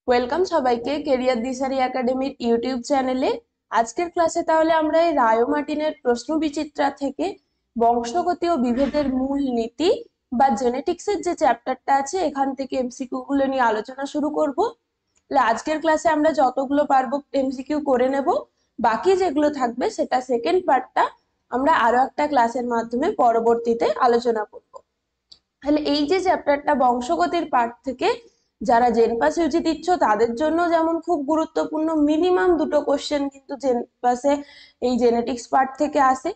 Welcome সবাইকে career দিশারি একাডেমির YouTube চ্যানেলে। আজকের ক্লাসে তাহলে আমরা এই রায় মার্টিনের প্রশ্ন বিচিত্রা থেকে বংশগতি ও বিভেদের মূল নীতি বা জেনেটিক্সের যে চ্যাপ্টারটা আছে এখান থেকে এমসিকিউ গুলো নিয়ে আলোচনা শুরু করব। তাহলে আজকের ক্লাসে আমরা যতগুলো পারবো এমসিকিউ করে নেব, বাকি যেগুলো থাকবে সেটা সেকেন্ড পার্টটা আমরা আরো একটা ক্লাসের মাধ্যমে পরবর্তীতে আলোচনা করব। তাহলে এই যে চ্যাপ্টারটা বংশগতির পার্ট থেকে যারা জেন পাস ইউজি দিচ্ছ তাদের জন্য যেমন খুব গুরুত্বপূর্ণ, মিনিমাম দুটো কোশ্চেন কিন্তু জেন পাসে এই জেনেটিক্স পার্ট থেকে আসে।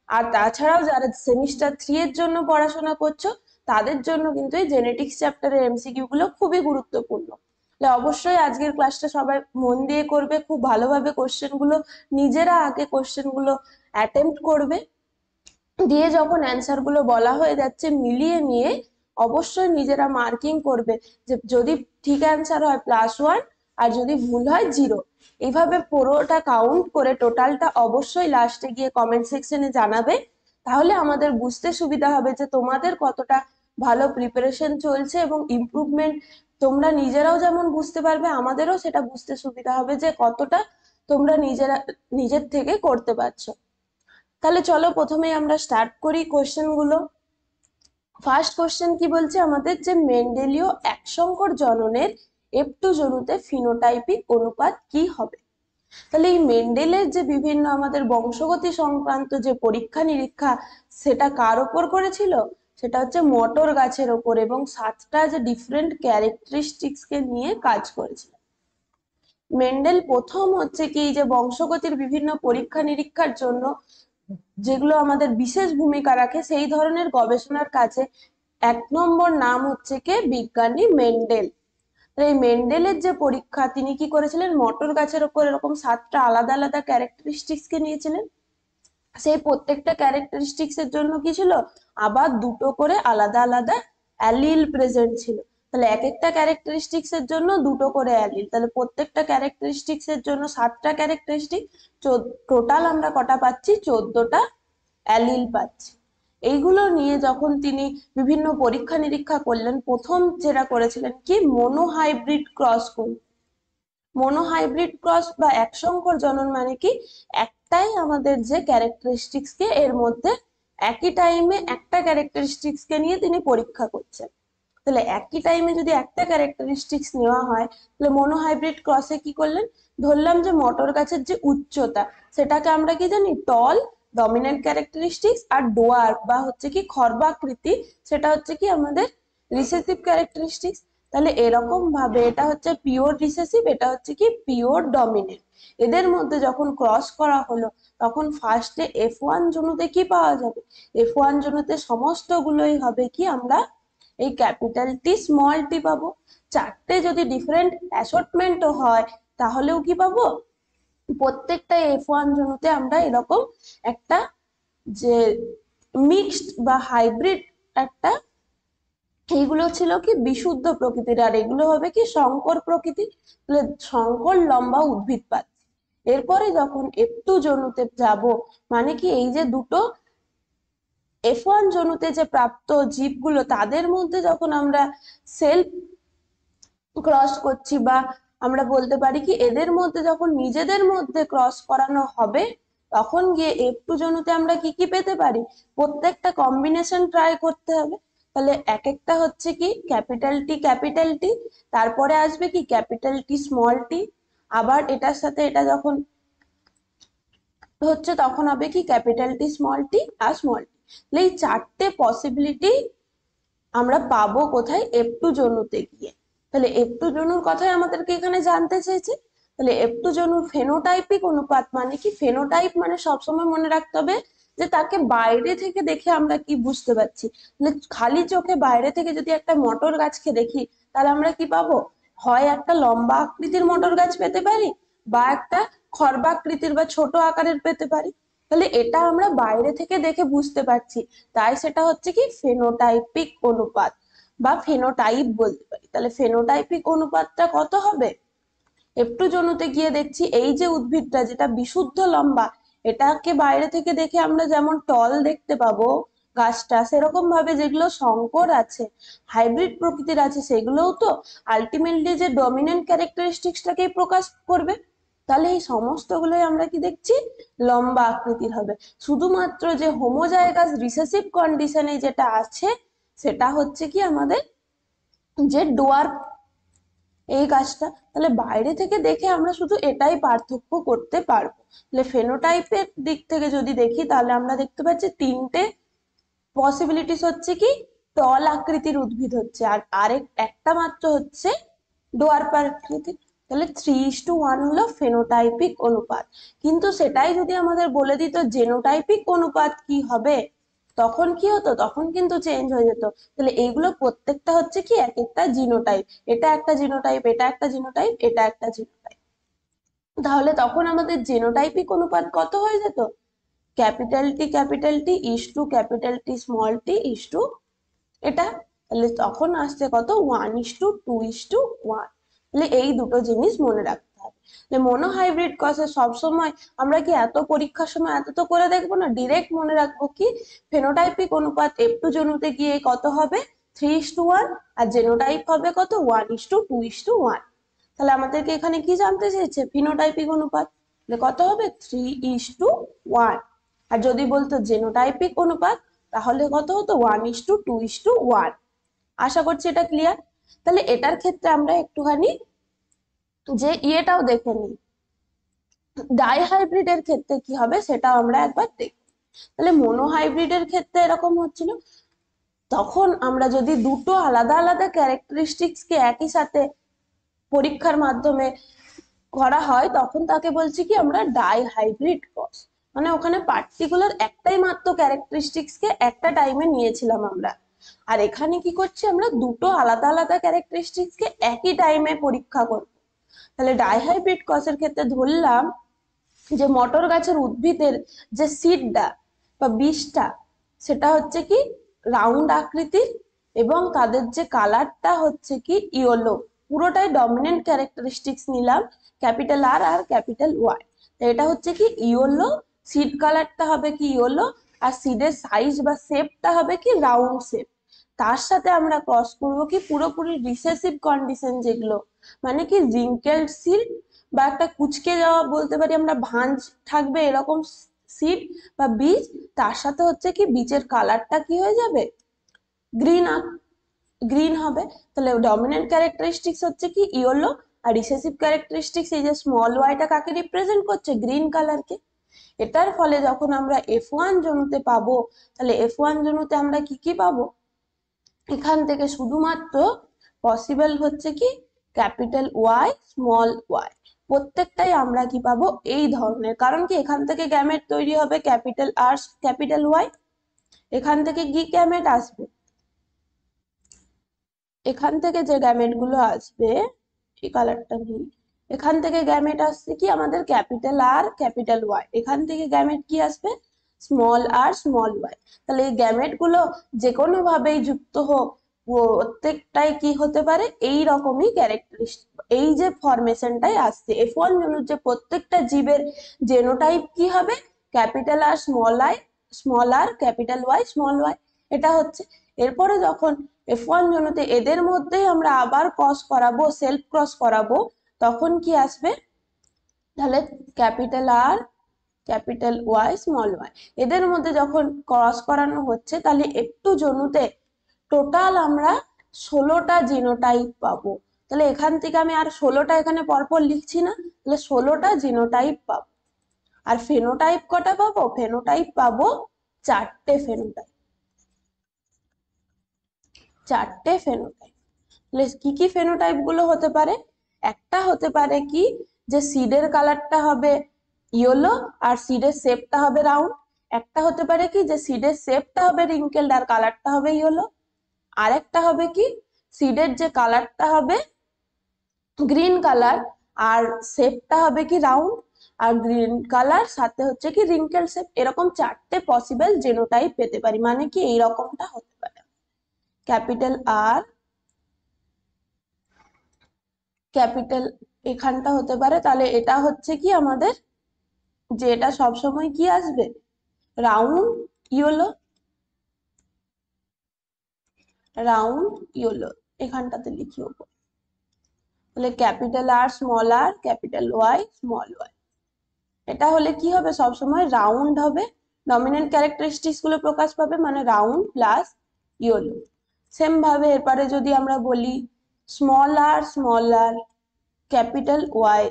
আর তাছাড়াও যারা সেমিস্টার 3 এর জন্য পড়াশোনা করছো তাদের জন্য কিন্তু এই জেনেটিক্স চ্যাপ্টারের এমসিকিউ গুলো খুবই গুরুত্বপূর্ণ। তাহলে অবশ্যই আজকের ক্লাসটা সবাই মন দিয়ে করবে, খুব ভালোভাবে কোশ্চেন গুলো নিজেরা আগে কোশ্চেন গুলো অ্যাটেম্প্ট করবে, দিয়ে যখন অ্যান্সার গুলো বলা হয়ে যাচ্ছে মিলিয়ে নিয়ে অবশ্যই নিজেরা মার্কিং করবে যে যদি ঠিক অ্যান্সার হয় +1 আর যদি ভুল হয় 0। এইভাবে পুরোটা কাউন্ট করে টোটালটা অবশ্যই লাস্টে গিয়ে কমেন্ট সেকশনে জানাবে। তাহলে আমাদের বুঝতে সুবিধা হবে যে তোমাদের কতটা ভালো প্রিপারেশন চলছে এবং ইমপ্রুভমেন্ট তোমরা নিজেরাও যেমন বুঝতে পারবে, আমাদেরও সেটা বুঝতে সুবিধা হবে যে কতটা তোমরা নিজেরা নিজের থেকে করতে পারছো। তাহলে চলো প্রথমেই আমরা স্টার্ট করি কোশ্চেন গুলো। ফার্স্ট কোশ্চেন কি বলছে আমাদের, যে মেন্ডেলীয় এক সংকর জননের F2 জনুতে ফিনোটাইপিক অনুপাত কি হবে। তাহলে এই মেন্ডেলের যে বিভিন্ন আমাদের বংশগতি সংক্রান্ত যে পরীক্ষা নিরীক্ষা সেটা কার ওপর করেছিল, সেটা হচ্ছে মটর গাছের ওপর, এবং 7টা যে ডিফারেন্ট ক্যারেক্টারিস্টিক্স কে নিয়ে কাজ করেছিল। মেন্ডেল প্রথম হচ্ছে কি যে বংশগতির বিভিন্ন পরীক্ষা নিরীক্ষার জন্য যেগুলো আমাদের বিশেষ ভূমিকা রাখে সেই ধরনের গবেষণার কাছে 1 নম্বর নাম হচ্ছে কে বিজ্ঞানী মেন্ডেল। এই মেন্ডেলের যে পরীক্ষা তিনি কি করেছিলেন, মটর গাছের উপর এরকম 7টা আলাদা আলাদা ক্যারেক্টারিস্টিক্স কে নিয়েছিলেন। সেই প্রত্যেকটা ক্যারেক্টারিস্টিক্স এর জন্য কি ছিল, আবার দুটো করে আলাদা আলাদা অ্যালিল প্রেজেন্ট ছিল। তাহলে এক একটা ক্যারেক্টারিস্টিক্স এর জন্য দুটো করে অ্যালিল, তাহলে প্রত্যেকটা ক্যারেক্টারিস্টিক্স এর জন্য 7টা ক্যারেক্টারিস্টিক, টোটাল আমরা কটা পাচ্ছি, 14টা অ্যালিল পাচ্ছি। এইগুলো নিয়ে যখন তিনি বিভিন্ন পরীক্ষা নিরীক্ষা করলেন, প্রথম যেটা করেছিলেন কি মনোহাইব্রিড ক্রস করুন। মনোহাইব্রিড ক্রস বা এক সংকর জনন মানে কি, একটাই আমাদের যে ক্যারেক্টারিস্টিক্স কে এর মধ্যে একই টাইমে একটা ক্যারেক্টারিস্টিক্স কে নিয়ে তিনি পরীক্ষা করছেন। তাহলে একই টাইমে যদি একটা ক্যারেক্টারিস্টিক্স নেওয়া হয়, তাহলে মনোহাইব্রিড ক্রসে কি করলেন, ধরলাম যে মটর গাছের যে উচ্চতা সেটাকে আমরা কি জানি টল ডমিনেন্ট ক্যারেক্টারিস্টিক্স, আর ডোয়ার্ফ বা হচ্ছে কি খর্বাকৃতি সেটা হচ্ছে কি আমাদের রিসেসিভ ক্যারেক্টারিস্টিক্স। তাহলে এরকম ভাবে এটা হচ্ছে পিওর রিসেসিভ, এটা হচ্ছে কি পিওর ডমিনেন্ট। এদের মধ্যে যখন ক্রস করা হলো তখন ফার্স্টে F1 জনুতে কি পাওয়া যাবে, F1 জনুতে সমস্ত গুলোই হবে কি আমরা এই ক্যাপিটাল টি স্মল টি পাবো। চারটে যদি ডিফারেন্ট অ্যাসর্টমেন্টও হয় তাহলেও কি পাবো, প্রত্যেকটা F1 জনুতে আমরা এরকম একটা যে মিক্সড বা হাইব্রিড একটা, এইগুলো ছিল কি বিশুদ্ধ প্রকৃতির, আর এগুলো হবে কি সংকর প্রকৃতি। তাহলে সংকর লম্বা উদ্ভিদ পাচ্ছি। এরপরে যখন F2 জনুতে যাব, মানে কি এই যে দুটো F1 জনুতে যে প্রাপ্ত জীবগুলো তাদের মধ্যে যখন আমরা সেলফ ক্রস করছি, বা আমরা বলতে পারি কি এদের মধ্যে যখন নিজেদের মধ্যে ক্রস করানো হবে, তখন গিয়ে F2 জনুতে আমরা কি কি পেতে পারি, প্রত্যেকটা কম্বিনেশন ট্রাই করতে হবে। তাহলে এক একটা হচ্ছে কি ক্যাপিটাল টি, তারপরে আসবে কি ক্যাপিটাল টি স্মল টি, আবার এটার সাথে এটা যখন হচ্ছে তখন হবে কি ক্যাপিটাল টি স্মল টি আর স্মল টি। তাহলে এই চারটে পসিবিলিটি আমরা পাবো কোথায়, F2 জনুতে গিয়ে। তাহলে F2 জনুর কথাই আমাদেরকে এখানে জানতে চেয়েছে। তাহলে F2 জনুর ফেনোটাইপিক অনুপাত মানে কি, ফেনোটাইপ মানে সবসময় মনে রাখতে হবে যে তাকে বাইরে থেকে দেখে আমরা কি বুঝতে পারছি। তাহলে খালি চোখে বাইরে থেকে যদি একটা মটর গাছকে দেখি তাহলে আমরা কি পাবো, হয় একটা লম্বা আকৃতির মটর গাছ পেতে পারি, বা একটা খর্বাকৃতির বা ছোট আকারের পেতে পারি। তাহলে এটা আমরা বাইরে থেকে দেখে বুঝতে পারছি, তাই সেটা হচ্ছে কি ফেনোটাইপিক অনুপাত বা ফেনোটাইপ বলতে পারি। তাহলে ফেনোটাইপিক অনুপাতটা কত হবে, F2 জনুতে গিয়ে দেখছি এই যে উদ্ভিদটা যেটা বিশুদ্ধ লম্বা, এটাকে বাইরে থেকে দেখে আমরা যেমন টল দেখতে পাবো, গাছটা, সেরকম ভাবে যেগুলো সংকর আছে, হাইব্রিড প্রকৃতির আছে, সেগুলোও তো আলটিমেটলি যে ডমিনেন্ট ক্যারেক্টারিস্টিক্সটাকেই প্রকাশ করবে। তাহলে এই সমস্তগুলোই আমরা কি দেখছি, লম্বা আকৃতির হবে। শুধুমাত্র যে হোমোজাইগাস রিসেসিভ কন্ডিশনে যেটা আছে সেটা হচ্ছে কি আমাদের যে ডোয়ার্ফ এই গাছটা। তাহলে বাইরে থেকে দেখে আমরা শুধু এটাই পার্থক্য করতে পারবো। তাহলে ফেনোটাইপের দিক থেকে যদি দেখি তাহলে আমরা দেখতে পাচ্ছি তিনটে পসিবিলিটিস হচ্ছে কি টল আকৃতির উদ্ভিদ হচ্ছে, আর আরেক একটা মাত্র হচ্ছে ডোয়ার্ফ আকৃতির। তাহলে 3:1 হলো ফেনোটাইপিক অনুপাত। কিন্তু সেটাই যদি আমাদের বলে দিত জেনোটাইপিক অনুপাত কি হবে, তখন কি হতো, তখন কিন্তু চেঞ্জ হয়ে যেত। তাহলে এইগুলো প্রত্যেকটা হচ্ছে কি এক একটা জিনোটাইপ, এটা একটা জিনোটাইপ, এটা একটা জিনোটাইপ, এটা একটা জিনোটাইপ। তাহলে তখন আমাদের জেনোটাইপিক অনুপাত কত হয়ে যেত, capital T is to capital T small tea is to এটা। তাহলে তখন আসছে কত, 1:2:1। তাহলে এই দুটো জিনিস মনে রাখতে হবে। মনোহাইব্রিড কসে সবসময় আমরা কি এত পরীক্ষার সময় এত তো করে দেখবো না, ডিরেক্ট মনে রাখবো কি ফেনোটাইপিক অনুপাত F2 জনুতে গিয়ে কত হবে 3:1, আর জেনোটাইপ হবে কত 1:2:1। তাহলে আমাদেরকে এখানে কি জানতে চেয়েছে, ফিনোটাইপিক অনুপাত, কত হবে 3:1। আর যদি বলতো জেনোটাইপিক অনুপাত তাহলে কত হতো 1:2:1। আশা করছি এটা ক্লিয়ার। তাহলে এটার ক্ষেত্রে আমরা একটুখানি যে ইয়েটাও দেখে নিই, ডাইহাইব্রিডের ক্ষেত্রে কি হবে সেটাও আমরা একবার দেখি। তাহলে মনোহাইব্রিডের ক্ষেত্রে এরকম হচ্ছিল, তখন আমরা যদি দুটো আলাদা আলাদা ক্যারেক্টারিস্টিক্স কে একই সাথে পরীক্ষার মাধ্যমে করা হয় তখন তাকে বলছি কি আমরা ডাইহাইব্রিড ক্রস। মানে ওখানে পার্টিকুলার একটাই মাত্র ক্যারেক্টারিস্টিক্স কে একটা টাইমে নিয়েছিলাম আমরা, আর এখানে কি করছি আমরা দুটো আলাদা আলাদা ক্যারেক্টারিস্টিক্স কে একই টাইমে পরীক্ষা করব। তাহলে ডাইহাইব্রিড ক্রসের ক্ষেত্রে ধরলাম যে মটর গাছের উদ্ভিদের যে সিডটা বা বীজটা সেটা হচ্ছে কি রাউন্ড আকৃতির, এবং তাদের যে কালারটা হচ্ছে কি ইয়েলো, পুরোটাই ডমিনেন্ট ক্যারেক্টারিস্টিক্স নিলাম ক্যাপিটাল আর আর ক্যাপিটাল ওয়াই। এটা হচ্ছে কি ইয়েলো, সিড কালারটা হবে কি ইয়েলো, আর সিডের সাইজ বা শেপটা হবে কি রাউন্ড শেপ। তার সাথে আমরা ক্রস করবো কি পুরোপুরি রিসেসিভ কন্ডিশন যেগুলো, মানে কি রিঙ্কেলড সিড বা একটা কুচকে যাওয়া বলতে পারি আমরা, ভাঁজ থাকবে এরকম সিড বা বীজ, তার সাথে হচ্ছে কি বীজের কালারটা কি হয়ে যাবে গ্রিন, গ্রিন হবে। তাহলে ডমিনেন্ট ক্যারেক্টারিস্টিক্স হচ্ছে কি ইয়েলো, আর রিসেসিভ ক্যারেক্টারিস্টিক্স এই যে স্মল ওয়াইটা কাকে রিপ্রেজেন্ট করছে, গ্রিন কালারকে। এটার ফলে যখন আমরা F1 জনুতে পাবো, তাহলে F1 জনুতে আমরা কি কি পাবো, এখান থেকে শুধুমাত্র পসিবল হচ্ছে কি ক্যাপিটাল ওয়াই স্মল ওয়াই, প্রত্যেকটাই আমরা কি পাবো এই ধরনের। কারণ কি এখান থেকে গ্যামেট তৈরি হবে ক্যাপিটাল আর ক্যাপিটাল ওয়াই, এখান থেকে কি গ্যামেট আসবে, এখান থেকে যে গ্যামেট গুলো আসবে, এই কালারটা নিই, এখান থেকে গ্যামেট আসছে কি আমাদের ক্যাপিটাল আর ক্যাপিটাল ওয়াই, এখান থেকে গ্যামেট কি আসবে স্মল আর স্মল ওয়াই। তাহলে এই গ্যামেট গুলো যে কোনো ভাবেই যুক্ত হোক প্রত্যেকটাই কি হতে পারে এই রকমই ক্যারেক্টারিস্টিক, এই যে ফরমেশনটাই আসছে F1 জনুর যে প্রত্যেকটা জীবের জেনোটাইপ কি হবে capital R small I small R capital Y small Y, এটা হচ্ছে। এরপরে যখন F1 জনুতে এদের মধ্যেই আমরা আবার ক্রস করাবো, সেলফ ক্রস করাবো, তখন কি আসবে, তাহলে capital R capital Y small Y, এদের মধ্যে যখন ক্রস করানো হচ্ছে তাহলে একটু জনুতে টোটাল আমরা 16টা জিনোটাইপ পাবো। তাহলে এখান থেকে আমি আর 16টা এখানে পরপর লিখছি না, তাহলে 16টা জিনোটাইপ পাবো। আর ফেনোটাইপ কটা পাবো, ফেনোটাইপ পাবো 4টে ফেনোটাইপ, 4টে ফেনোটাইপ। তাহলে কি কি ফেনোটাইপ গুলো হতে পারে, একটা হতে পারে কি যে সিডের কালারটা হবে ইয়েলো আর সিডের শেপটা হবে রাউন্ড, একটা হতে পারে কি যে সিডের শেপটা হবে রিঙ্কেলড আর কালারটা হবে ইয়েলো, আর একটা হবে কি সিডের যে কালারটা হবে গ্রিন কালার আর শেপটা হবে কি রাউন্ড, আর গ্রিন কালার সাথে হচ্ছে কি রিঙ্কেল শেপ। এরকম 4টে পসিবল জেনোটাইপ পেতে পারি, মানে কি এইরকমটা হতে পারে ক্যাপিটাল আর ক্যাপিটাল এখানটা হতে পারে। তাহলে এটা হচ্ছে কি আমাদের যে এটা সবসময় কি আসবে রাউন্ড ইয়েলো, রাউন্ড ইয়েলো, এখানটাতে লিখি ওপর। তাহলে capital R capital Y small Y, এটা হলে কি হবে, সবসময় রাউন্ড হবে, ডমিনেন্ট ক্যারেক্টারিস্টিক্স গুলো প্রকাশ পাবে, মানে রাউন্ড প্লাস ইয়েলো। সেম ভাবে এরপরে যদি আমরা বলি small R capital Y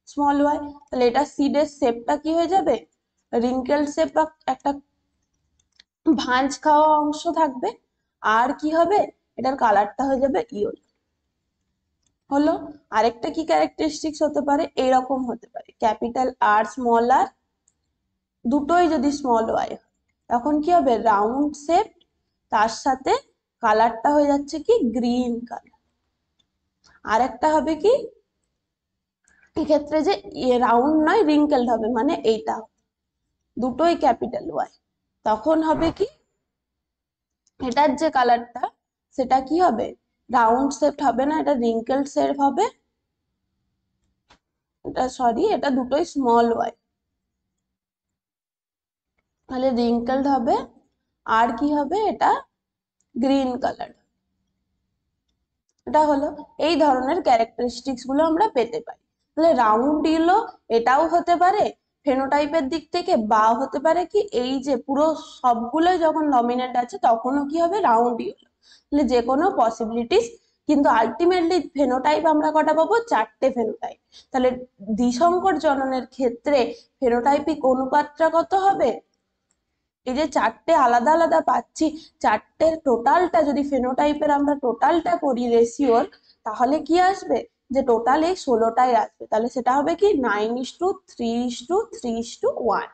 small Y, তাহলে এটা সিডের শেপটা কি হয়ে যাবে, রিঙ্কেল শেপ বা একটা ভাঁজ খাওয়া অংশ থাকবে। আর কি হবে, এটার কালারটা হয়ে যাবে ইয়েলো। হলো। আরেকটা কি ক্যারেক্টারিস্টিক্স হতে পারে, এরকম হতে পারে ক্যাপিটাল আর দুটোই যদি স্মল ওয়াই হয়, তখন কি হবে, রাউন্ড শেপ, তার সাথে কালারটা হয়ে যাচ্ছে কি গ্রিন কালার। আর একটা হবে কি, এক্ষেত্রে যে রাউন্ড নয় রিঙ্কেলড হবে, মানে এইটা দুটোই ক্যাপিটাল ওয়াই, তখন হবে কি, এটার যে কালারটা সেটা কি হবে, রাউন্ড শেপ হবে না, এটা রিঙ্কেলড শেপ হবে, এটা সরি এটা দুটোই স্মল ওয়াই, তাহলে রিঙ্কেলড হবে। আর কি হবে, এটা গ্রিন কালার। এটা হলো, এই ধরনের ক্যারেক্টারিস্টিক্স গুলো আমরা পেতে পারি। তাহলে রাউন্ড ইয়েলো এটাও হতে পারে ফেনোটাইপের দিক থেকে, বা হতে পারে কি এই যে পুরো সবগুলো যখন ডমিনেন্ট আছে তখনও কি হবে, রাউন্ড ইয়েলো। তাহলে যে কোনো পসিবিলিটিস, কিন্তু আলটিমেটলি ফেনোটাইপ আমরা কটা পাবো, চারটে ফেনোটাইপ। তাহলে দ্বিসংকর জননের ক্ষেত্রে ফেনোটাইপিক অনুপাতটা কত হবে, এই যে চারটে আলাদা আলাদা পাচ্ছি, চারটের টোটালটা যদি ফেনোটাইপের আমরা টোটালটা করি রেশিওর, তাহলে কি আসবে, যে টোটাল এই 16টাই আসবে। তাহলে সেটা হবে কি 9:3:3:1,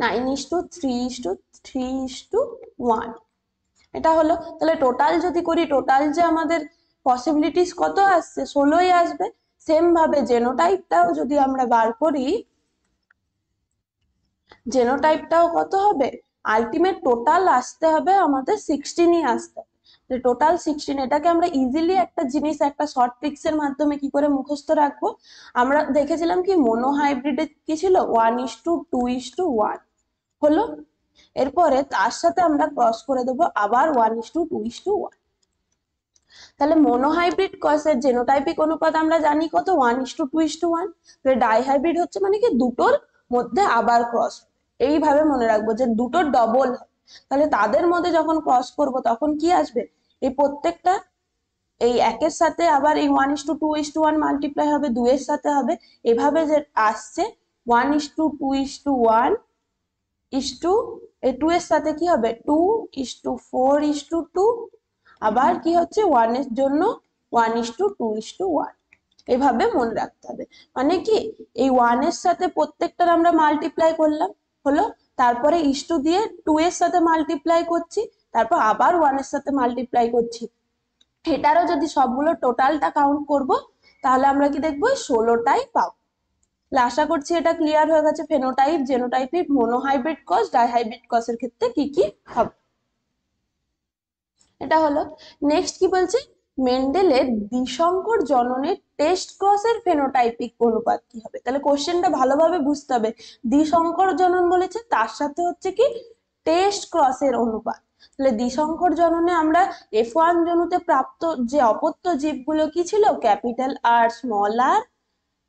9:3:3:1, এটা হলো। তাহলে টোটাল যদি করি, টোটাল যে আমাদের পসিবিলিটিস কত আসছে, 16ই আসবে। সেম ভাবে জেনোটাইপটাও যদি আমরা বার করি, জেনোটাইপটাও কত হবে, আলটিমেট টোটাল আসতে হবে আমাদের 16ই আসতে হবে। টোটাল 16, এটাকে আমরা ইজিলি একটা জিনিস একটা শর্ট ট্রিক্স এর মাধ্যমে কি করে মুখস্থ রাখবো, আমরা দেখেছিলাম কি মনোহাইব্রিডে কি ছিল 1:2:1 হলো, এরপরে তার সাথে আমরা ক্রস করে দেবো আবার 1:2:1। তাহলে মনোহাইব্রিড ক্রসের জেনোটাইপিক অনুপাত আমরা জানি কত, 1:2:1। ডাইহাইব্রিড হচ্ছে মানে কি দুটোর মধ্যে আবার ক্রস, এইভাবে মনে রাখবো যে দুটোর ডবল। তাহলে তাদের মধ্যে যখন ক্রস করব তখন কি আসবে, এই প্রত্যেকটা এই একের সাথে আবার এই 1:2:1 মাল্টিপ্লাই হবে, দুইয়ের সাথে হবে, এভাবে যে আসছে 1:2:1 ইস্টু এই 2 এর সাথে কি হবে 2:4:2, আবার কি হচ্ছে 1 এর জন্য 1:2:1, এভাবে মনে রাখতে হবে। মানে কি এই 1 এর সাথে প্রত্যেকটার আমরা মাল্টিপ্লাই করলাম, হলো, তারপরে ইস্টু দিয়ে 2 এর সাথে মাল্টিপ্লাই করছি, তারপর আবার 1 এর সাথে মাল্টিপ্লাই করছি, এটারও যদি সবগুলো টোটালটা কাউন্ট করব, তাহলে আমরা কি দেখবো 16টাই পাবো। আশা করছি এটা ক্লিয়ার হয়ে গেছে phenotype, genotypic, monohybrid cross, dihybrid ক্রসের ক্ষেত্রে কি কি হবে। এটা হলো। নেক্সট কি বলছে, মেন্ডেলের দ্বিসংকর জননের টেস্ট ক্রসের ফেনোটাইপিক অনুপাত কি হবে। তাহলে কোশ্চেনটা ভালোভাবে বুঝতে হবে, দ্বিসংকর জনন বলেছে, তার সাথে হচ্ছে কি টেস্ট ক্রসের অনুপাত। তাহলে দ্বিসংকর জননে আমরা F1 জনুতে প্রাপ্ত যে অপত্য জীবগুলো কি ছিল, capital R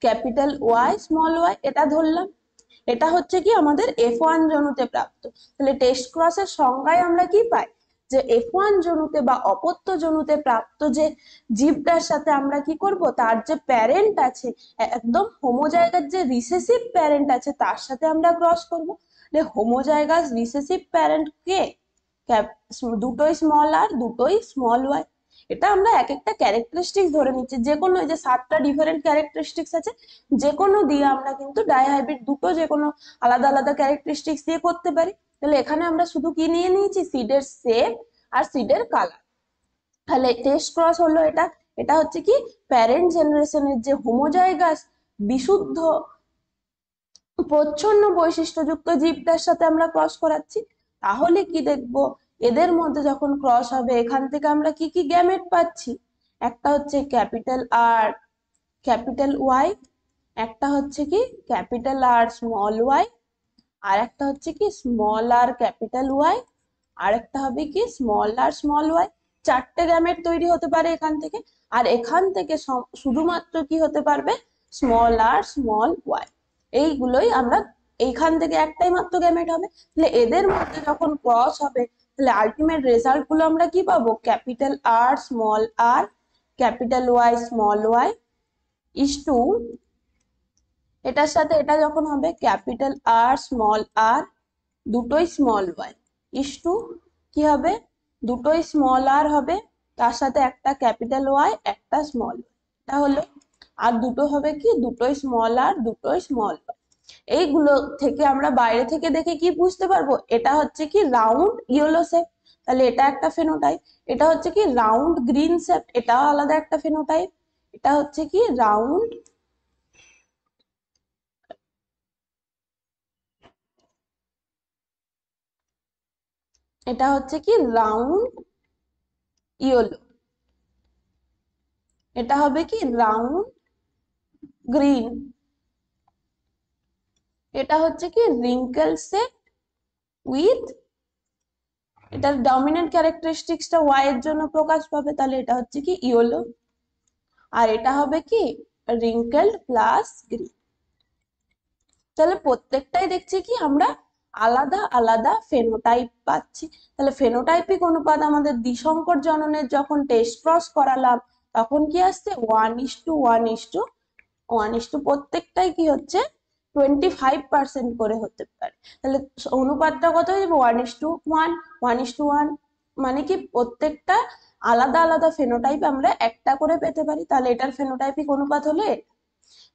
capital Y small Y, এটা ধরলাম, এটা হচ্ছে কি আমাদের F1 জনুতে প্রাপ্ত। তাহলে টেস্ট ক্রসের সংজ্ঞায় আমরা কি পাই, যে F1 জনুতে বা অপত্য জনুতে প্রাপ্ত যে জীবটার সাথে আমরা কি করব, তার যে প্যারেন্ট আছে, একদম হোমোজাইগাস যে রিসেসিভ প্যারেন্ট আছে তার সাথে আমরা ক্রস করব। হোমোজাইগাস রিসেসিভ প্যারেন্ট কে, দুটোই স্মল আর দুটোই স্মল ওয়াই। এটা আমরা এক একটা ক্যারেক্টারিস্টিক্স ধরে নিচ্ছি, যে কোনো এই যে 7টা ডিফারেন্ট ক্যারেক্টারিস্টিক্স আছে, যে কোনো দিয়ে আমরা কিন্তু ডাইহাইব্রিড দুটো যে কোনো আলাদা আলাদা ক্যারেক্টারিস্টিক্স দিয়ে করতে পারি। তাহলে এখানে আমরা শুধু কি নিয়ে নিয়েছি, সিডের শেপ আর সিডের কালার। তাহলে টেস্ট ক্রস হলো এটা, এটা হচ্ছে কি প্যারেন্ট জেনারেশনের যে হোমোজাইগাস বিশুদ্ধ প্রচ্ছন্ন বৈশিষ্ট্যযুক্ত জীবটার সাথে আমরা ক্রস করাচ্ছি। তাহলে কি দেখবো, এদের মধ্যে যখন ক্রস হবে এখান থেকে আমরা কি কি গ্যামেট পাচ্ছি, একটা হচ্ছে ক্যাপিটাল আর ক্যাপিটাল ওয়াই, একটা হচ্ছে কি ক্যাপিটাল আর স্মল ওয়াই, আর একটা হচ্ছে কি স্মল আর ক্যাপিটাল ওয়াই, আরেকটা হবে কি স্মল আর স্মল ওয়াই। চারটে গ্যামেট তৈরি হতে পারে এখান থেকে, আর এখান থেকে শুধুমাত্র কি হতে পারবে, স্মল আর স্মল ওয়াই। এইগুলোই আমরা, এইখান থেকে একটাই মাত্র গ্যামেট হবে, তাহলে এদের মধ্যে যখন ক্রস হবে তাহলে আলটিমেট রেজাল্ট গুলো আমরা কি পাবো, capital R small R capital Y small Y is to, এটার সাথে এটা যখন হবে ক্যাপিটাল আর স্মল আর দুটোই স্মল ওয়াই ইস টু কি হবে, দুটোই স্মল আর হবে, তার সাথে একটা ক্যাপিটাল ওয়াই একটা স্মল ওয়াই, এটা হলো। আর দুটো হবে কি, দুটোই স্মল আর দুটোই স্মল ওয়াই। এইগুলো থেকে আমরা বাইরে থেকে দেখে কি বুঝতে পারবো, এটা হচ্ছে কি রাউন্ড ইয়েলো শেপ, তাহলে এটা একটা ফেনোটাইপ। এটা হচ্ছে কি রাউন্ড গ্রিন শেপ, এটাও আলাদা একটা ফেনোটাইপ। এটা হচ্ছে কি রাউন্ড, এটা হচ্ছে কি রাউন্ড ইয়েলো, এটা হবে কি রাউন্ড গ্রিন, এটা হচ্ছে কি রিঙ্কেল শেপ উইথ, এটার ডমিনেন্ট ক্যারেক্টারিস্টিক্সটা ওয়াই এর জন্য প্রকাশ পাবে, তাহলে এটা হচ্ছে কি ইয়েলো। আর এটা হবে কি রিঙ্কেলড প্লাস গ্রিন। তাহলে প্রত্যেকটাই দেখছি কি আমরা আলাদা আলাদা ফেনোটাইপ পাচ্ছি। তাহলে ফেনোটাইপিক অনুপাত আমাদের দ্বিসংকর জননের যখন টেস্ট ক্রস করালাম তখন কি আসছে 1:1:1:1, প্রত্যেকটাই কি হচ্ছে 25% করে হতে পারে। তাহলে অনুপাতটা কত হয়ে যাবে 1:1 1:1, মানে কি প্রত্যেকটা আলাদা আলাদা ফেনোটাইপ আমরা একটা করে পেতে পারি। তাহলে এটার ফেনোটাইপিক অনুপাত হলো এটা।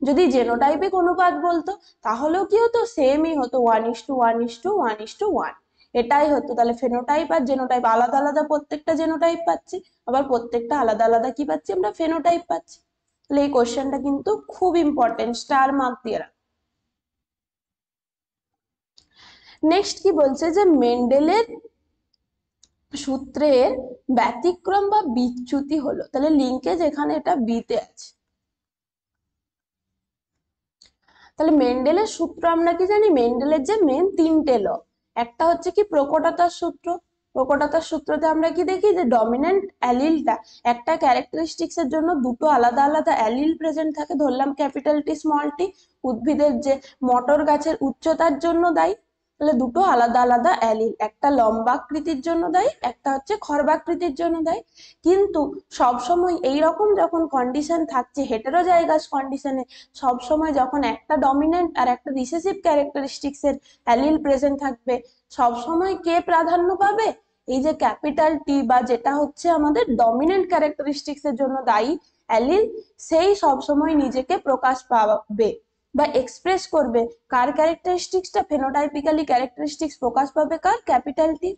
যদি জেনোটাইপিক অনুপাত বলতো তাহলেও কি হতো, সেমই হতো 1:1:1:1, এটাই হতো। তাহলে ফেনোটাইপ আর জেনোটাইপ আলাদা আলাদা, প্রত্যেকটা জেনোটাইপ পাচ্ছি, আবার প্রত্যেকটা আলাদা আলাদা কি পাচ্ছি আমরা, ফেনোটাইপ পাচ্ছি। তাহলে এই কোশ্চেনটা কিন্তু খুব ইম্পর্টেন্ট, স্টার মার্ক দিয়ে রাখ। নেক্সট কি বলছে যে মেন্ডেলের সূত্রের ব্যতিক্রম বা বিচ্যুতি হলো, তাহলে লিঙ্কেজ এখানে এটা বিতে আছে। তাহলে মেন্ডেলের সূত্র আমরা কি জানি, মেন্ডেলের যে মেন তিনটে ল, একটা হচ্ছে কি প্রকটতার সূত্র। প্রকটতার সূত্রতে আমরা কি দেখি যে ডমিনেন্ট অ্যালিলটা, একটা ক্যারেক্টারিস্টিক্স এর জন্য দুটো আলাদা আলাদা অ্যালিল প্রেজেন্ট থাকে, ধরলাম ক্যাপিটাল টি স্মল টি, উদ্ভিদের যে মটর গাছের উচ্চতার জন্য দায়ী, তাহলে দুটো আলাদা আলাদা অ্যালিল, একটা লম্বাকৃতির জন্য দায়ী, একটা হচ্ছে খর্বাকৃতির জন্য দায়ী। কিন্তু সবসময় এইরকম যখন কন্ডিশন থাকছে হেটেরোজাইগাস কন্ডিশনে, সব সময় যখন একটা ডমিনেন্ট আর একটা রিসেসিভ ক্যারেক্টারিস্টিক্স এর অ্যালিল প্রেজেন্ট থাকবে, সব সময় কে প্রাধান্য পাবে, এই যে ক্যাপিটাল টি বা যেটা হচ্ছে আমাদের ডমিনেন্ট ক্যারেক্টারিস্টিক্স এর জন্য দায়ী অ্যালিল, সেই সব সময় নিজেকে প্রকাশ পাবে বা এক্সপ্রেস করবে কার ক্যারেক্টারিস্টিক্সটা, ফেনোটাইপিক্যালি ক্যারেক্টারিস্টিক্স প্রকাশ পাবে কার, ক্যাপিটাল টি।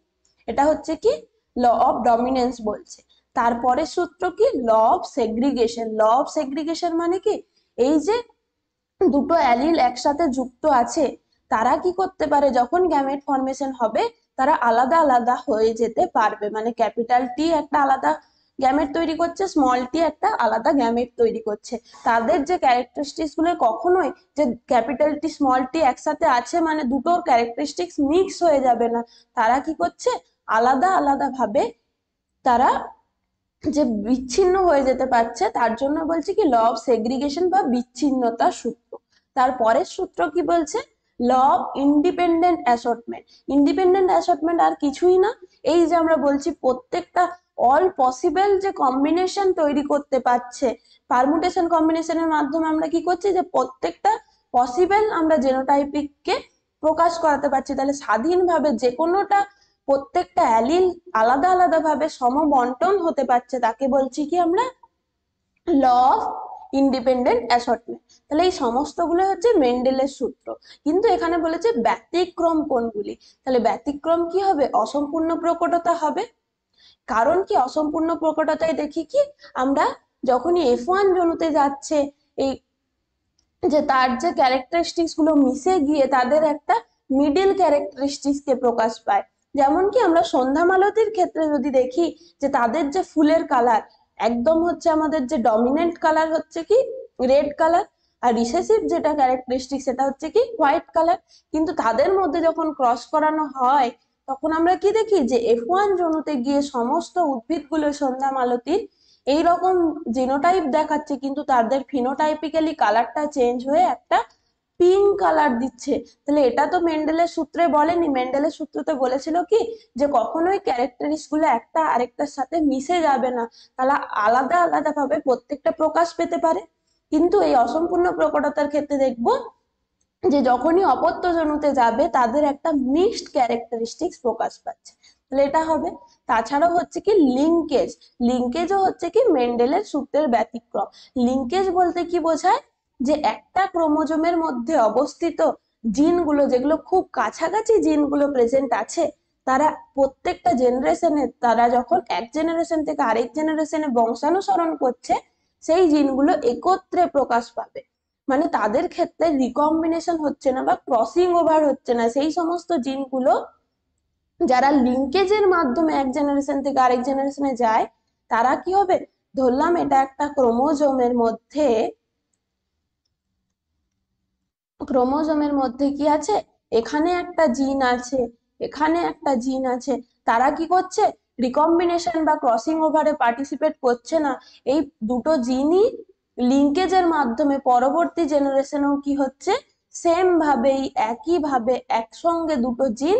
এটা হচ্ছে কি ল অফ ডমিনেন্স বলছে। তারপরে সূত্র কি, law of segregation. Law of segregation মানে কি, এই যে দুটো অ্যালিল একসাথে যুক্ত আছে তারা কি করতে পারে, যখন গ্যামেট ফর্মেশন হবে তারা আলাদা আলাদা হয়ে যেতে পারবে, মানে ক্যাপিটাল টি একটা আলাদা গ্যামেট তৈরি করছে, স্মল টি একটা আলাদা গ্যামেট তৈরি করছে, তাদের যে ক্যারেক্টারিস্টিক্স গুলো কখনোই যে ক্যাপিটাল টি স্মল টি একসাথে আছে মানে দুটোর ক্যারেক্টারিস্টিক্স মিক্স হয়ে যাবে না, তারা কি করছে আলাদা আলাদা ভাবে তারা যে বিচ্ছিন্ন হয়ে যেতে পারছে, তার জন্য বলছে কি ল অফ সেগ্রিগেশন বা বিচ্ছিন্নতা সূত্র। তারপরের সূত্র কি বলছে, law of independent assortment. Independent assortment আর কিছুই না, এই যে আমরা বলছি প্রত্যেকটা অল পসিবল যে কম্বিনেশন তৈরি করতে পারছে, পারমুটেশন কম্বিনেশনের মাধ্যমে আমরা কি করছি যে প্রত্যেকটা পসিবল আমরা জেনোটাইপিককে প্রকাশ করাতে পারছি। তাহলে স্বাধীনভাবে যে কোনোটা প্রত্যেকটা অ্যালিল আলাদা আলাদা ভাবে সমবন্টন হতে পারছে, তাকে বলছি কি আমরা ল অফ ইন্ডিপেন্ডেন্ট অ্যাসর্টমেন্ট। তাহলে এই সমস্তগুলো হচ্ছে মেন্ডেলের সূত্র। কিন্তু এখানে বলেছে ব্যতিক্রম কোনগুলি, তাহলে ব্যতিক্রম কি হবে, অসম্পূর্ণ প্রকটতা হবে। কারণ কি অসম্পূর্ণ প্রকটতায় দেখি কি আমরা যখনই F1 জনুতে যাচ্ছে, এই যে তার যে ক্যারেক্টারিস্টিক্স গুলো মিশে গিয়ে তাদের একটা মিডিল ক্যারেক্টারিস্টিক্স কে প্রকাশ পায়। যেমন কি আমরা সন্ধ্যা মালতীর ক্ষেত্রে যদি দেখি যে তাদের যে ফুলের কালার একদম হচ্ছে আমাদের যে ডমিনেন্ট কালার হচ্ছে কি রেড কালার, আর রিসেসিভ যেটা ক্যারেক্টারিস্টিক সেটা হচ্ছে কি হোয়াইট কালার, কিন্তু তাদের মধ্যে যখন ক্রস করানো হয় তখন আমরা কি দেখি যে F1 জনুতে গিয়ে সমস্ত উদ্ভিদগুলো সন্ধ্যা মালতীর এইরকম জিনোটাইপ দেখাচ্ছে, কিন্তু তাদের ফিনোটাইপিক্যালি কালারটা চেঞ্জ হয়ে একটা পিঙ্ক কালার দিচ্ছে। তাহলে এটা তো মেন্ডেলের সূত্রে বলেনি। মেন্ডেলের সূত্রতে বলেছিল কি যে কখনোই ক্যারেক্টারিস্টিক গুলো একটা আরেকটার সাথে মিশে যাবে না, তাহলে আলাদা আলাদা ভাবে প্রত্যেকটা প্রকাশ পেতে পারে। কিন্তু এই অসম্পূর্ণ প্রকটতার ক্ষেত্রে দেখবো যে যখনই অপত্য জনুতে যাবে তাদের একটা মিক্সড ক্যারেক্টারিস্টিক্স প্রকাশ পাচ্ছে, তাহলে এটা হবে। তাছাড়াও হচ্ছে কি লিঙ্কেজ, লিঙ্কেজও হচ্ছে কি মেন্ডেলের সূত্রের ব্যতিক্রম। লিঙ্কেজ বলতে কি বোঝায় যে একটা ক্রোমোজোমের মধ্যে অবস্থিত জিনগুলো যেগুলো খুব কাছাকাছি জিনগুলো প্রেজেন্ট আছে, তারা প্রত্যেকটা জেনারেশনে, তারা যখন এক জেনারেশন থেকে আরেক জেনারেশনে বংশানুসরণ করছে, সেই জিনগুলো একত্রে প্রকাশ পাবে। মানে তাদের ক্ষেত্রে রিকম্বিনেশন হচ্ছে না বা ক্রসিং ওভার হচ্ছে না। সেই সমস্ত জিনগুলো যারা লিঙ্কেজের মাধ্যমে এক জেনারেশন থেকে আরেক জেনারেশনে যায়, তারা কি হবে, ধরলাম এটা একটা ক্রোমোজোমের মধ্যে কি আছে, এখানে একটা জিন আছে, এখানে একটা জিন আছে, তারা কি করছে, রিকম্বিনেশন বা ক্রসিং ওভারে পার্টিসিপেট করছে না। এই দুটো জিনই লিঙ্কেজের মাধ্যমে পরবর্তী জেনারেশনেও কি হচ্ছে, সেম ভাবেই একই ভাবে একসঙ্গে দুটো জিন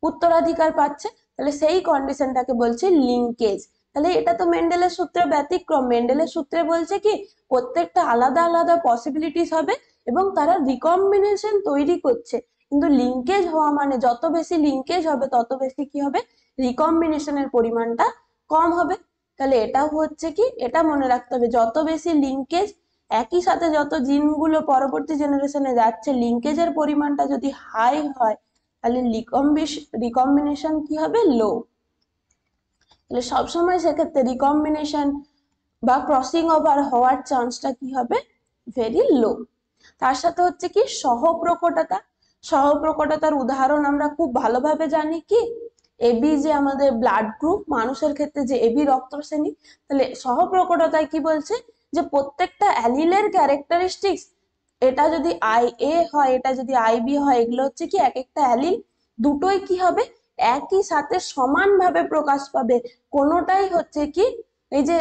উত্তরাধিকার পাচ্ছে। তাহলে সেই কন্ডিশনটাকে বলছে লিঙ্কেজ। তাহলে এটা তো মেন্ডেলের সূত্রে ব্যতিক্রম। মেন্ডেলের সূত্রে বলছে কি প্রত্যেকটা আলাদা আলাদা পসিবিলিটিস হবে এবং তারা রিকম্বিনেশন তৈরি করছে। কিন্তু লিঙ্কেজ হওয়া মানে যত বেশি লিঙ্কেজ হবে তত বেশি কি হবে, রিকম্বিনেশনের পরিমাণটা কম হবে। তাহলে এটাও হচ্ছে কি, এটা মনে রাখতে হবে, যত বেশি লিঙ্কেজ, একই সাথে যত জিনগুলো পরবর্তী জেনারেশনে যাচ্ছে, লিঙ্কেজের পরিমাণটা যদি হাই হয়, তাহলে রিকম্বিনেশন কি হবে, লো। তাহলে সবসময় সেক্ষেত্রে রিকম্বিনেশন বা ক্রসিং ওভার হওয়ার চান্সটা কি হবে, ভেরি লো। তার সাথে হচ্ছে কি সহপ্রকটতা। সহপ্রকটতার উদাহরণ আমরা খুব ভালোভাবে জানি কি, এবি যে আমাদের ব্লাড গ্রুপ, মানুষের ক্ষেত্রে যে এবি রক্ত শ্রেণী। তাহলে সহপ্রকটতায় কি বলছে যে প্রত্যেকটা অ্যালিলের ক্যারেক্টারিস্টিক্স, এটা যদি আই এ হয়, এটা যদি আই বি হয়, এগুলো হচ্ছে কি এক একটা অ্যালিল দুটোই কি হবে, একই সাথে সমানভাবে প্রকাশ পাবে। কোনোটাই হচ্ছে কি, এই যে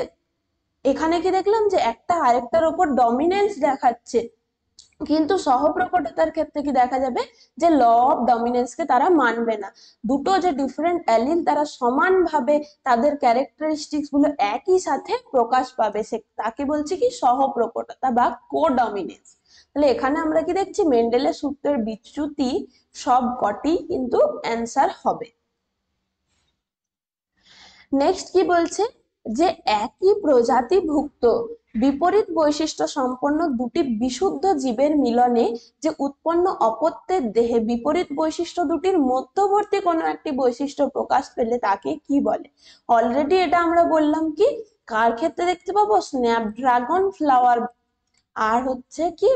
এখানে কি দেখলাম যে একটা আরেকটার উপর ডমিনেন্স দেখাচ্ছে, কিন্তু সহপ্রকটতার ক্ষেত্রে কি দেখা যাবে যে ল অফ ডমিনেন্স কে তারা মানবে না। দুটো যে ডিফারেন্ট অ্যালিল তারা সমানভাবে তাদের ক্যারেক্টারিস্টিক্স গুলো একই সাথে প্রকাশ পাবে, সে তাকে বলছে কি সহপ্রকটতা বা কোডমিনেন্স। তাহলে এখানে আমরা কি দেখছি, মেন্ডেলের সূত্রের বিচ্যুতি সব কটি কিন্তু অ্যান্সার হবে। নেক্সট কি বলছে যে একই প্রজাতিভুক্ত বিপরীত বৈশিষ্ট্য সম্পন্ন দুটি বিশুদ্ধ জীবের মিলনে যে উৎপন্ন অপত্যের দেহে বিপরীত বৈশিষ্ট্য দুটির মধ্যবর্তী কোনো একটি বৈশিষ্ট্য প্রকাশ পেলে তাকে কি বলে। অলরেডি এটা আমরা বললাম কি, কার ক্ষেত্রে দেখতে পাবো, স্ন্যাপড্রাগন ফ্লাওয়ার আর হচ্ছে কি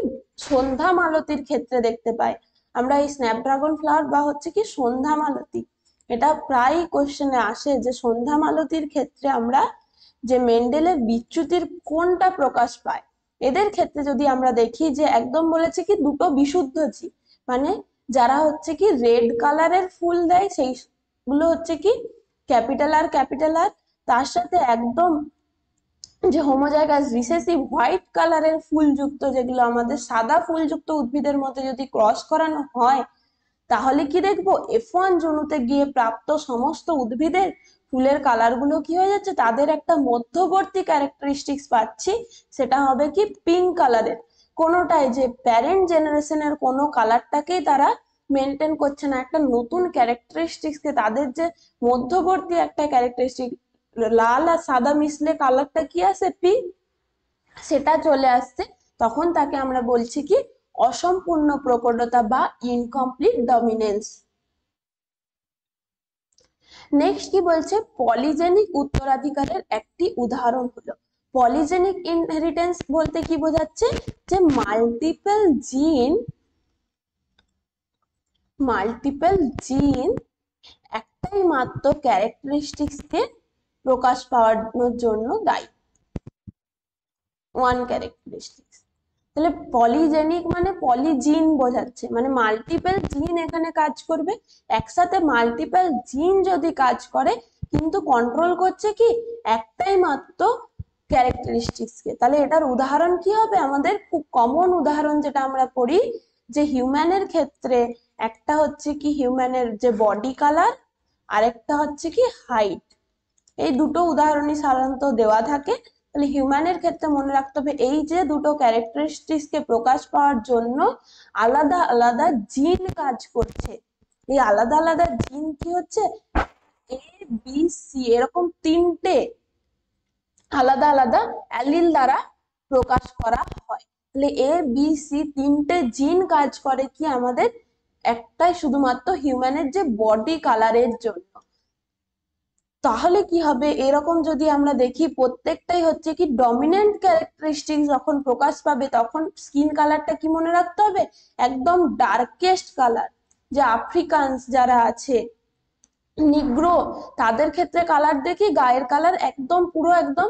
সন্ধ্যা মালতীর ক্ষেত্রে দেখতে পাই আমরা। এই স্ন্যাপড্রাগন ফ্লাওয়ার বা হচ্ছে কি সন্ধ্যা মালতী, এটা প্রায় কোশ্চেনে আসে যে সন্ধ্যা মালতীর ক্ষেত্রে আমরা যে মেন্ডেলের বিচ্যুতির কোনটা প্রকাশ পায়। এদের ক্ষেত্রে যদি আমরা দেখি যে একদম বলেছে কি দুটো বিশুদ্ধ জীব, মানে যারা হচ্ছে কি রেড কালারের ফুল দেয় সেইগুলো হচ্ছে কি ক্যাপিটাল আর, তার সাথে একদম যে হোমোজাইগাস রিসেসিভ হোয়াইট কালারের ফুলযুক্ত, যেগুলো আমাদের সাদা ফুলযুক্ত উদ্ভিদের মধ্যে যদি ক্রস করানো হয়, তাহলে কি দেখবো, F1 জনুতে গিয়ে প্রাপ্ত সমস্ত উদ্ভিদের ফুলের কালার গুলো কি হয়ে যাচ্ছে, তাদের একটা মধ্যবর্তী ক্যারেক্টারিস্টিক্স পাচ্ছি, সেটা হবে কি পিঙ্ক কালারের। কোনোটাই যে প্যারেন্ট জেনারেশনের কোনো কালারটাকেই তারা মেনটেন করছে না, একটা নতুন ক্যারেক্টারিস্টিক্স কে, তাদের যে মধ্যবর্তী একটা ক্যারেক্টারিস্টিক, লাল আর সাদা মিশলে কালারটা কি আসে, পিঙ্ক, সেটা চলে আসছে, তখন তাকে আমরা বলছি কি অসম্পূর্ণ প্রকটতা বা ইনকমপ্লিট ডমিনেন্স। নেক্সট কি বলছে, পলিজেনিক উত্তরাধিকারের একটি উদাহরণ হলো। পলিজেনিক ইনহেরিটেন্স বলতে কি বোঝাচ্ছে, যে মাল্টিপল জিন একটাই মাত্র ক্যারেক্টারিস্টিক্স কে প্রকাশ পাওয়ানোর জন্য দায়ী, ওয়ান ক্যারেক্টারিস্টিক্স। তাহলে পলিজেনিক মানে পলিজিন বোঝাচ্ছে, মানে মাল্টিপল জিন এখানে কাজ করবে। একসাথে মাল্টিপল জিন যদি কাজ করে কিন্তু কন্ট্রোল করছে কি একটাই মাত্র ক্যারেক্টারিস্টিক্সকে, তাহলে এটার উদাহরণ কি হবে? আমাদের খুব কমন উদাহরণ যেটা আমরা পড়ি, যে হিউম্যানের ক্ষেত্রে একটা হচ্ছে কি হিউম্যানের যে বডি কালার, আরেকটা হচ্ছে কি হাইট। এই দুটো উদাহরণই সাধারণত দেওয়া থাকে। তাহলে হিউম্যানের ক্ষেত্রে মনে রাখতে হবে এই যে দুটো ক্যারেক্টারিস্টিক্স কে প্রকাশ পাওয়ার জন্য আলাদা আলাদা জিন কাজ করছে। এই আলাদা আলাদা জিন কি হচ্ছে, এ বি সি এরকম তিনটে আলাদা আলাদা অ্যালিল দ্বারা প্রকাশ করা হয়। তাহলে এ বি সি তিনটে জিন কাজ করে কি আমাদের একটাই শুধুমাত্র হিউম্যানের যে বডি কালারের জন্য। তাহলে কি হবে, এরকম যদি আমরা দেখি প্রত্যেকটাই হচ্ছে কি ডমিনেন্ট ক্যারেক্টারিস্টিক যখন প্রকাশ পাবে তখন স্কিন কালারটা কি মনে রাখতে হবে, একদম ডার্কেস্ট কালার। যে আফ্রিকানস যারা আছে, নিগ্রো, তাদের ক্ষেত্রে কালার দেখি গায়ের কালার একদম পুরো একদম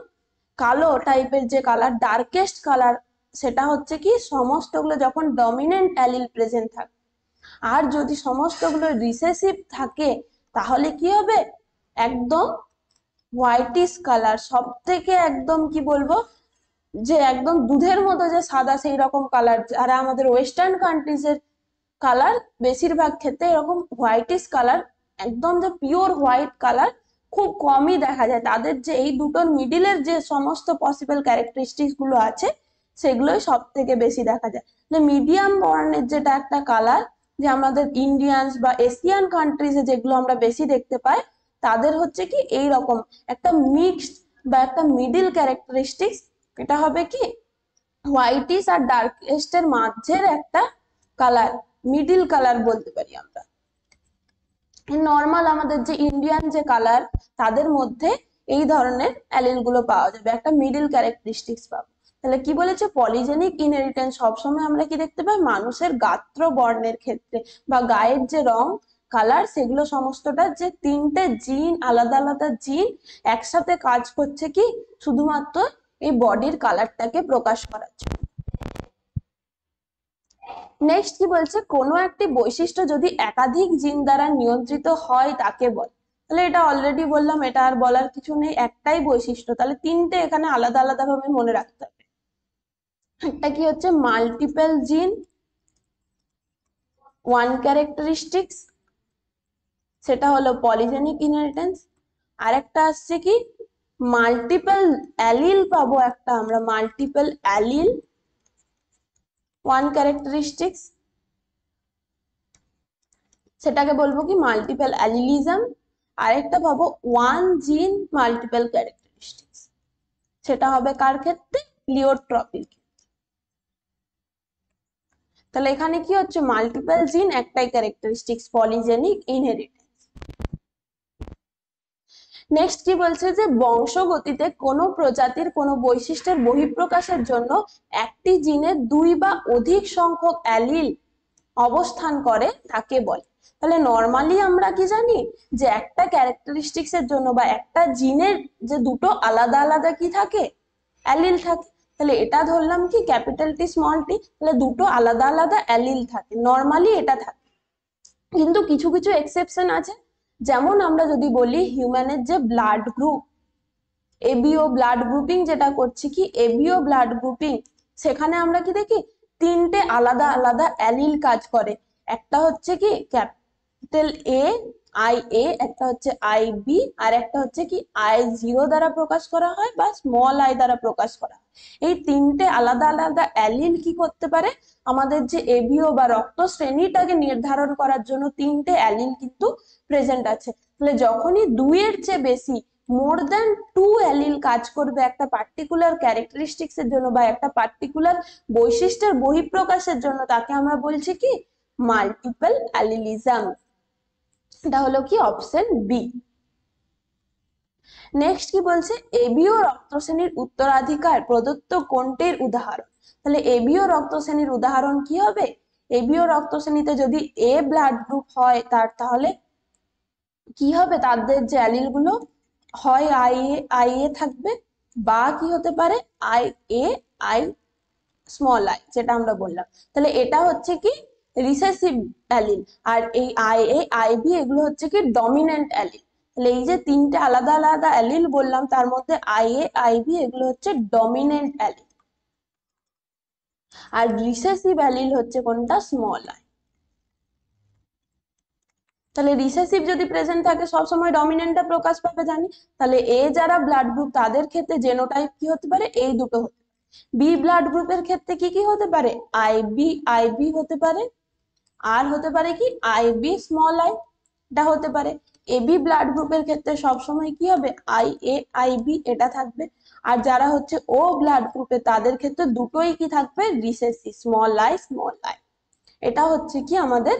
কালো টাইপের যে কালার, ডার্কেস্ট কালার, সেটা হচ্ছে কি সমস্তগুলো যখন ডমিনেন্ট অ্যালিল প্রেজেন্ট থাকে। আর যদি সমস্তগুলো রিসেসিভ থাকে তাহলে কি হবে, একদম হোয়াইটিশ কালার, সব থেকে একদম কি বলবো যে একদম দুধের মতো যে সাদা সেই রকম কালার। যারা আমাদের ওয়েস্টার্ন কান্ট্রিজের কালার বেশিরভাগ ক্ষেত্রে এরকম হোয়াইটিশ কালার, একদম যে পিওর হোয়াইট কালার খুব কমই দেখা যায়। তাদের যে এই দুটোর মিডিলের যে সমস্ত পসিবল ক্যারেক্টারিস্টিক্স গুলো আছে সেগুলোই সব থেকে বেশি দেখা যায়। মিডিয়াম বর্ণের যেটা একটা কালার, যে আমাদের ইন্ডিয়ানস বা এশিয়ান কান্ট্রিজে যেগুলো আমরা বেশি দেখতে পাই, তাদের হচ্ছে কি এই রকম একটা মিক্সড বা একটা মিডিল ক্যারেক্টারিস্টিক্স। এটা হবে কি হোয়াইটিশ আর ডার্কেস্টের মাঝের একটা কালার, মিডিল কালার বলতে পারি আমরা। নর্মাল আমাদের যে ইন্ডিয়ান যে কালার তাদের মধ্যে এই ধরনের অ্যালিল গুলো পাওয়া যাবে, একটা মিডিল ক্যারেক্টারিস্টিক্স পাবো। তাহলে কি বলেছে, পলিজেনিক ইনহেরিটেন্স সবসময় আমরা কি দেখতে পাই মানুষের গাত্র বর্ণের ক্ষেত্রে বা গায়ের যে রং কালার, সেগুলো সমস্তটা যে তিনটে জিন আলাদা আলাদা জিন একসাথে কাজ করছে কি শুধুমাত্র এই বডির কালারটাকে প্রকাশ করার জন্য। নেক্সট কি বলছে, কোনো একটি বৈশিষ্ট্য যদি একাধিক জিন দ্বারা নিয়ন্ত্রিত হয় তাকে বলে। তাহলে এটা অলরেডি বললাম, এটা আর বলার কিছু নেই, একটাই বৈশিষ্ট্য, তাহলে তিনটে এখানে আলাদা আলাদা ভাবে মনে রাখতে হবে। একটা কি হচ্ছে মাল্টিপল জিন ওয়ান ক্যারেক্টারিস্টিক্স, সেটা হলো পলিজেনিক ইনহেরিটেন্স। আর একটা আসছে কি মাল্টিপল অ্যালিল পাবো একটা আমরা, মাল্টিপল অ্যালিল ওয়ান ক্যারেক্টারিস্টিক্স, সেটাকে বলবো কি মাল্টিপল অ্যালিলিজম। আরেকটা পাবো ওয়ান জিন মাল্টিপল ক্যারেক্টারিস্টিক্স, সেটা হবে কার ক্ষেত্রে, প্লিওট্রপির। তাহলে এখানে কি হচ্ছে মাল্টিপল জিন একটাই ক্যারেক্টারিস্টিক্স, পলিজেনিক ইনহেরিটেন্স। নেক্সট কি বলছে যে বংশগতিতে কোনো প্রজাতির কোনো বৈশিষ্ট্যের বহিঃপ্রকাশের জন্য একটি জিনের দুই বা অধিক সংখ্যক অ্যালিল অবস্থান করে তাকে বলে। তাহলে নর্মালি আমরা কি জানি যে একটা ক্যারেক্টারিস্টিক্স এর জন্য বা একটা জিনের যে দুটো আলাদা আলাদা কি থাকে অ্যালিল থাকে। তাহলে এটা ধরলাম কি ক্যাপিটাল টি স্মল টি, তাহলে দুটো আলাদা আলাদা অ্যালিল থাকে, নর্মালি এটা থাকে। কিন্তু কিছু কিছু এক্সেপশন আছে, যেমন আমরা যদি বলি হিউম্যানের যে blood group ABO blood grouping যেটা করছি কি এবিও ব্লাড গ্রুপিং, সেখানে আমরা কি দেখি তিনটে আলাদা আলাদা অ্যালিল কাজ করে। একটা হচ্ছে কি ক্যাপিটাল এ আই এ, একটা হচ্ছে আই বি, আর একটা হচ্ছে কি আই জিরো দ্বারা প্রকাশ করা হয় বা স্মল আই দ্বারা প্রকাশ করা হয়। এই তিনটে আলাদা আলাদা অ্যালিল কি করতে পারে, আমাদের যে এবিও বা রক্ত শ্রেণীটাকে নির্ধারণ করার জন্য তিনটে অ্যালিল কিন্তু প্রেজেন্ট আছে। তাহলে যখনই দুইয়ের চেয়ে বেশি মোর দ্যান টু অ্যালিল কাজ করবে একটা পার্টিকুলার ক্যারেক্টারিস্টিক্স এর জন্য বা একটা পার্টিকুলার বৈশিষ্ট্যের বহিঃপ্রকাশের জন্য, তাকে আমরা বলছি কি মাল্টিপল অ্যালিলিজম। এটা হলো কি অপশন বি। নেক্সট কি বলছে, এবিও রক্ত শ্রেণীর উত্তরাধিকার প্রদত্ত কোনটির উদাহরণ। তাহলে এবিও রক্ত শ্রেণীর উদাহরণ কি হবে, এবিও রক্ত শ্রেণীতে যদি এ ব্লাড গ্রুপ হয় তার তাহলে কি হবে, তাদের যে অ্যালিল গুলো হয় আই এ থাকবে বা কি হতে পারে I A I small I যেটা আমরা বললাম। তাহলে এটা হচ্ছে কি রিসেসিভ অ্যালিল, আর এই আই এ আই বি এগুলো হচ্ছে কি ডমিনেন্ট অ্যালিল। তাহলে এই যে তিনটে আলাদা আলাদা অ্যালিল বললাম তার মধ্যে আই এ আই বি এগুলো হচ্ছে ডমিনেন্ট অ্যালিল, আর রিসেসিভ অ্যালিল হচ্ছে কোনটা স্মল আই। তাহলে রিসেসিভ যদি প্রেজেন্ট থাকে সবসময় ডমিনেন্টটা প্রকাশ পাবে জানি। তাহলে এ যারা ব্লাড গ্রুপ তাদের ক্ষেত্রে জেনোটাইপ কি হতে পারে, এই দুটো হতে পারে। বি ব্লাড গ্রুপের ক্ষেত্রে কি কি হতে পারে, আইবি হতে পারে, আর হতে পারে কি আইবি স্মল আই, এটা হতে পারে। এবি ব্লাড গ্রুপের ক্ষেত্রে সবসময় কি হবে, আই এ আইবি এটা থাকবে। আর যারা হচ্ছে ও ব্লাড গ্রুপে তাদের ক্ষেত্রে দুটোই কি থাকবে, রিসেসিভ স্মল আই। এটা হচ্ছে কি আমাদের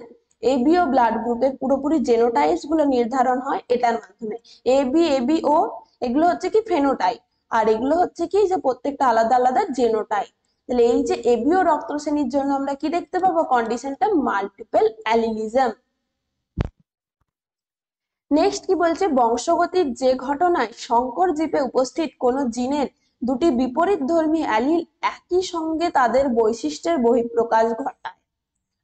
এবিও ব্লাড গ্রুপের পুরোপুরি জেনোটাইপস গুলো নির্ধারণ হয় এটার মাধ্যমে। এবি ও এগুলো হচ্ছে কি ফেনোটাইপ, আর এগুলো হচ্ছে কি যে প্রত্যেকটা আলাদা আলাদা জেনোটাইপ। তাহলে এই যে এবিও রক্ত শ্রেণীর জন্য আমরা কি দেখতে পাবো, কন্ডিশনটা মাল্টিপল অ্যালিলিজম। নেক্সট কি বলছে, বংশগতির যে ঘটনায় সংকর জীবে উপস্থিত কোন জিনের দুটি বিপরীতধর্মী অ্যালিল একই সঙ্গে তাদের বৈশিষ্ট্যের বহিঃপ্রকাশ ঘটায়।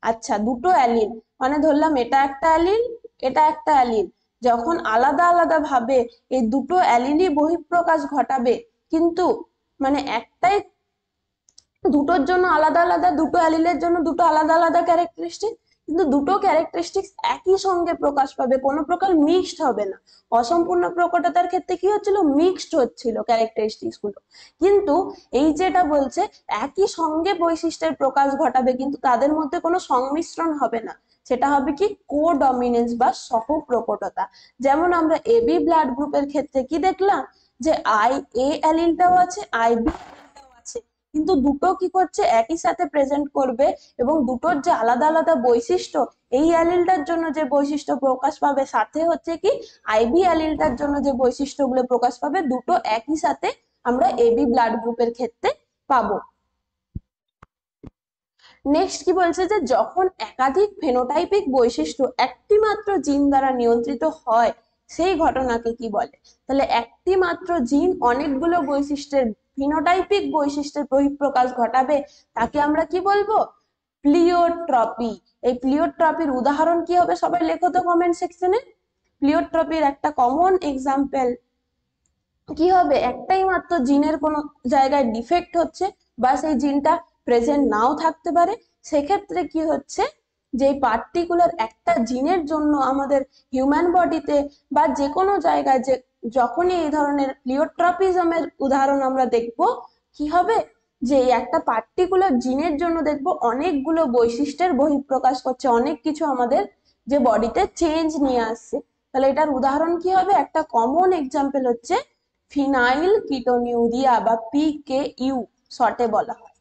আচ্ছা, দুটো অ্যালিল মানে ধরলাম এটা একটা অ্যালিল, এটা একটা অ্যালিল, যখন আলাদা আলাদা ভাবে এই দুটো অ্যালিলই বহিঃপ্রকাশ ঘটাবে, কিন্তু মানে একটাই দুটোর জন্য আলাদা আলাদা, দুটো অ্যালিলের জন্য দুটো আলাদা আলাদা ক্যারেক্টারিস্টিক, কিন্তু দুটো ক্যারেক্টারিস্টিক্স একই সঙ্গে প্রকাশ পাবে, কোনো প্রকার মিক্সড হবে না। অসম্পূর্ণ প্রকটতার ক্ষেত্রে কি হচ্ছিল, মিক্সড হচ্ছিল ক্যারেক্টারিস্টিক্স গুলো। কিন্তু এই যেটা বলছে একই সঙ্গে বৈশিষ্ট্যের প্রকাশ ঘটাবে কিন্তু তাদের মধ্যে কোনো সংমিশ্রণ হবে না, সেটা হবে কি কোডমিনেন্স বা সহ প্রকটতা। যেমন আমরা এবি ব্লাড গ্রুপের ক্ষেত্রে কি দেখলাম, যে আই এ অ্যালিলটাও আছে আই বি আছে, কিন্তু দুটো কি করছে একই সাথে প্রেজেন্ট করবে, এবং দুটোর যে আলাদা আলাদা বৈশিষ্ট্য, এই অ্যালিলটার জন্য যে বৈশিষ্ট্য প্রকাশ পাবে সাথে হচ্ছে কি আইবি অ্যালিলটার জন্য যে বৈশিষ্ট্যগুলো প্রকাশ পাবে, দুটো একই সাথে আমরা এবি ব্লাড গ্রুপের ক্ষেত্রে পাবো। নেক্সট কি বলছে, যে যখন একাধিক ফেনোটাইপিক বৈশিষ্ট্য একটি মাত্র জিন দ্বারা নিয়ন্ত্রিত হয় সেই ঘটনাকে কি বলে। তাহলে একটি মাত্র জিন অনেকগুলো বৈশিষ্ট্যের ফিনোটাইপিক বৈশিষ্ট্যের বহিঃপ্রকাশ ঘটাবে, তাকে আমরা কি বলবো, প্লিওট্রপি। এই প্লিওট্রপির উদাহরণ কি হবে সবাই লেখো তো কমেন্ট সেকশনে। প্লিওট্রপির একটা কমন এক্সাম্পল কি হবে, একটাই মাত্র জিনের কোনো জায়গায় ডিফেক্ট হচ্ছে বা সেই জিনটা প্রেজেন্ট নাও থাকতে পারে, সেক্ষেত্রে কি হচ্ছে, যে পার্টিকুলার একটা জিনের জন্য আমাদের হিউম্যান বডিতে বা যে কোনো জায়গায় যে যখনই এই ধরনের প্লিওট্রপিজমের উদাহরণ আমরা দেখব, কি হবে, যে একটা পার্টিকুলার জিনের জন্য দেখব অনেকগুলো বৈশিষ্ট্যের বহিঃপ্রকাশ করছে, অনেক কিছু আমাদের যে বডিতে চেঞ্জ নিয়ে আসছে। তাহলে এটার উদাহরণ কি হবে, একটা কমন এক্সাম্পল হচ্ছে ফিনাইল কিটোনিউরিয়া বা PKU শর্টে বলা হয়।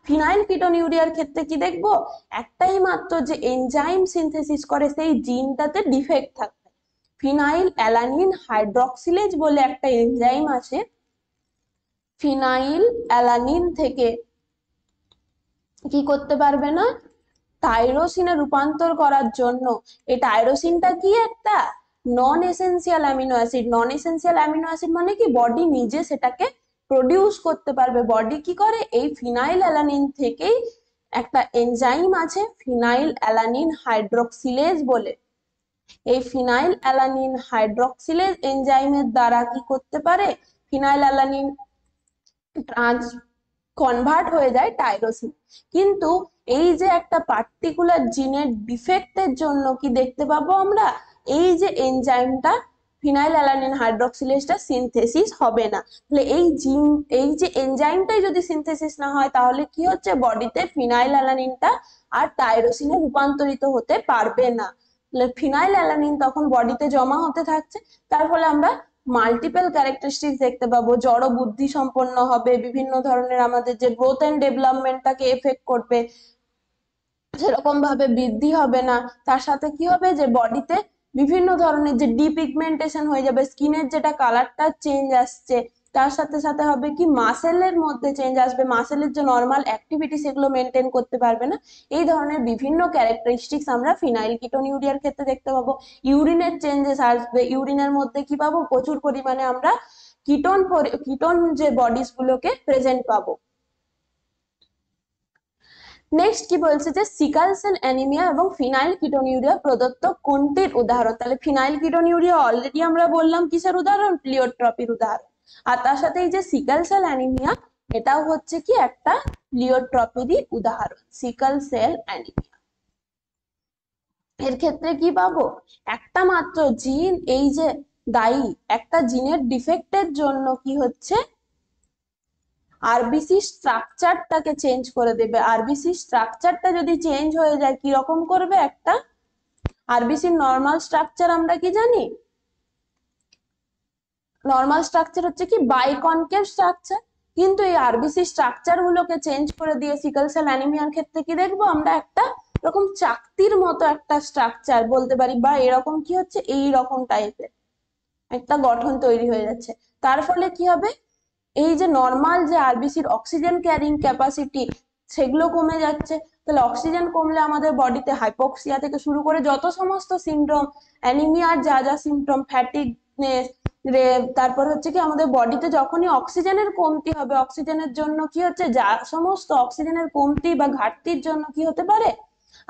ফিনাইল কিটোনিউরিয়ার ক্ষেত্রে কি দেখবো, একটাই মাত্র যে এনজাইম সিনথেসিস করে সেই জিনটাতে ডিফেক্ট থাকবে। ফিনাইল অ্যালানিন হাইড্রক্সিলেজ বলে একটা এনজাইম আছে, ফিনাইল অ্যালানিন থেকে কি করতে পারবে না, টাইরোসিনে রূপান্তর করার জন্য। এই টাইরোসিনটা কি একটা নন এসেন্সিয়াল অ্যামিনো অ্যাসিড। নন এসেন্সিয়াল অ্যামিনো অ্যাসিড মানে কি বডি নিজে সেটাকে প্রডিউস করতে পারবে। বডি কি করে, এই ফিনাইল অ্যালানিন থেকেই একটা এনজাইম আছে ফিনাইল অ্যালানিন হাইড্রক্সিলেজ বলে, এই ফিনাইল অ্যালানিন হাইড্রক্সিলেজ এনজাইমের দ্বারা কি করতে পারে, ফিনাইল অ্যালানিন ট্রান্স কনভার্ট হয়ে যায় টাইরোসিন। কিন্তু এই যে একটা পার্টিকুলার জিনের ডিফেক্টের জন্য কি দেখতে পাবো আমরা, এই যে এনজাইমটা ফিনাইল অ্যালানিন হাইড্রক্সিলেজটা সিনথেসিস হবে না। তাহলে এই যে এনজাইমটাই যদি সিনথেসিস না হয় তাহলে কি হচ্ছে, বডিতে ফিনাইল অ্যালানিনটা আর টাইরোসিনে রূপান্তরিত হতে পারবে না। তাহলে ফিনাইল অ্যালানিন তখন বডিতে জমা হতে থাকছে, তার ফলে আমরা মাল্টিপল ক্যারেক্টারিস্টিক্স দেখতে পাবো, জড় বুদ্ধি সম্পন্ন হবে, বিভিন্ন ধরনের আমাদের যে গ্রোথ এন্ড ডেভেলপমেন্টটাকে এফেক্ট করবে সেরকম ভাবে বৃদ্ধি হবে না। তার সাথে কি হবে, যে বডিতে বিভিন্ন ধরনের যে ডিপিগমেন্টেশন হয়ে যাবে, স্কিনের যেটা কালারটা চেঞ্জ আসছে, তার সাথে সাথে হবে কি মাসেলের মধ্যে চেঞ্জ আসবে, মাসেলের যে নর্মাল অ্যাক্টিভিটি সেগুলো মেনটেন করতে পারবে না। এই ধরনের বিভিন্ন ক্যারেক্টারিস্টিক্স আমরা ফিনাইল কিটোনিউরিয়ার ক্ষেত্রে দেখতে পাবো। ইউরিনের চেঞ্জেস আসবে, ইউরিনের মধ্যে কি পাবো, প্রচুর পরিমাণে আমরা কিটোন যে বডিস গুলোকে প্রেজেন্ট পাবো। নেক্সট কি বলছে যে সিকাল সেল অ্যানিমিয়া এবং ফিনাইল কিটোনিউরিয়া প্রদত্ত কোনটির উদাহরণ? তাহলে ফিনাইল কিটোনিউরিয়া অলরেডি আমরা বললাম কিসের উদাহরণ, প্লিওট্রপির উদাহরণ। আর তার সাথে এই যে সিকাল সেল অ্যানিমিয়া এটাও হচ্ছে কি একটা প্লিওট্রপিরই উদাহরণ, সিকাল সেল অ্যানিমিয়া। এর ক্ষেত্রে কি পাবো, একটা মাত্র জিন এই যে দায়ী, একটা জিনের ডিফেক্টের জন্য কি হচ্ছে, আরবিসি স্ট্রাকচারটাকে চেঞ্জ করে দেবে। আরবিসি স্ট্রাকচারটা যদি চেঞ্জ হয়ে যায় কি রকম করবে, একটা আরবিসির নর্মাল স্ট্রাকচার আমরা কি জানি, নর্মাল স্ট্রাকচার হচ্ছে কি বাইকনকেভ স্ট্রাকচার, কিন্তু এই আরবিসি স্ট্রাকচার গুলোকে চেঞ্জ করে দিয়ে সিকল সেল অ্যানিমিয়ার ক্ষেত্রে কি দেখবো আমরা, একটা এরকম চাকতির মতো একটা স্ট্রাকচার বলতে পারি, বা এরকম কি হচ্ছে এই রকম টাইপের একটা গঠন তৈরি হয়ে যাচ্ছে। তার ফলে কি হবে, এই যে নর্মাল যে আরবিসির অক্সিজেন ক্যারিং ক্যাপাসিটি সেগুলো কমে যাচ্ছে। তাহলে অক্সিজেন কমলে আমাদের বডিতে হাইপোক্সিয়া থেকে শুরু করে যত সমস্ত সিমটম, অ্যানিমিয়ার যা যা সিমটম, ফ্যাটিকনেস, তারপর হচ্ছে কি আমাদের বডিতে যখনই অক্সিজেনের কমতি হবে, অক্সিজেনের জন্য কি হচ্ছে, যা সমস্ত অক্সিজেনের কমতি বা ঘাটতির জন্য কি হতে পারে,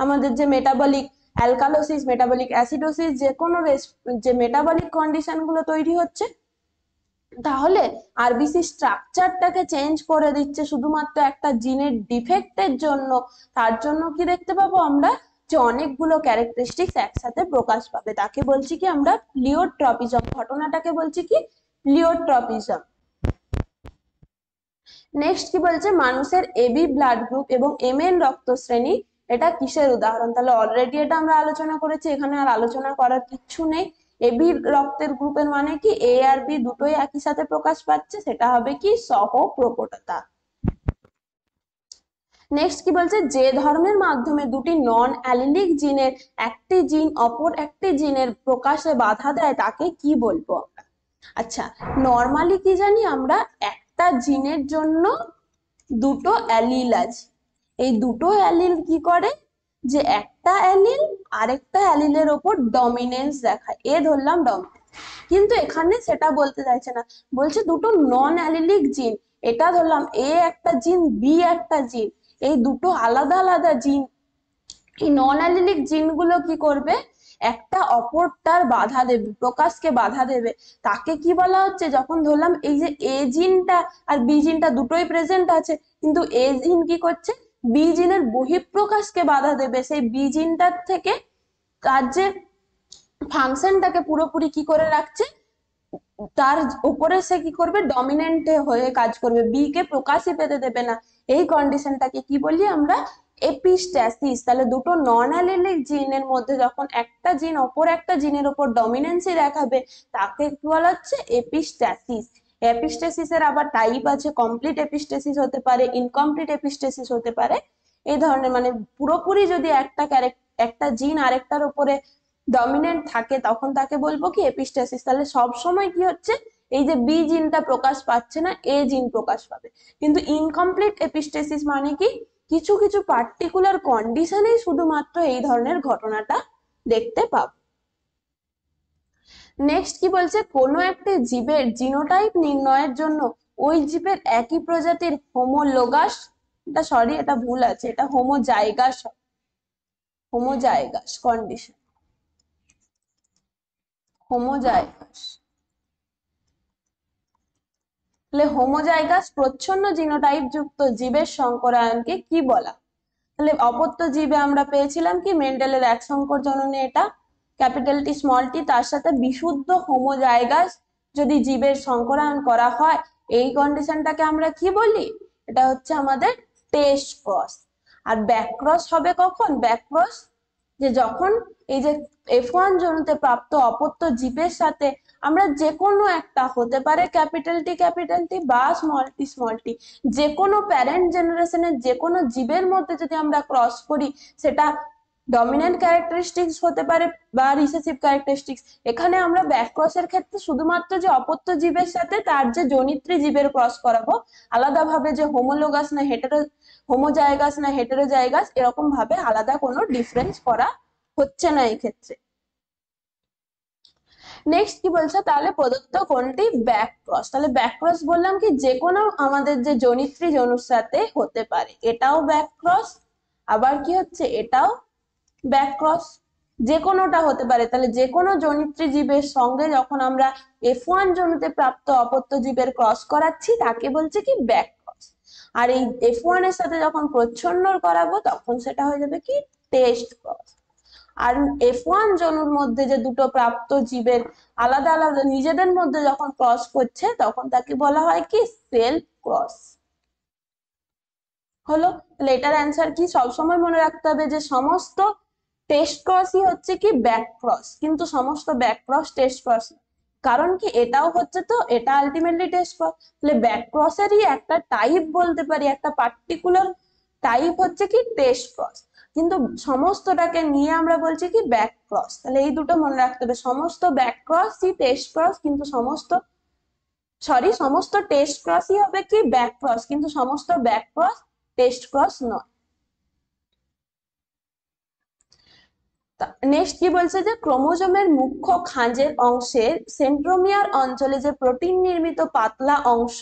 আমাদের যে মেটাবলিক অ্যালকালোসিস, মেটাবলিক অ্যাসিডোসিস, যে কোনো যে মেটাবলিক কন্ডিশন গুলো তৈরি হচ্ছে, তাহলে আরবিসি স্ট্রাকচারটাকে চেঞ্জ করে দিচ্ছে শুধুমাত্র একটা জিনের ডিফেক্টের জন্য। তার জন্য কি দেখতে পাবো আমরা, যে অনেকগুলো ক্যারেক্টারিস্টিক্স একসাথে প্রকাশ পাবে, তাকে বলছি কি আমরা প্লিওট্রপিজম, ঘটনাটাকে বলছি কি প্লিওট্রপিজম। নেক্সট কি বলছে, মানুষের এবি ব্লাড গ্রুপ এবং এমএন রক্ত শ্রেণী এটা কিসের উদাহরণ? তাহলে অলরেডি এটা আমরা আলোচনা করেছি, এখানে আর আলোচনা করার কিছু নেই। এবি রক্তের গ্রুপের মানে কি এ আর বি দুটোই একই সাথে প্রকাশ পাচ্ছে, সেটা হবে কি সহপ্রকটতা। নেক্সট কি বলছে, যে ধর্মের মাধ্যমে দুটি নন অ্যালিলিক জিনের একটি জিন অপর একটি জিনের প্রকাশে বাধা দেয় তাকে কি বলবো আমরা? আচ্ছা, নর্মালি কি জানি আমরা, একটা জিনের জন্য দুটো অ্যালিল আছে, এই দুটো অ্যালিল কি করে, যে একটা অ্যালিল আরেকটা অ্যালিলের ওপর ডমিনেন্স দেখায়, এ ধরলাম ডমিনেন্স। কিন্তু এখানে সেটা বলতে চাইছে না, বলছে দুটো নন অ্যালিলিক জিন, এটা ধরলাম এ একটা জিন, বি একটা জিন, এই দুটো আলাদা আলাদা জিন, এই নন অ্যালিলিক জিনগুলো কি করবে, একটা অপরটার বাধা দেবে, প্রকাশকে বাধা দেবে। তাকে কি বলা হচ্ছে, যখন ধরলাম এই যে এ জিনটা আর বি জিনটা দুটোই প্রেজেন্ট আছে, কিন্তু এ জিন কি করছে, বি জিনের বহিঃপ্রকাশকে বাধা দেবে, সেই বি জিনটার থেকে তার যে ফাংশনটাকে পুরোপুরি কি করে রাখছে, তার উপরে সে কি করবে, ডমিনেন্ট হয়ে কাজ করবে, বি কে প্রকাশই পেতে দেবে না। এই কন্ডিশনটাকে কি বলি আমরা, এপিস্ট্যাসিস। তাহলে দুটো নন অ্যালিলিক জিনের মধ্যে যখন একটা জিন অপর একটা জিনের উপর ডমিনেন্সি দেখাবে, তাকে কি বলা হচ্ছে, এপিস্ট্যাসিস। এপিস্ট্যাসিসের আবার টাইপ আছে, কমপ্লিট এপিস্ট্যাসিস হতে পারে, ইনকমপ্লিট এপিস্ট্যাসিস হতে পারে। এই ধরনের মানে পুরোপুরি যদি একটা জিন আরেকটার উপরে ডমিনেন্ট থাকে তখন তাকে বলবো কি এপিস্ট্যাসিস। তাহলে সব সময় কি হচ্ছে, এই যে বি জিনটা প্রকাশ পাচ্ছে না, এ জিন প্রকাশ পাবে। কিন্তু ইনকমপ্লিট এপিস্ট্যাসিস মানে কি, কিছু কিছু পার্টিকুলার কন্ডিশনেই শুধুমাত্র এই ধরনের ঘটনাটা দেখতে পাবো। নেক্সট কি বলছে, কোনো একটা জীবের জিনোটাইপ নির্ণয়ের জন্য ওই জীবের একই প্রজাতির হোমোলোগাস, এটা সরি এটা ভুল আছে, এটা হোমোজাইগাস, হোমোজাইগাস কন্ডিশন, হোমোজাইগাস। তাহলে হোমোজাইগাস প্রচ্ছন্ন জিনোটাইপ যুক্ত জীবের সংকরায়নকে কি বলা? তাহলে অপত্য জীবে আমরা পেয়েছিলাম কি মেন্ডেলের এক সংকর জননে, এটা ক্যাপিটাল টি স্মল টি, তার সাথে বিশুদ্ধ হোমোজাইগাস যদি জীবের সংকরায়ন করা হয়, এই কন্ডিশনটাকে আমরা কি বলি, এটা হচ্ছে আমাদের টেস্ট ক্রস। আর ব্যাকক্রস হবে কখন, ব্যাকক্রস যে যখন এই যে F1 জনুতে প্রাপ্ত অপত্য জীবের সাথে আমরা যে কোনো একটা, হতে পারে ক্যাপিটাল টি বা স্মল টি, যে কোনো প্যারেন্ট জেনারেশনের যে কোনো জীবের মধ্যে যদি আমরা ক্রস করি, সেটা ডমিনেন্ট ক্যারেক্টারিস্টিক্স হতে পারে বা রিসেসিভ ক্যারেক্টারিস্টিক্স। এখানে আমরা ব্যাকক্রসের ক্ষেত্রে শুধুমাত্র যে অপত্য জীবের সাথে তার যে জনিত্রী জীবের ক্রস করাবো, আলাদাভাবে যে হোমোলোগাস না হোমোজাইগাস না হেটেরোজাইগাস এরকম ভাবে আলাদা কোনো ডিফারেন্স করা হচ্ছে না এই ক্ষেত্রে। নেক্সট কি বলছে, তাহলে প্রদত্ত কোনটি ব্যাকক্রস? তাহলে ব্যাকক্রস বললাম কি যে কোনো আমাদের যে জনিত্রী জনুর সাথে হতে পারে, এটাও ব্যাকক্রস। আবার কি হচ্ছে, এটাও ব্যাক ক্রস, যে কোনোটা হতে পারে। তাহলে যে কোনো জনিত্রী জীবের সঙ্গে যখন আমরা F1 জনুতে প্রাপ্ত অপত্য জীবের ক্রস করাচ্ছি তাকে বলছে কি ব্যাক ক্রস। আর এই F1 এর সাথে যখন প্রচ্ছন্ন করাবো তখন সেটা হয়ে যাবে কি টেস্ট ক্রস। আর F1 জনুর মধ্যে যে দুটো প্রাপ্ত জীবের আলাদা আলাদা নিজেদের মধ্যে যখন ক্রস করছে তখন তাকে বলা হয় কি সেলফ ক্রস। হলো, তাহলে এটার অ্যান্সার কি, সবসময় মনে রাখতে হবে যে সমস্ত টেস্ট ক্রসই হচ্ছে কি ব্যাক ক্রস, কিন্তু সমস্ত ব্যাক ক্রস টেস্ট ক্রস। কারণ কি এটাও হচ্ছে, তো এটা আলটিমেটলি টেস্ট ক্রস, তাহলে ব্যাক ক্রসেরই একটা টাইপ বলতে পারি, একটা পার্টিকুলার টাইপ হচ্ছে কি টেস্ট ক্রস, কিন্তু সমস্তটাকে নিয়ে আমরা বলছি কি ব্যাক ক্রস। তাহলে এই দুটো মনে রাখতে হবে, সমস্ত ব্যাক ক্রসই টেস্ট ক্রস, কিন্তু সমস্ত টেস্ট ক্রসই হবে কি ব্যাক ক্রস, কিন্তু সমস্ত ব্যাক ক্রস টেস্ট ক্রস নয়। নেক্সট কি বলছে যে ক্রোমোজোমের মুখ্য খাঁজের অংশের সেন্ট্রোমিয়ার অঞ্চলে যে প্রোটিন নির্মিত পাতলা অংশ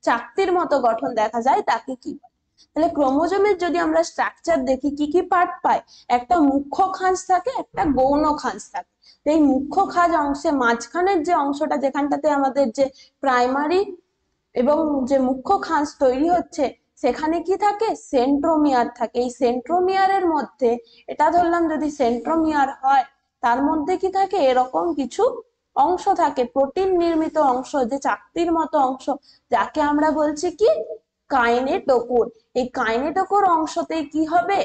চাকতির মতো গঠন দেখা যায় তাকে কি বলে। তাহলে ক্রোমোজোমের যদি আমরা স্ট্রাকচার দেখি কি কি পার্ট পাই, একটা মুখ্য খাঁজ থাকে, একটা গৌণ খাঁজ থাকে। এই মুখ্য খাঁজ অংশে মাঝখানের যে অংশটা যেখানটাতে আমাদের যে প্রাইমারি এবং যে মুখ্য খাঁজ তৈরি হচ্ছে সেখানে কি থাকে, সেন্ট্রোমিয়ার থাকে। এই সেন্ট্রোমিয়ারের মধ্যে, এটা ধরলাম যদি সেন্ট্রোমিয়ার হয়, তার মধ্যে কি থাকে, এরকম কিছু অংশ থাকে, প্রোটিন নির্মিত অংশ, যে চাকতির মতো অংশ, যাকে আমরা বলছি কি কাইনেটোকোর। এই কাইনেটোকোর অংশতে কি হবে,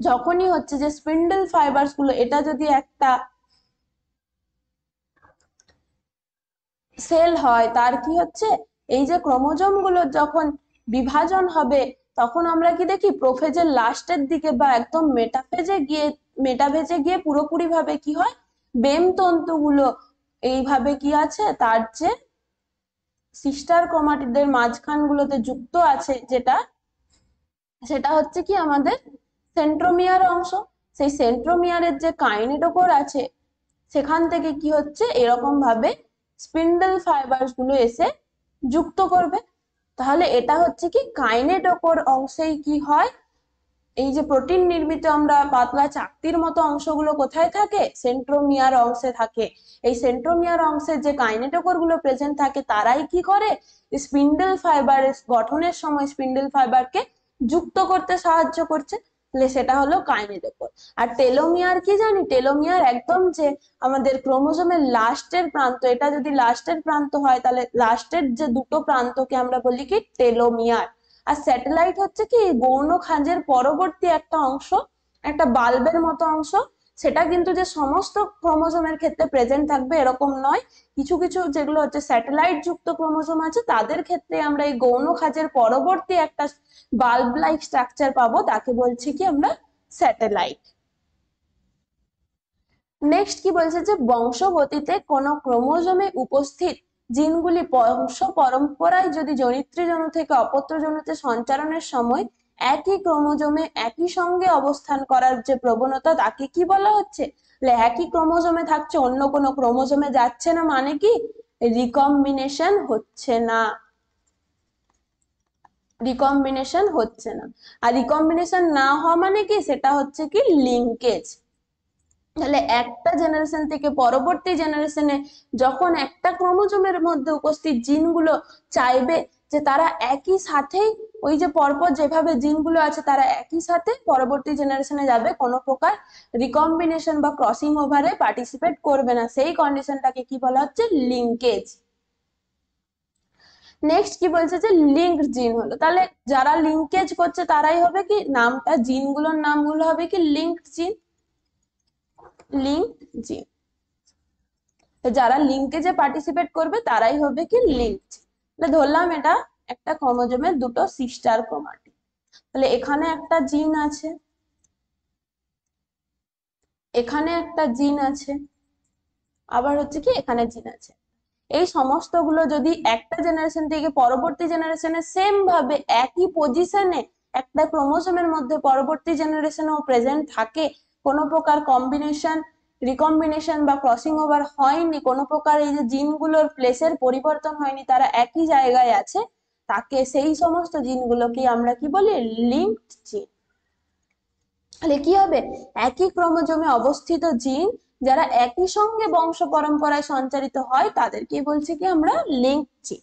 যখনই হচ্ছে যে স্পিন্ডল ফাইবারস গুলো, এটা যদি একটা সেল হয়, তার কি হচ্ছে, এই যে ক্রোমোজোম গুলো যখন বিভাজন হবে তখন আমরা কি দেখি প্রোফেজের লাস্টের দিকে বা একদম মেটাফেজে গিয়ে পুরোপুরি ভাবে কি হয়, বেম তন্তুগুলো এইভাবে কি আছে, তার যে সিস্টার ক্রোমাটিডের মাঝখান গুলোতে যুক্ত আছে, সেটা হচ্ছে কি আমাদের সেন্ট্রোমিয়ার অংশ। সেই সেন্ট্রোমিয়ারের যে কাইনেটোকোর আছে সেখান থেকে কি হচ্ছে, এরকম ভাবে স্পিন্ডল ফাইবারস গুলো এসে যুক্ত করবে। তাহলে এটা হচ্ছে কি কাইনেটোকোর অংশেই কি হয়, এই যে প্রোটিন নির্মিত আমরা পাতলা চাকতির মতো অংশগুলো কোথায় থাকে, সেন্ট্রোমিয়ার অংশে থাকে। এই সেন্ট্রোমিয়ার অংশে যে কাইনেটোকোর গুলো প্রেজেন্ট থাকে তারাই কি করে, স্পিন্ডল ফাইবারের গঠনের সময় স্পিন্ডল ফাইবারকে যুক্ত করতে সাহায্য করছে, তাহলে সেটা হলো কাইনেটোকোর। আর টেলোমিয়ার কি জানি, টেলোমিয়ার একদম যে আমাদের ক্রোমোজোমের লাস্টের প্রান্ত, এটা যদি লাস্টের প্রান্ত হয় তাহলে লাস্টের যে দুটো প্রান্তকে আমরা বলি কি টেলোমিয়ার। আর স্যাটেলাইট হচ্ছে কি গৌণ খাঁজের পরবর্তী একটা অংশ, একটা বাল্বের মতো অংশ, সেটা কিন্তু যে সমস্ত ক্রোমোজোমের ক্ষেত্রে প্রেজেন্ট থাকবে এরকম নয়। কিছু কিছু যেগুলো হচ্ছে স্যাটেলাইট যুক্ত ক্রোমোজোম আছে তাদের ক্ষেত্রে আমরা এই গৌণ খাঁজের পরবর্তী একটা বাল্ব লাইক স্ট্রাকচার পাবো, তাকে বলছি কি আমরা স্যাটেলাইট। নেক্সট কি বলছে যে বংশগতিতে কোন ক্রোমোজোমে উপস্থিত জিনগুলি বংশ পরম্পরায় যদি জনিত্রী জনু থেকে অপত্য জনুতে সঞ্চারণের সময় একই ক্রোমোজোমে একই সঙ্গে অবস্থান করার যে প্রবণতা তাকে কি বলা হচ্ছে, একই ক্রোমোজোমে থাকছে অন্য কোনো ক্রোমোজোমে যাচ্ছে না, মানে কি রিকম্বিনেশন হচ্ছে না, রিকম্বিনেশন হচ্ছে না। আর রিকম্বিনেশন না হওয়া মানে কি, সেটা হচ্ছে কি লিঙ্কেজ। তাহলে একটা জেনারেশন থেকে পরবর্তী জেনারেশনে যখন একটা ক্রোমোজোমের মধ্যে উপস্থিত জিনগুলো চাইবে যে তারা একই সাথেই ওই যে পরপর যেভাবে জিনগুলো আছে তারা একই সাথে পরবর্তী জেনারেশনে যাবে, কোনো প্রকার রিকম্বিনেশন বা ক্রসিং ওভারে পার্টিসিপেট করবে না, সেই কন্ডিশনটাকে কি বলা হচ্ছে, লিঙ্কেজ। নেক্সট কি বলছে যে লিঙ্কড জিন হলো, তাহলে যারা লিঙ্কেজ করছে তারাই হবে কি, নামটা জিনগুলোর নামগুলো হবে কি লিঙ্কড জিন, লিঙ্কড জিন। যারা লিঙ্কেজে পার্টিসিপেট করবে তারাই হবে কি লিঙ্কড। তাহলে ধরলাম এটা একটা ক্রোমোজোমের দুটো সিস্টার ক্রোমাটিড, তাহলে এখানে একটা জিন আছে, এখানে একটা জিন আছে, আবার হচ্ছে কি এখানে জিন আছে। এই সমস্ত গুলো যদি একটা জেনারেশন থেকে পরবর্তী জেনারেশনে সেম ভাবে একই পজিশনে একটা ক্রোমোজোমের মধ্যে পরবর্তী জেনারেশনেও প্রেজেন্ট থাকে, কোনো প্রকার কম্বিনেশন রিকম্বিনেশন বা ক্রসিং ওভার হয়নি, কোনো প্রকার এই যে জিনগুলোর প্লেসের পরিবর্তন হয়নি, তারা একই জায়গায় আছে, তাকে সেই সমস্ত জিনগুলোকে আমরা কি বলি, লিঙ্কড জিন। তাহলে কি হবে, একই ক্রোমোজোমে অবস্থিত জিন যারা একই সঙ্গে বংশ পরম্পরায় সঞ্চারিত হয় তাদেরকে বলছি কি আমরা লিঙ্ক জিন।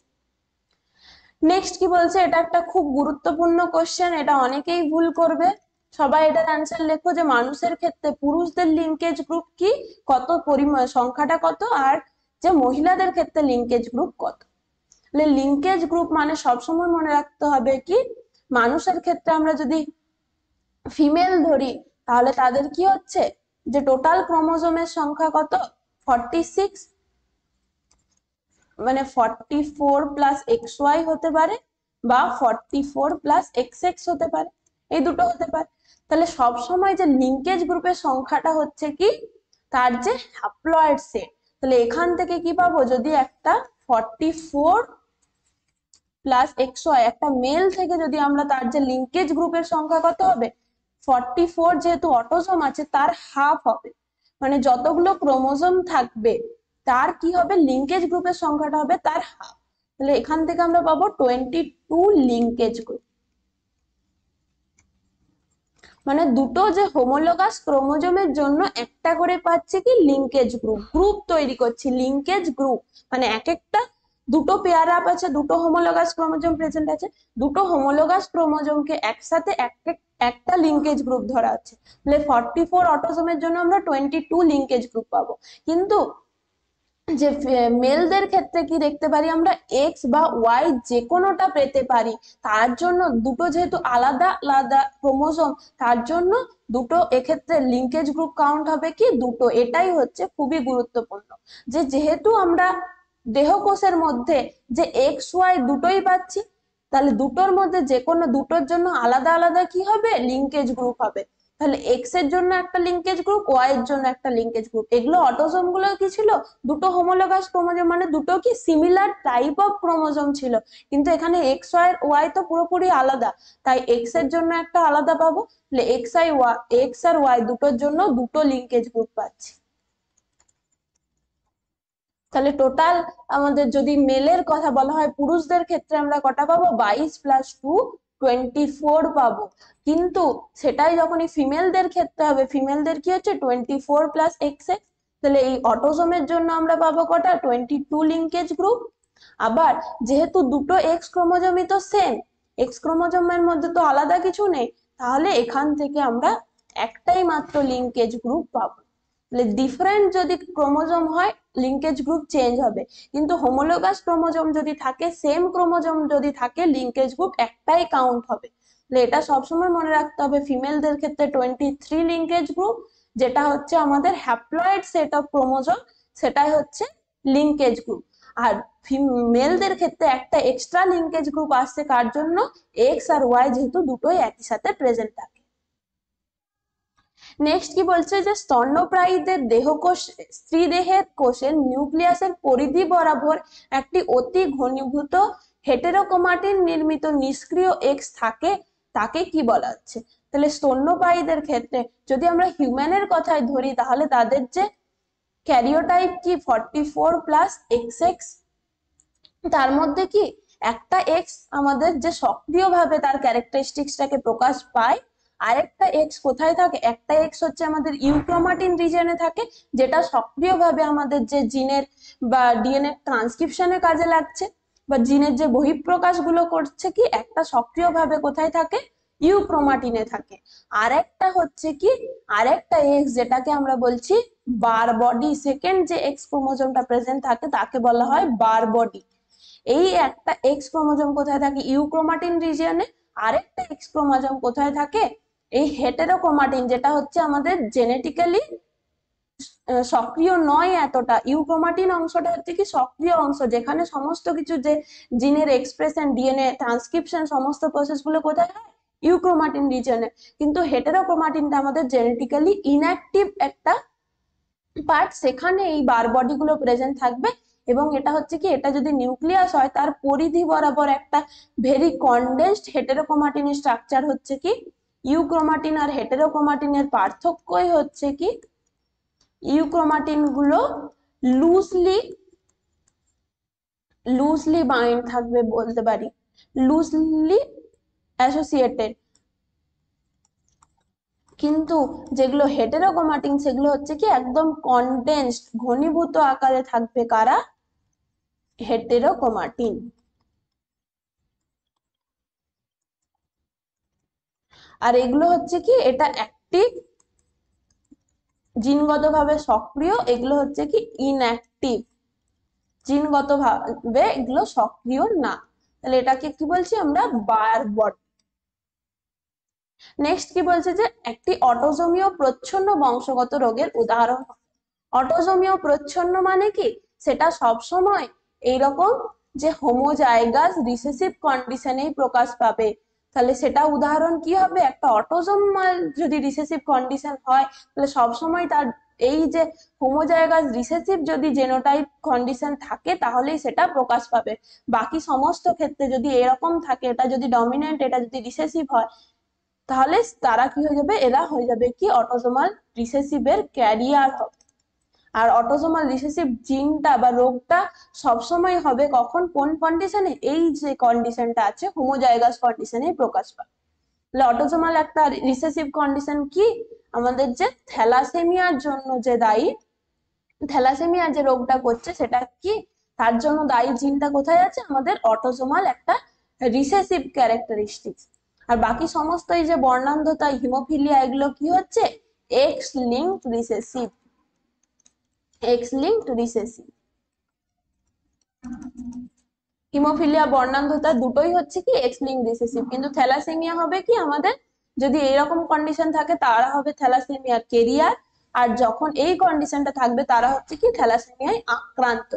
নেক্সট কি বলছে, এটা একটা খুব গুরুত্বপূর্ণ কোশ্চেন, এটা অনেকেই ভুল করবে। সবাই এটার অ্যান্সার লেখো যে মানুষের ক্ষেত্রে পুরুষদের লিঙ্কেজ গ্রুপ কি, কত পরিমাণ, সংখ্যাটা কত, আর যে মহিলাদের ক্ষেত্রে লিঙ্কেজ গ্রুপ কত। তাহলে লিঙ্কেজ গ্রুপ মানে সবসময় মনে রাখতে হবে কি, মানুষের ক্ষেত্রে আমরা যদি ফিমেল ধরি তাহলে তাদের কি হচ্ছে, যে টোটাল ক্রোমোজোমের সংখ্যা কত, 46, মানে 44 প্লাস XY হতে পারে, বা 44 প্লাস XX হতে পারে, এই দুটো হতে পারে। তাহলে সব সময় যে লিঙ্কেজ গ্রুপের সংখ্যাটা হচ্ছে কি, তার যে হ্যাপ্লয়েড সেট। তাহলে এখান থেকে কি পাবো, যদি একটা 44 প্লাস XY একটা মেল থেকে যদি আমরা তার যে লিঙ্কেজ গ্রুপের সংখ্যা কত হবে, 44, যেহেতু অটোজোম আছে তার হাফ হবে, মানে যতগুলো ক্রোমোজোম থাকবে তার কি হবে, লিঙ্কেজ গ্রুপের সংখ্যাটা হবে তার হাফ। তাহলে এখান থেকে আমরা পাবো 22 লিঙ্কেজ গ্রুপ। মানে দুটো যে হোমোলোগাস ক্রোমোজোমের জন্য একটা করে পাচ্ছি কি লিঙ্কেজ গ্রুপ, গ্রুপ তৈরি করছি লিঙ্কেজ গ্রুপ, মানে এক একটা দুটো পেয়ার আপ আছে, দুটো হোমোলোগাস ক্রোমোজোম প্রেজেন্ট আছে, দুটো হোমোলোগাস ক্রোমোজোমকে একসাথে একটা লিঙ্কেজ গ্রুপ ধরা আছে। তাহলে 44 অটোজোমের জন্য আমরা 22 লিঙ্কেজ গ্রুপ পাবো। কিন্তু যে মেলদের ক্ষেত্রে কি দেখতে পারি আমরা, এক্স বা ওয়াই যে কোনোটা পেতে পারি, তার জন্য দুটো যেহেতু আলাদা আলাদা ক্রোমোজোম, তার জন্য দুটো এক্ষেত্রে লিঙ্কেজ গ্রুপ কাউন্ট হবে কি দুটো। এটাই হচ্ছে খুবই গুরুত্বপূর্ণ, যে যেহেতু আমরা দেহকোষের মধ্যে যে এক্স ওয়াই দুটোই পাচ্ছি, তাহলে দুটোর মধ্যে যে কোনো দুটোর জন্য আলাদা আলাদা কি হবে, লিঙ্কেজ গ্রুপ হবে। তাহলে এক্স এর জন্য একটা লিঙ্কেজ গ্রুপ, ওয়াই এর জন্য একটা লিঙ্কেজ গ্রুপ। এগুলো অটোজোম গুলো কি ছিল, দুটো হোমোলোগাস ক্রোমোজোম, মানে দুটো কি সিমিলার টাইপ অফ ক্রোমোজোম ছিল, কিন্তু এখানে এক্স ওয়াই তো পুরোপুরি আলাদা, তাই এক্স এর জন্য একটা আলাদা পাবো। তাহলে এক্স আর ওয়াই দুটোর জন্য দুটো লিঙ্কেজ গ্রুপ পাচ্ছি। তাহলে টোটাল আমাদের যদি মেলের কথা বলা হয়, পুরুষদের ক্ষেত্রে আমরা কটা পাবো, 22 প্লাস 2 24 পাবো। কিন্তু সেটাই যখনই ফিমেলদের ক্ষেত্রে হবে, ফিমেলদের কি হচ্ছে 24 প্লাস XX। তাহলে এই অটোজোমের জন্য আমরা পাবো কটা, 22 লিঙ্কেজ গ্রুপ। আবার যেহেতু দুটো এক্স ক্রোমোজোমই তো সেম, এক্স ক্রোমোজোমের মধ্যে তো আলাদা কিছু নেই, তাহলে এখান থেকে আমরা একটাই মাত্র লিঙ্কেজ গ্রুপ পাবো। ডিফারেন্ট যদি ক্রোমোজোম হয় লিঙ্কেজ গ্রুপ চেঞ্জ হবে, কিন্তু হোমোলোগাস ক্রোমোজোম যদি থাকে, সেম ক্রোমোজোম যদি থাকে, লিঙ্কেজ গ্রুপ একটাই কাউন্ট হবে। এটা সবসময় মনে রাখতে হবে, ফিমেলদের ক্ষেত্রে 23 লিঙ্কেজ গ্রুপ, যেটা হচ্ছে আমাদের হ্যাপ্লয়েড সেট অফ ক্রোমোজোম, সেটাই হচ্ছে লিঙ্কেজ গ্রুপ। আর মেলদের ক্ষেত্রে একটা এক্সট্রা লিঙ্কেজ গ্রুপ আসছে, কার জন্য, এক্স আর ওয়াই যেহেতু দুটোই একই সাথে প্রেজেন্ট থাকে। নেক্সট কি বলছে, যে স্তন্যপ্রায়ীদের দেহকোষ, স্ত্রী দেহের কোষের নিউক্লিয়াসের পরিধি বরাবর একটি অতি ঘনীভূত হেটেরোক্রোমাটিন নির্মিত নিষ্ক্রিয় এক্স থাকে, তাকে কি বলা হচ্ছে। তাহলে স্তন্যপায়ীদের ক্ষেত্রে যদি আমরা হিউম্যানের কথাই ধরি, তাহলে তাদের যে ক্যারিওটাইপ কি 44 প্লাস XX, তার মধ্যে কি একটা এক্স আমাদের যে সক্রিয়ভাবে তার ক্যারেক্টারিস্টিক্সটাকে প্রকাশ পায়, আরেকটা এক্স কোথায় থাকে, একটা এক্স হচ্ছে আমাদের ইউক্রোমাটিন রিজনে থাকে, যেটা সক্রিয়ভাবে আমাদের যে জিনের বা ডিএনএ ট্রান্সক্রিপশনের কাজে লাগছে, বা জিনের যে বহিঃপ্রকাশ গুলো করছে, কি একটা সক্রিয়ভাবে কোথায় থাকে, ইউক্রোমাটিনে থাকে। আরেকটা হচ্ছে কি, আরেকটা এক্স যেটাকে আমরা বলছি বার বডি, সেকেন্ড যে এক্স ক্রোমোজোমটা প্রেজেন্ট থাকে তাকে বলা হয় বার বডি। এই একটা এক্স ক্রোমোজোম কোথায় থাকে, ইউক্রোমাটিন রিজিয়নে, আরেকটা এক্স ক্রোমোজোম কোথায় থাকে, এই হেটেরোক্রোমাটিন, যেটা হচ্ছে আমাদের জেনেটিক্যালি সক্রিয় নয় এতটা। ইউক্রোমাটিন অংশটা হচ্ছে কি সক্রিয় অংশ, যেখানে সমস্ত কিছু যে জিনের এক্সপ্রেশন, ডিএনএ ট্রান্সক্রিপশন, সমস্ত প্রসেস গুলো কোথায় হয়, ইউক্রোমাটিন রিজনে। কিন্তু হেটেরোক্রোমাটিনটা আমাদের জেনেটিক্যালি ইনঅ্যাক্টিভ একটা পার্ট, সেখানে এই বার বডি গুলো প্রেজেন্ট থাকবে। এবং এটা হচ্ছে কি, এটা যদি নিউক্লিয়াস হয়, তার পরিধি বরাবর একটা ভেরি কনডেন্সড হেটেরোক্রোমাটিনের স্ট্রাকচার হচ্ছে কি, ইউক্রোমাটিন আর হেটেরোক্রোমাটিনের পার্থক্যই হচ্ছে কি, ইউক্রোমাটিন গুলো লুজলি লুজলি বাইন্ড থাকবে, বলতে পারি লুজলি অ্যাসোসিয়েটেড, কিন্তু যেগুলো হেটেরোক্রোমাটিন সেগুলো হচ্ছে কি একদম কনডেন্সড, ঘনীভূত আকারে থাকবে। কারা? হেটেরোক্রোমাটিন। আর এগুলো হচ্ছে কি এটা অ্যাক্টিভ, জিনগতভাবে সক্রিয়, এগুলো হচ্ছে কি ইনঅ্যাক্টিভ, জিনগতভাবে এগুলো সক্রিয় না। তাহলে এটাকে কি বলছি আমরা? বারবট। নেক্সট কি বলছে যে একটি অটোজোমীয় প্রচ্ছন্ন বংশগত রোগের উদাহরণ। অটোজোমীয় প্রচ্ছন্ন মানে কি? সেটা সব সময় এইরকম যে হোমোজাইগাস রিসেসিভ কন্ডিশনেই প্রকাশ পাবে। তাহলে সেটা উদাহরণ কি হবে? একটা অটোজোমাল যদি রিসেসিভ কন্ডিশন হয় তাহলে সব সময় তার এই যে হোমোজাইগাস রিসেসিভ যদি জেনোটাইপ কন্ডিশন থাকে তাহলেই সেটা প্রকাশ পাবে। বাকি সমস্ত ক্ষেত্রে যদি এরকম থাকে, এটা যদি ডমিনেন্ট, এটা যদি রিসেসিভ হয়, তাহলে তারা কি হয়ে যাবে? এরা হয়ে যাবে কি অটোজোমাল রিসেসিভের ক্যারিয়ার হবে। আর অটোজোমাল রিসেসিভ জিনটা বা রোগটা সবসময় হবে কখন, কোন কন্ডিশনে? এই যে কন্ডিশনটা আছে হোমোজাইগাস কন্ডিশনে প্রকাশ পায়। তাহলে অটোজোমাল একটা রিসেসিভ কন্ডিশন কি? আমাদের যে থ্যালাসেমিয়ার জন্য যে দায়ী, থ্যালাসেমিয়া যে রোগটা করছে সেটা কি, তার জন্য দায়ী জিনটা কোথায় আছে? আমাদের অটোজোমাল একটা রিসেসিভ ক্যারেক্টারিস্টিক্স। আর বাকি সমস্ত এই যে বর্ণান্ধতা, হিমোফিলিয়া, এগুলো কি হচ্ছে? X linked recessive, X linked recessive. Haemophilia বর্ণান্ধতা দুটোই হচ্ছে কি এক্স লিঙ্কড রিসেসিভ। কিন্তু থ্যালাসেমিয়া হবে কি আমাদের, যদি এরকম কন্ডিশন থাকে তারা হবে থ্যালাসেমিয়ার কেরিয়ার, আর যখন এই কন্ডিশনটা থাকবে তারা হচ্ছে কি থ্যালাসেমিয়ায় আক্রান্ত।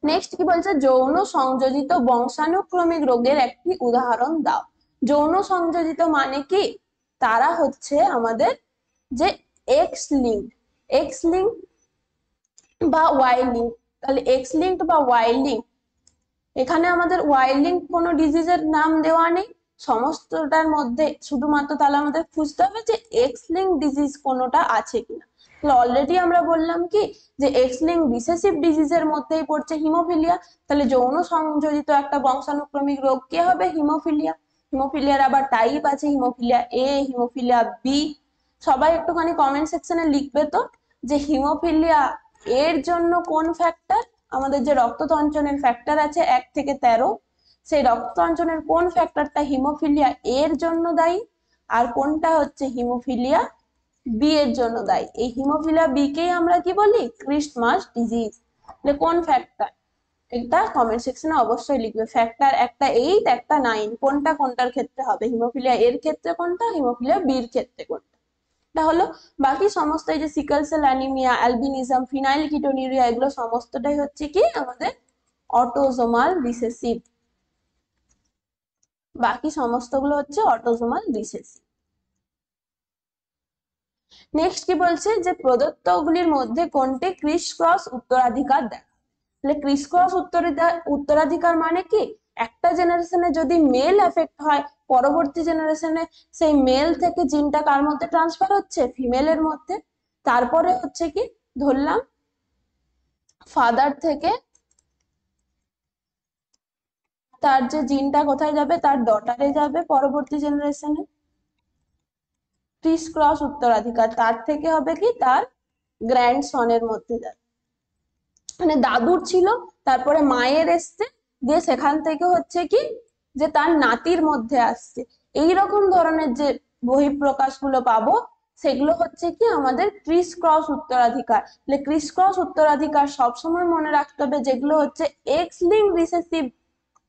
নেক্সট কি বলছে? যৌন সংযোজিত বংশানুক্রমিক রোগের একটি উদাহরণ দাও। যৌন সংযোজিত মানে কি? তারা হচ্ছে আমাদের যে এক্স লিঙ্ক, এক্স লিঙ্ক বা ওয়াই লিঙ্ক। তাহলে এক্স লিঙ্ক বা ওয়াই লিঙ্ক, এখানে আমাদের ওয়াই লিঙ্ক কোনো ডিজিজের নাম দেওয়া নেই, সমস্তটার মধ্যে শুধুমাত্র তাহলে আমাদের খুঁজতে হবে যে এক্স লিঙ্ক ডিজিজ কোনোটা আছে কিনা। তাহলে অলরেডি আমরা বললাম কি যে এক্স লিঙ্ক রিসেসিভ ডিজিজের মধ্যেই পড়ছে হিমোফিলিয়া। তাহলে যৌন সংযোজিত একটা বংশানুক্রমিক রোগ কে হবে? হিমোফিলিয়া। হিমোফিলিয়ার আবার টাইপ আছে, হিমোফিলিয়া এ, হিমোফিলিয়া বি। সবাই একটুখানি কমেন্ট সেকশনে লিখবে তো যে হিমোফিলিয়া এর জন্য কোন ফ্যাক্টর, আমাদের যে রক্ততঞ্চনের ফ্যাক্টর আছে 1 থেকে 13, সেই রক্ততঞ্চনের কোন ফ্যাক্টরটা হিমোফিলিয়া এর জন্য দায়ী, আর কোনটা হচ্ছে হিমোফিলিয়া বি এর জন্য দায়ী। এই হিমোফিলিয়া বি কেই আমরা কি বলি? Christmas disease. তাহলে কোন ফ্যাক্টর, এটা কমেন্ট সেকশনে অবশ্যই লিখবে। ফ্যাক্টর একটা 8, একটা 9, কোনটা কোনটার ক্ষেত্রে হবে? হিমোফিলিয়া এর ক্ষেত্রে কোনটা, হিমোফিলিয়া বির ক্ষেত্রে কোনটা। এটা হলো। বাকি সমস্ত এই যে sickle cell anaemia, albinism, phenyl ketonuria, এগুলো সমস্তটাই হচ্ছে কি আমাদের অটোজোমাল রিসেসিভ। বাকি সমস্তগুলো হচ্ছে অটোজোমাল রিসেসিভ। নেক্সট কি বলছে যে প্রদত্তগুলির মধ্যে কোনটি ক্রিস ক্রস উত্তরাধিকার দেয়। তাহলে ক্রিস ক্রস উত্তরাধিকার মানে কি? একটা জেনারেশনে যদি মেল এফেক্ট হয়, পরবর্তী জেনারেশনে সেই মেল থেকে জিনটা কার মধ্যে ট্রান্সফার হচ্ছে? ফিমেলের মধ্যে। তারপরে হচ্ছে কি ধরলাম ফাদার থেকে তার যে জিনটা কোথায় যাবে? তার ডটারে যাবে পরবর্তী জেনারেশনে। ক্রিস ক্রস উত্তরাধিকার তার থেকে হবে কি তার গ্র্যান্ডসনের মধ্যে যাবে। মানে দাদুর ছিল, তারপরে মায়ের এসছে, দিয়ে সেখান থেকে হচ্ছে কি যে তার নাতির মধ্যে আসছে। এইরকম ধরনের যে বহিঃপ্রকাশ গুলো পাবো সেগুলো হচ্ছে কি আমাদের ক্রিস ক্রস উত্তরাধিকার। তাহলে ক্রিস ক্রস উত্তরাধিকার সবসময় মনে রাখতে হবে যেগুলো হচ্ছে এক্স লিঙ্ক রিসেসিভ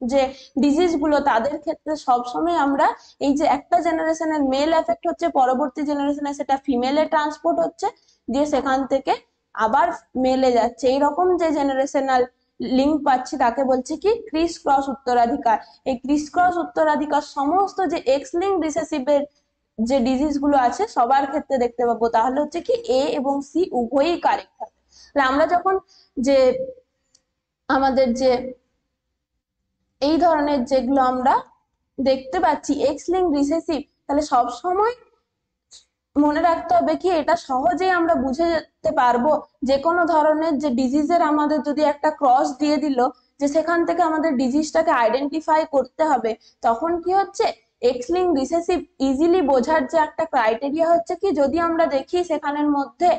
যে ডিজিজ গুলো, তাদের ক্ষেত্রে সবসময় আমরা এই যে একটা জেনারেশনের মেল এফেক্ট হচ্ছে, পরবর্তী জেনারেশনে সেটা ফিমেলে ট্রান্সপোর্ট হচ্ছে, দিয়ে সেখান থেকে আবার মেলে যাচ্ছে, এইরকম যে জেনারেশনাল লিঙ্ক পাচ্ছি তাকে বলছে কি ক্রিস ক্রস উত্তরাধিকার। এই ক্রিস ক্রস উত্তরাধিকার সমস্ত যে এক্স লিঙ্ক রিসেসিভের যে ডিজিজ গুলো আছে সবার ক্ষেত্রে দেখতে পাবো। তাহলে হচ্ছে কি এ এবং সি উভয়ই কারেক্ট হবে। আমরা যখন যে আমাদের যে এই ধরনের যেগুলো আমরা দেখতে পাচ্ছি এক্স লিঙ্ক রিসেসিভ, তাহলে সব সময় মনে রাখতে হবে কি এটা সহজেই আমরা বুঝে যেতে পারবো যে কোনো ধরনের যে ডিজিজের আমাদের যদি একটা ক্রস দিয়ে দিল যে সেখান থেকে আমাদের ডিজিজটাকে আইডেন্টিফাই করতে হবে, তখন কি হচ্ছে এক্স লিঙ্ক রিসেসিভ ইজিলি বোঝার যে একটা ক্রাইটেরিয়া হচ্ছে কি, যদি আমরা দেখি সেখানের মধ্যে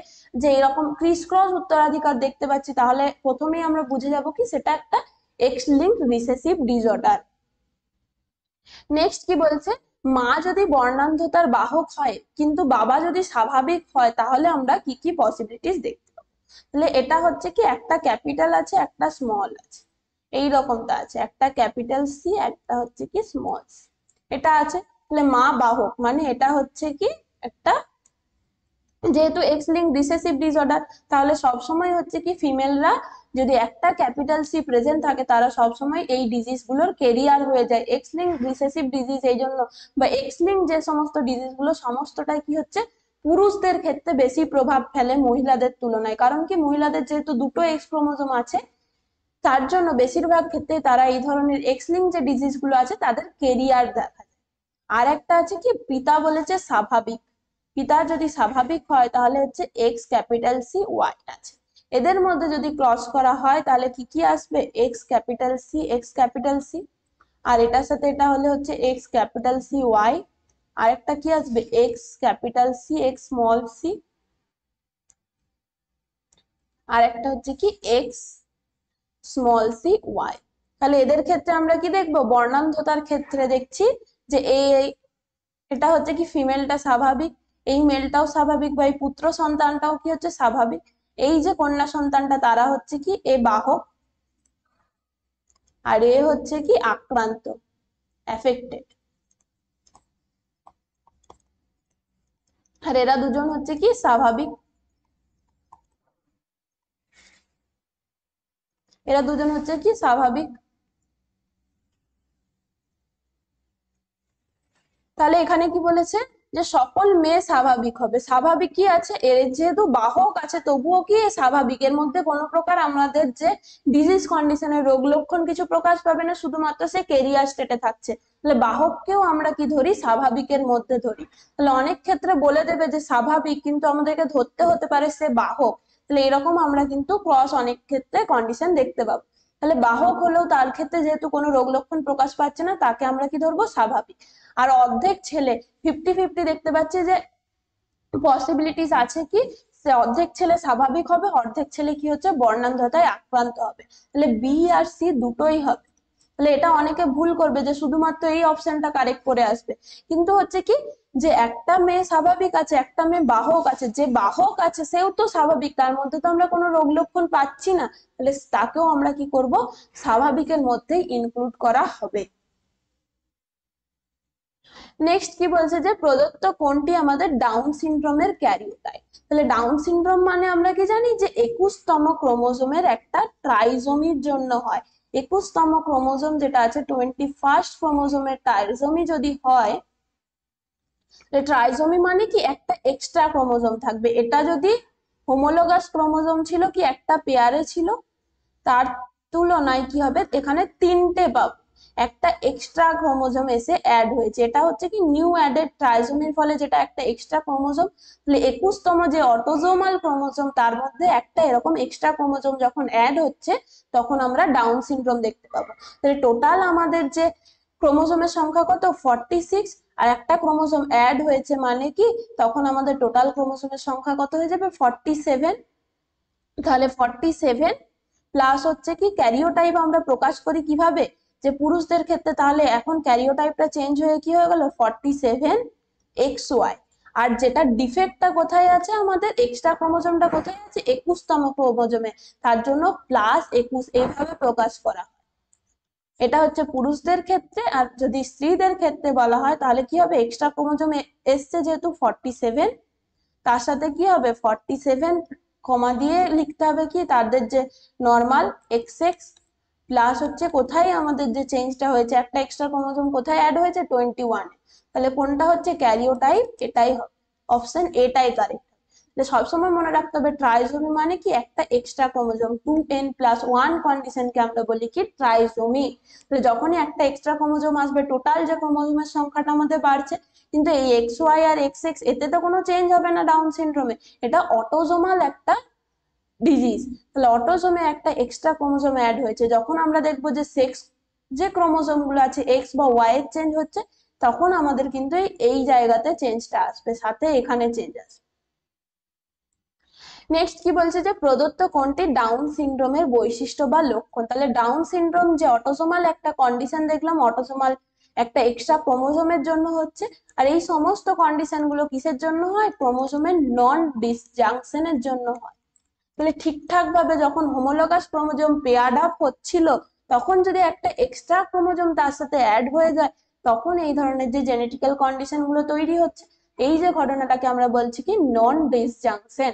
যে এরকম ক্রিস ক্রস উত্তরাধিকার দেখতে পাচ্ছি, তাহলে প্রথমেই আমরা বুঝে যাব কি সেটা একটা x link recessive disorder. Next কি বলছে, মা যদি বর্ণান্ধতার বাহক হয় কিন্তু বাবা যদি স্বাভাবিক হয়, তাহলে আমরা কি কি পসিবিলিটিস দেখতে পাবো। তাহলে এটা হচ্ছে কি একটা ক্যাপিটাল আছে একটা স্মল আছে, এই রকমটা আছে, একটা ক্যাপিটাল সি একটা হচ্ছে কি স্মল সি, এটা আছে। তাহলে মা বাহক মানে এটা হচ্ছে কি একটা, যেহেতু এক্স লিঙ্ক রিসেসিভ ডিসঅর্ডার, তাহলে সবসময় হচ্ছে কি ফিমেলরা যদি একটা ক্যাপিটাল সি প্রেজেন্ট থাকে তারা সবসময় এই ডিজিজ গুলোর কেরিয়ার হয়ে যায়। এক্স লিঙ্ক রিসেসিভ ডিজিজ এই জন্য, বা এক্স লিঙ্ক যে সমস্ত ডিজিজ গুলো সমস্তটাই কি হচ্ছে পুরুষদের ক্ষেত্রে বেশি প্রভাব ফেলে মহিলাদের তুলনায়। কারণ কি, মহিলাদের যেহেতু দুটো এক্স ক্রোমোজোম আছে, তার জন্য বেশিরভাগ ক্ষেত্রে তারা এই ধরনের এক্স লিঙ্ক যে ডিজিজ গুলো আছে তাদের কেরিয়ার দেখা যায়। আর একটা আছে কি, পিতা বলেছে স্বাভাবিক, পিতা যদি স্বাভাবিক হয় তাহলে হচ্ছে এক্স ক্যাপিটাল সি ওয়াই আছে। এদের মধ্যে যদি ক্রস করা হয় তাহলে কি কি আসবে, X capital C X capital C, আর এটার সাথে এটা হলে হচ্ছে এক্স ক্যাপিটাল সি ওয়াই, আর একটা কি আসবে X capital C X small C, আর একটা হচ্ছে কি এক্স স্মল সি ওয়াই। তাহলে এদের ক্ষেত্রে আমরা কি দেখবো, বর্ণান্ধতার ক্ষেত্রে দেখছি যে এটা হচ্ছে কি ফিমেলটা স্বাভাবিক, এই মেলটাও স্বাভাবিক, বা এই পুত্র সন্তানটাও কি হচ্ছে স্বাভাবিক, এই যে কন্যা সন্তানটা তারা হচ্ছে কি এ বাহক, আর এ হচ্ছে কি আক্রান্ত এফেক্টেড, আর এরা দুজন হচ্ছে কি স্বাভাবিক, এরা দুজন হচ্ছে কি স্বাভাবিক। তাহলে এখানে কি বলেছে যে সকল মেয়ে স্বাভাবিক হবে, স্বাভাবিক কি আছে এর যেহেতু বাহক আছে তবুও কি স্বাভাবিক, এর মধ্যে কোনো প্রকার আমাদের যে ডিজিজ কন্ডিশনের রোগ লক্ষণ কিছু প্রকাশ পাবে না, শুধুমাত্র সে কেরিয়ার স্টেটে থাকছে। তাহলে বাহককেও আমরা কি ধরি, স্বাভাবিকের মধ্যে ধরি। তাহলে অনেক ক্ষেত্রে বলে দেবে যে স্বাভাবিক, কিন্তু আমাদেরকে ধরতে হতে পারে সে বাহক। তাহলে এরকম আমরা কিন্তু ক্রস অনেক ক্ষেত্রে কন্ডিশন দেখতে পাবো। তাহলে বাহক হলেও তার ক্ষেত্রে যেহেতু কোনো রোগ লক্ষণ প্রকাশ পাচ্ছে না, তাকে আমরা কি ধরবো, স্বাভাবিক। আর অর্ধেক ছেলে 50-50 দেখতে পাচ্ছি যে পসিবিলিটিস আছে কি, সে অর্ধেক ছেলে স্বাভাবিক হবে, অর্ধেক ছেলে কি হচ্ছে বর্ণান্ধতায় আক্রান্ত হবে। তাহলে বি আর সি দুটোই হবে। তাহলে এটা অনেকে ভুল করবে যে শুধুমাত্র এই অপশনটা কারেক্ট করে আসবে, কিন্তু হচ্ছে কি যে একটা মেয়ে স্বাভাবিক আছে একটা মেয়ে বাহক আছে, যে বাহক আছে সেও তো স্বাভাবিক, তার মধ্যে তো আমরা কোনো রোগ লক্ষণ পাচ্ছি না, তাহলে তাকেও আমরা কি করব, স্বাভাবিকের মধ্যেই ইনক্লুড করা হবে। নেক্সট কি বলছে যে প্রদত্ত কোনটি আমাদের ডাউন সিনড্রোমের ক্যারিওটাইপ। তাহলে ডাউন সিনড্রোম মানে আমরা কি জানি যে 21তম ক্রোমোজোমের একটা ট্রাইজোমির জন্য হয়। 21তম ক্রোমোজোম যেটা আছে 21st ক্রোমোজোমের ট্রাইজোমি যদি হয়, ট্রাইজোমি মানে কি একটা এক্সট্রা ক্রোমোজোম থাকবে। এটা যদি হোমোলোগাস ক্রোমোজোম ছিল কি একটা পেয়ারে ছিল, তার তুলনায় কি হবে এখানে তিনটে পাবো, একটা এক্সট্রা ক্রোমোজোম এসে অ্যাড হয়েছে, এটা হচ্ছে কি নিউ অ্যাডেড ট্রাইজোমির ফলে যেটা একটা এক্সট্রা ক্রোমোজোম। তাহলে 21তম যে অটোজোমাল ক্রোমোজোম তার মধ্যে একটা এরকম এক্সট্রা ক্রোমোজোম যখন অ্যাড হচ্ছে তখন আমরা ডাউন সিনড্রোম দেখতে পাবো। তাহলে টোটাল আমাদের যে ক্রোমোজোমের সংখ্যা কত, 46, আর একটা ক্রোমোজোম অ্যাড হয়েছে মানে কি তখন আমাদের টোটাল ক্রোমোজোমের সংখ্যা কত হয়ে যাবে, 47। তাহলে 47 প্লাস হচ্ছে কি ক্যারিওটাইপ আমরা প্রকাশ করি কিভাবে, যে পুরুষদের ক্ষেত্রে তাহলে এখন ক্যারিওটাইপটা চেঞ্জ হয়ে কি হয়ে গেল 47XY, আর যেটা ডিফেক্টটা কোথায় আছে, আমাদের এক্সট্রা ক্রোমোজোমটা কোথায় আছে 21তম ক্রোমোজোমে, তার জন্য +21 এইভাবে প্রকাশ করা। এটা হচ্ছে পুরুষদের ক্ষেত্রে। আর যদি স্ত্রীদের ক্ষেত্রে বলা হয় তাহলে কি হবে, এক্সট্রা ক্রোমোজোম এসছে যেহেতু 47, তার সাথে কি হবে 47 কমা দিয়ে লিখতে হবে কি তাদের যে নর্মাল XX, প্লাস হচ্ছে কোথায় আমাদের যে চেঞ্জটা হয়েছে একটা এক্সট্রা ক্রোমোজোম কোথায় অ্যাড হয়েছে 21। তাহলে কোনটা হচ্ছে ক্যারিওটাইপ, এটাই হবে অপশন এটাই কারেক্ট। সবসময় মনে রাখতে হবে ট্রাইজোমি মানে কি একটা এক্সট্রা ক্রোমোজোম, 2n+1 কন্ডিশনকে আমরা বলি কি ট্রাইজোমি। তাহলে যখনই একটা এক্সট্রা ক্রোমোজোম আসবে টোটাল যে ক্রোমোজোমের সংখ্যাটা আমাদের বাড়ছে, কিন্তু এই XY আর XX এতে তো কোনো চেঞ্জ হবে না ডাউন সিনড্রোমে, এটা অটোজোমাল একটা ডিজিজ। তাহলে অটোজোমে একটা এক্সট্রা ক্রোমোজোম অ্যাড হয়েছে, যখন আমরা দেখবো যে সেক্স যে ক্রোমোজোম গুলো আছে X বা Y এর চেঞ্জ হচ্ছে, তখন আমাদের কিন্তু এই জায়গাতে চেঞ্জটা আসবে, সাথে এখানে চেঞ্জ আসবে। নেক্সট কি বলছে যে প্রদত্ত কোনটি ডাউন সিনড্রোমের বৈশিষ্ট্য বা লক্ষণ। তাহলে ডাউন সিনড্রোম যে অটোসোমাল একটা কন্ডিশন দেখলাম, অটোসোমাল একটা এক্সট্রা ক্রোমোজোমের জন্য হচ্ছে, আর এই সমস্ত কন্ডিশন গুলো কিসের জন্য হয়, ক্রোমোজোমের নন ডিসজাংশনের জন্য হয়। তাহলে ঠিকঠাক ভাবে যখন হোমোলোগাস ক্রোমোজোম পেয়ার্ড আপ হচ্ছিল, তখন যদি একটা এক্সট্রা ক্রোমোজোম তার সাথে অ্যাড হয়ে যায়, তখন এই ধরনের যে জেনেটিক্যাল কন্ডিশন গুলো তৈরি হচ্ছে, এই যে ঘটনাটাকে আমরা বলছি কি নন ডিসজাংশন।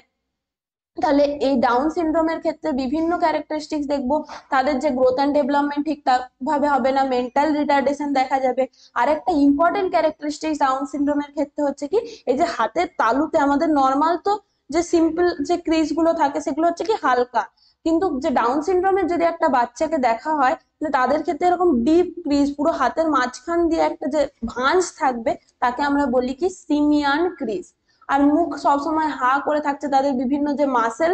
তাহলে এই ডাউন সিনড্রোমের ক্ষেত্রে বিভিন্ন ক্যারেক্টারিস্টিক্স দেখবো, তাদের যে গ্রোথ অ্যান্ড ডেভেলপমেন্ট ঠিকঠাক ভাবে হবে না, মেন্টাল রিটার্ডেশন দেখা যাবে। আর একটা ইম্পর্টেন্ট ক্যারেক্টারিস্টিক্স ডাউন সিনড্রোমের ক্ষেত্রে হচ্ছে কি, এই যে হাতের তালুতে আমাদের নর্মাল তো যে সিম্পল যে ক্রিজ গুলো থাকে সেগুলো হচ্ছে কি হালকা, কিন্তু যে ডাউন সিনড্রোমের যদি একটা বাচ্চাকে দেখা হয়, তাহলে তাদের ক্ষেত্রে এরকম ডিপ ক্রিজ পুরো হাতের মাঝখান দিয়ে একটা যে ভাঁজ থাকবে, তাকে আমরা বলি কি সিমিয়ান ক্রিজ। আর মুখ সবসময় হা করে থাকছে, তাদের বিভিন্ন যে মাসেল,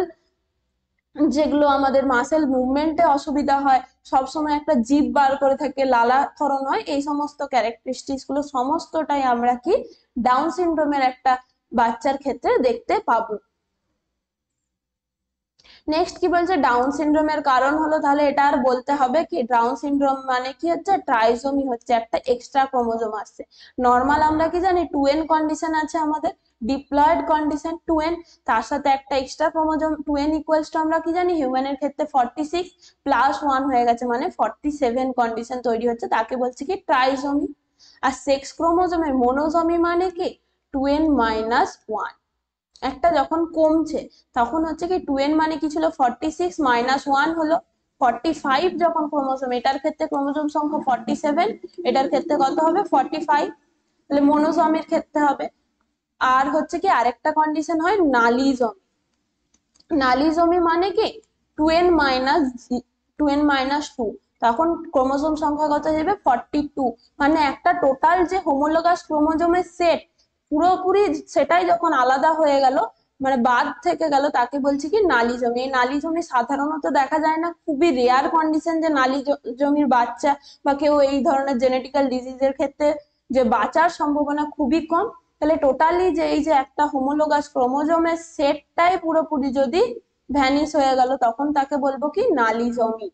যেগুলো আমাদের মাসেল মুভমেন্টে অসুবিধা হয়, সবসময় একটা জিভ বার করে থাকে, লালা ক্ষরণ হয়, এই সমস্ত ক্যারেক্টারিস্টিক্স গুলো সমস্তটাই আমরা কি ডাউন সিনড্রোমের একটা বাচ্চার ক্ষেত্রে দেখতে পাবো। নেক্সট কি বলছে, ডাউন সিনড্রোমের কারণ হলো, তাহলে এটা আর বলতে হবে কি, ডাউন সিনড্রোম মানে কি হচ্ছে, ট্রাইজোমি হচ্ছে, একটা এক্সট্রা ক্রোমোজোম আসছে। নর্মাল আমরা কি জানি 2n কন্ডিশন আছে আমাদের, ডিপ্লয়েড কন্ডিশন 2n, তার সাথে একটা extra chromosome 2n equals to আমরা কি জানি, হিউম্যানের ক্ষেত্রে 46 প্লাস 1 হয়ে গেছে মানে 47 কন্ডিশন তৈরি হচ্ছে, তাকে বলছে কি ট্রাইজোমি। আর সেক্স ক্রোমোজোমের মোনোজোমি মানে কি 2n মাইনাস 1, একটা যখন কমছে তখন হচ্ছে কি 2n মানে কি ছিল 46 মাইনাস 1 হলো 45, যখন ক্রোমোজোম, এটার ক্ষেত্রে ক্রোমোজোম সংখ্যা 47, এটার ক্ষেত্রে কত হবে 45, তাহলে মোনোজমির ক্ষেত্রে হবে। আর হচ্ছে কি আরেকটা কন্ডিশন হয় নালিজমি। নালিজমি মানে কি 2n মাইনাস 2, তখন ক্রোমোজোম সংখ্যা কত যাবে 42, মানে একটা টোটাল যে হোমোলোগাস ক্রোমোজোমের সেট পুরোপুরি সেটাই যখন আলাদা হয়ে গেল, মানে বাদ থেকে গেল, তাকে বলছি কি নালিজমি। এই নালিজমি সাধারণত দেখা যায় না, খুবই রেয়ার কন্ডিশন যে নালিজমির বাচ্চা বা কেউ এই ধরনের জেনেটিক্যাল ডিজিজের ক্ষেত্রে যে বাঁচার সম্ভাবনা খুবই কম। তাহলে টোটালি যে এই যে একটা হোমোলোগাস ক্রোমোজোমের সেটটাই পুরোপুরি যদি ভ্যানিশ হয়ে গেল, তখন তাকে বলবো কি নালিজমি।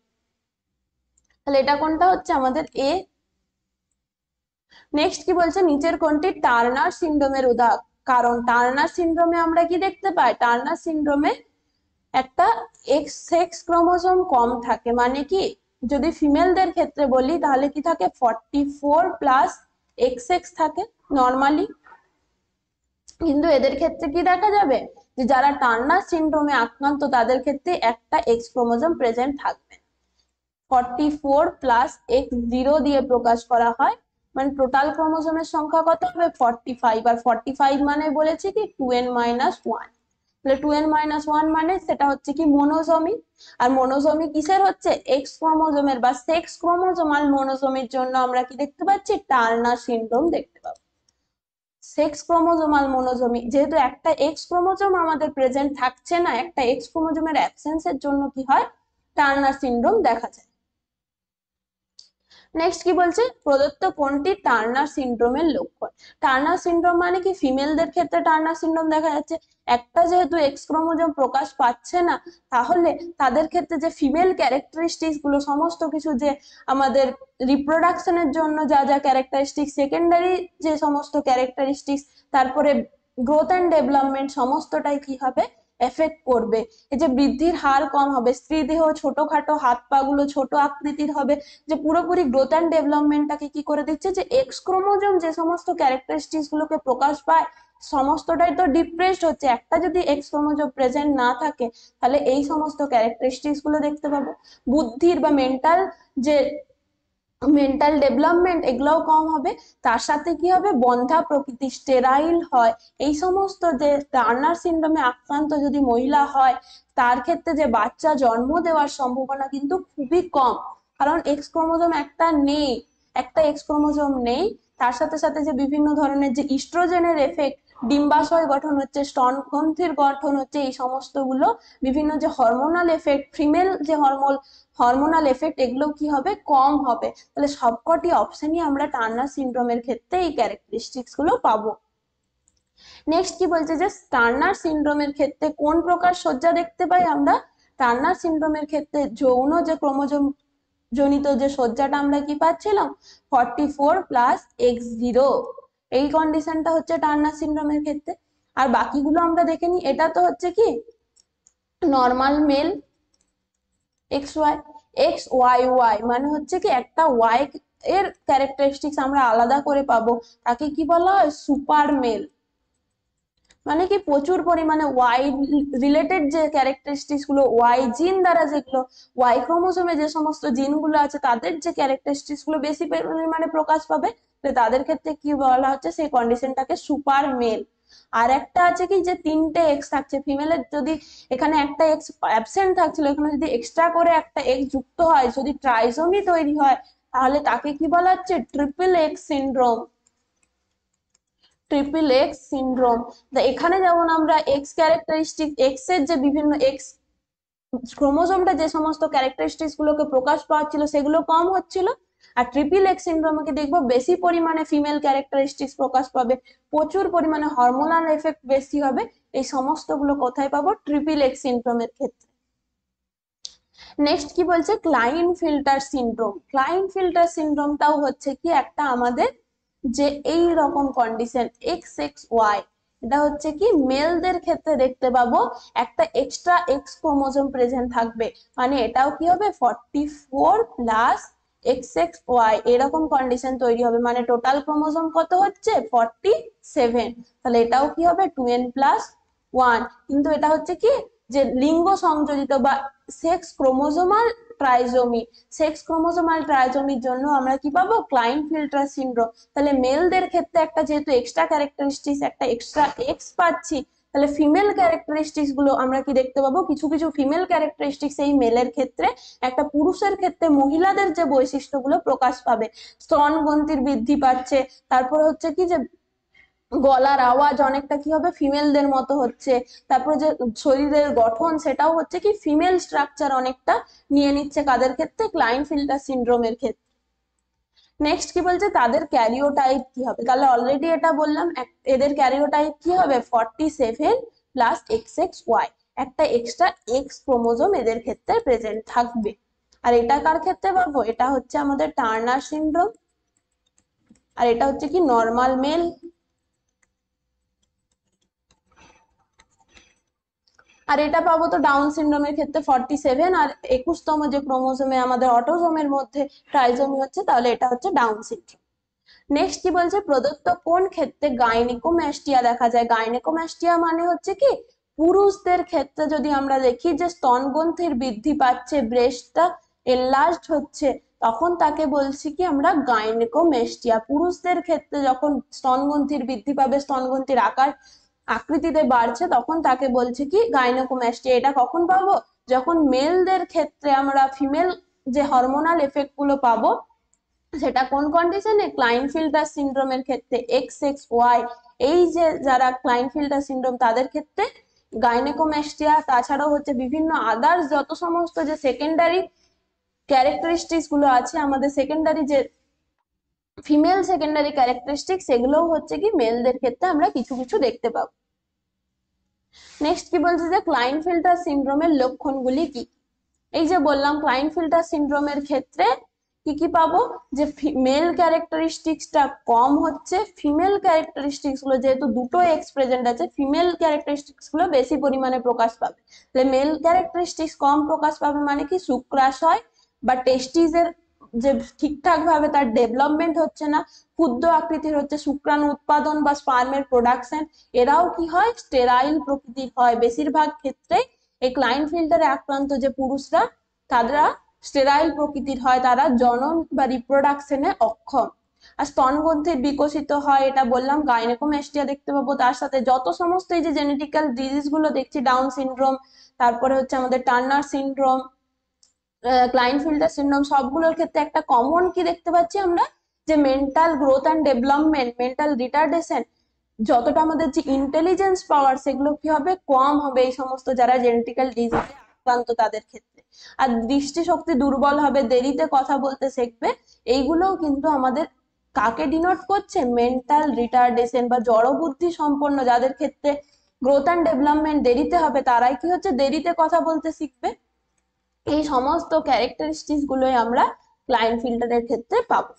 তাহলে এটা কোনটা হচ্ছে আমাদের এ। নেক্সট কি বলছে, নিচের কোনটি টার্নার সিনড্রোমের উদাহরণ। কারণ টার্নার সিনড্রোমে আমরা কি দেখতে পাই, টার্নার সিনড্রোমে একটা সেক্স ক্রোমোজোম কম থাকে, মানে কি যদি ফিমেলদের ক্ষেত্রে বলি তাহলে কি থাকে 44 প্লাস XX থাকে নর্মালি, কিন্তু এদের ক্ষেত্রে কি দেখা যাবে যে যারা টার্নার সিনড্রোমে আক্রান্ত তাদের ক্ষেত্রে একটা এক্স ক্রোমোজোম প্রেজেন্ট থাকবে। 44 প্লাস X0 দিয়ে প্রকাশ করা হয়, মানে টোটাল ক্রোমোজোমের সংখ্যা কত হবে 45, আর 45 মানে বলেছি কি 2n মাইনাস 1, তাহলে 2n মাইনাস 1 মানে সেটা হচ্ছে কি মোনোজমি। আর মোনোজমি কিসের হচ্ছে, এক্স ক্রোমোজোমের বা সেক্স ক্রোমোজোমাল মোনোজমির জন্য আমরা কি দেখতে পাচ্ছি, টার্নার সিনড্রোম দেখতে পাবো। সেক্স ক্রোমোজোমাল মোনোজমি, যেহেতু একটা এক্স ক্রোমোজোম আমাদের প্রেজেন্ট থাকছে না, একটা এক্স ক্রোমোজোমের অ্যাবসেন্সের জন্য কি হয়, টার্নার সিনড্রোম দেখা যায়। নেক্সট কি বলছে, প্রদত্ত কোনটি টার্নার সিনড্রোমের লক্ষণ। টার্নার সিনড্রোম মানে কি ফিমেলদের ক্ষেত্রে টার্নার সিনড্রোম দেখা যাচ্ছে, একটা যেহেতু এক্স ক্রোমোজোম প্রকাশ পাচ্ছে না, তাহলে তাদের ক্ষেত্রে যে ফিমেল ক্যারেক্টারিস্টিক্স গুলো সমস্ত কিছু, যে আমাদের রিপ্রোডাকশনের জন্য যা যা ক্যারেক্টারিস্টিক্স, সেকেন্ডারি যে সমস্ত ক্যারেক্টারিস্টিক্স, তারপরে গ্রোথ অ্যান্ড ডেভেলপমেন্ট সমস্তটাই কি হবে, এফেক্ট করবে। এই যে বৃদ্ধির হার কম হবে, স্ত্রী দেহ ছোটখাটো, হাত পা গুলো ছোট আকৃতির হবে, যে পুরোপুরি গ্রোথ অ্যান্ড ডেভেলপমেন্টটাকে কি করে দিচ্ছে, যে এক্স ক্রোমোজোম যে সমস্ত ক্যারেক্টারিস্টিক্স গুলোকে প্রকাশ পায় সমস্তটাই তো ডিপ্রেসড হচ্ছে, একটা যদি এক্স ক্রোমোজোম প্রেজেন্ট না থাকে তাহলে এই সমস্ত ক্যারেক্টারিস্টিক্স গুলো দেখতে পাবো। বুদ্ধির বা মেন্টাল ডেভেলপমেন্ট এগুলোও কম হবে, তার সাথে কি হবে, বন্ধ্যা প্রকৃতি, স্টেরাইল হয়। এই সমস্ত যে টার্নার সিনড্রোমে আক্রান্ত যদি মহিলা হয়, তার ক্ষেত্রে যে বাচ্চা জন্ম দেওয়ার সম্ভাবনা কিন্তু খুবই কম, কারণ এক্স ক্রোমোজোম একটা এক্স ক্রোমোজোম নেই, তার সাথে সাথে যে বিভিন্ন ধরনের যে ইস্ট্রোজেনের এফেক্ট, ডিম্বাশয় গঠন হচ্ছে, স্তন গ্রন্থির গঠন হচ্ছে, এই সমস্তগুলো বিভিন্ন যে হরমোনাল এফেক্ট, ফিমেল যে হরমোনাল এফেক্ট, এগুলো কি হবে, কম হবে। তাহলে সবকটি অপশনই আমরা টার্নার সিনড্রোমের ক্ষেত্রে এই ক্যারেক্টারিস্টিক্স গুলো পাবো। নেক্সট কি বলছে যে টার্নার সিনড্রোমের ক্ষেত্রে কোন প্রকার সজ্জা দেখতে পাই আমরা? টার্নার সিনড্রোমের ক্ষেত্রে যৌন যে ক্রোমোজোম জনিত যে সজ্জাটা আমরা কি পাচ্ছিলাম, 44+X0, এই কন্ডিশনটা হচ্ছে টার্নার সিনড্রোমের ক্ষেত্রে। আর বাকিগুলো আমরা দেখে নিই। এটা তো হচ্ছে কি নর্মাল মেল XY, XYY মানে হচ্ছে কি একটা ওয়াই এর ক্যারেক্টারিস্টিক্স আমরা আলাদা করে পাবো, তাকে কি বলা হয়, সুপার মেল। মানে কি প্রচুর পরিমাণে ওয়াই রিলেটেড যে ক্যারেক্টারিস্টিক্স গুলো, ওয়াই জিন দ্বারা যেগুলো, ওয়াই ক্রোমোসোমে যে সমস্ত জিনগুলো আছে তাদের যে ক্যারেক্টারিস্টিক্স গুলো বেশি পরিমাণে প্রকাশ পাবে, তাদের ক্ষেত্রে কি বলা হচ্ছে, সেই কন্ডিশনটাকে সুপার মেল। আর একটা আছে কি যে 3টে এক্স থাকছে, ফিমেলের যদি এখানে একটা এক্স অ্যাবসেন্ট থাকছিল, এখানে যদি এক্সট্রা করে একটা এক্স যুক্ত হয়, যদি ট্রাইজোমি তৈরি হয়, তাহলে তাকে কি বলা হচ্ছে, triple x syndrome. Triple x syndrome. এখানে যেমন আমরা এক্স ক্যারেক্টারিস্টিক, এক্স এর যে বিভিন্ন এক্স ক্রোমোসোমটা যে সমস্ত ক্যারেক্টারিস্টিক্স গুলোকে প্রকাশ পাচ্ছিল সেগুলো কম হচ্ছিল, আর ট্রিপল এক্স সিনড্রোমকে দেখবো বেশি পরিমাণে ফিমেল ক্যারেক্টারিস্টিক্স প্রকাশ পাবে, প্রচুর পরিমাণে হরমোনাল এফেক্ট বেশি হবে। এই সমস্ত গুলো কোথায় পাবো, ট্রিপল এক্স সিনড্রোমের ক্ষেত্রে। নেক্সট কি বলছে, ক্লাইন ফিল্টার সিনড্রোম। ক্লাইন ফিল্টার সিনড্রোমটাও হচ্ছে কি একটা আমাদের যে এই রকম কন্ডিশন XXY, এটা হচ্ছে কি মেলদের ক্ষেত্রে দেখতে পাবো, একটা এক্সট্রা এক্স ক্রোমোজোম প্রেজেন্ট থাকবে, মানে এটাও কি হবে 44+XXY, এরকম কন্ডিশন তৈরি হবে, মানে টোটাল ক্রোমোজোম কত হচ্ছে 47, তাহলে এটাও কি হবে 2n+1। কিন্তু এটা হচ্ছে কি যে লিঙ্গ সংযোজিত বা sex chromosomal trisomy, sex chromosomal ট্রাইজোমির জন্য আমরা কি পাবো, ক্লাইন ফিল্টার সিনড্রোম। তাহলে মেলদের ক্ষেত্রে একটা যেহেতু এক্সট্রা ক্যারেক্টারিস্টিক্স, একটা এক্সট্রা এক্স পাচ্ছি, তাহলে ফিমেল ক্যারেক্টারিস্টিক্স গুলো আমরা কি দেখতে পাবো, কিছু কিছু ফিমেল ক্যারেক্টারিস্টিক্স এই মেলের ক্ষেত্রে একটা পুরুষের ক্ষেত্রে মহিলাদের যে বৈশিষ্ট্যগুলো প্রকাশ পাবে, স্তন গ্রন্থির বৃদ্ধি পাচ্ছে, তারপর হচ্ছে কি যে গলার আওয়াজ অনেকটা কি হবে ফিমেলদের মতো হচ্ছে, তারপরে যে শরীরের গঠন সেটাও হচ্ছে কি ফিমেল স্ট্রাকচার অনেকটা নিয়ে নিচ্ছে, কাদের ক্ষেত্রে, ক্লাইন ফিল্টার সিনড্রোমের ক্ষেত্রে। নেক্সট কি বলছে, তাদের ক্যারিওটাইপ কি হবে, তাহলে অলরেডি এটা বললাম, এদের ক্যারিওটাইপ কি হবে 47+XXY, একটা এক্সট্রা এক্স ক্রোমোজোম এদের ক্ষেত্রে প্রেজেন্ট থাকবে। আর এটা কার ক্ষেত্রে পাবো, এটা হচ্ছে আমাদের টার্নার সিনড্রোম, আর এটা হচ্ছে কি নর্মাল মেল। আর এটা পাবো তো ডাউন সিনড্রোমের ক্ষেত্রে 47, আর 21তম যে ক্রোমোজোমে আমাদের অটোজোমের মধ্যে ট্রাইজোমি হচ্ছে, তাহলে এটা হচ্ছে ডাউন সিনড্রোম। নেক্সট কি বলছে, প্রদত্ত কোন ক্ষেত্রে গাইনেকোম্যাস্টিয়া দেখা যায়। গাইনেকোম্যাস্টিয়া মানে হচ্ছে কি পুরুষদের ক্ষেত্রে যদি আমরা দেখি যে স্তনগ্রন্থির বৃদ্ধি পাচ্ছে, ব্রেস্টটা এনলার্জড হচ্ছে, তখন তাকে বলছি কি আমরা গাইনেকোম্যাস্টিয়া। পুরুষদের ক্ষেত্রে যখন স্তনগ্রন্থির বৃদ্ধি পাবে, স্তনগ্রন্থির আকার আকৃতিতে বাড়ছে, তখন তাকে বলছে কি গাইনেকোম্যাস্টিয়া। এটা কখন পাবো, যখন মেলদের ক্ষেত্রে আমরা ফিমেল যে হরমোনাল এফেক্ট গুলো পাবো, সেটা কোন কন্ডিশনে, ক্লাইনফিল্টার সিনড্রোমের ক্ষেত্রে XXY, এই যে যারা ক্লাইনফিল্টার সিনড্রোম তাদের ক্ষেত্রে গাইনেকোম্যাস্টিয়া। তাছাড়াও হচ্ছে বিভিন্ন আদার্স যত সমস্ত যে সেকেন্ডারি ক্যারেক্টারিস্টিক্স গুলো আছে, আমাদের সেকেন্ডারি যে ফিমেল সেকেন্ডারি ক্যারেক্টারিস্টিক, সেগুলোও হচ্ছে কি মেলদের ক্ষেত্রে আমরা কিছু কিছু দেখতে পাবো। নেক্সট কি বলছে যে ক্লাইনফিল্টার সিনড্রোমের লক্ষণগুলি কি। এই যে বললাম ক্লাইনফিল্টার সিনড্রোমের ক্ষেত্রে কি কি পাবো, যে মেল ক্যারেক্টারিস্টিক্সটা কম হচ্ছে, ফিমেল ক্যারেক্টারিস্টিক্স গুলো যেহেতু দুটো এক্স প্রেজেন্ট আছে, ফিমেল ক্যারেক্টারিস্টিক্স গুলো বেশি পরিমাণে প্রকাশ পাবে। তাহলে মেল ক্যারেক্টারিস্টিক্স কম প্রকাশ পাবে মানে কি শুক্রাশয় বা টেস্টিসের যে ঠিকঠাক ভাবে তার ডেভেলপমেন্ট হচ্ছে না, ক্ষুদ্র আকৃতির হচ্ছে শুক্রাণু উৎপাদন বা স্পার্মের প্রোডাকশন, এরাও কি হয় স্টেরাইল প্রকৃতির হয়। বেশিরভাগ ক্ষেত্রে এই ক্লাইনফিল্টারে আক্রান্ত যে পুরুষরা, তারা স্টেরাইল প্রকৃতির হয়, তারা জনন বা রিপ্রোডাকশনে অক্ষম। আর স্তনগ্রন্থি বিকশিত হয়, এটা বললাম গাইনেকোম্যাস্টিয়া দেখতে পাবো। তার সাথে যত সমস্ত এই যে জেনেটিক্যাল ডিজিজ গুলো দেখছি, ডাউন সিনড্রোম, তারপরে হচ্ছে আমাদের টার্নার সিনড্রোম, ক্লাইনফিল্টার সিনড্রোম, সবগুলোর ক্ষেত্রে একটা কমন কি দেখতে পাচ্ছি আমরা, যে mental growth and development, mental retardation, যতটা আমাদের যে ইন্টেলিজেন্স পাওয়ার সেগুলো কি হবে, কম হবে এই সমস্ত যারা জেনেটিক্যাল ডিজিজে আক্রান্ত তাদের ক্ষেত্রে। আর দৃষ্টিশক্তি দুর্বল হবে, দেরিতে কথা বলতে শিখবে, এইগুলোও কিন্তু আমাদের কাকে ডিনোট করছে, মেন্টাল রিটার্ডেশন বা জড়বুদ্ধি সম্পন্ন যাদের ক্ষেত্রে গ্রোথ অ্যান্ড ডেভেলপমেন্ট দেরিতে হবে, তারাই কি হচ্ছে, দেরিতে কথা বলতে শিখবে। এই সমস্ত ক্যারেক্টারিস্টিক্স গুলোই আমরা ক্লাইনফিল্টারের ক্ষেত্রে পাবো।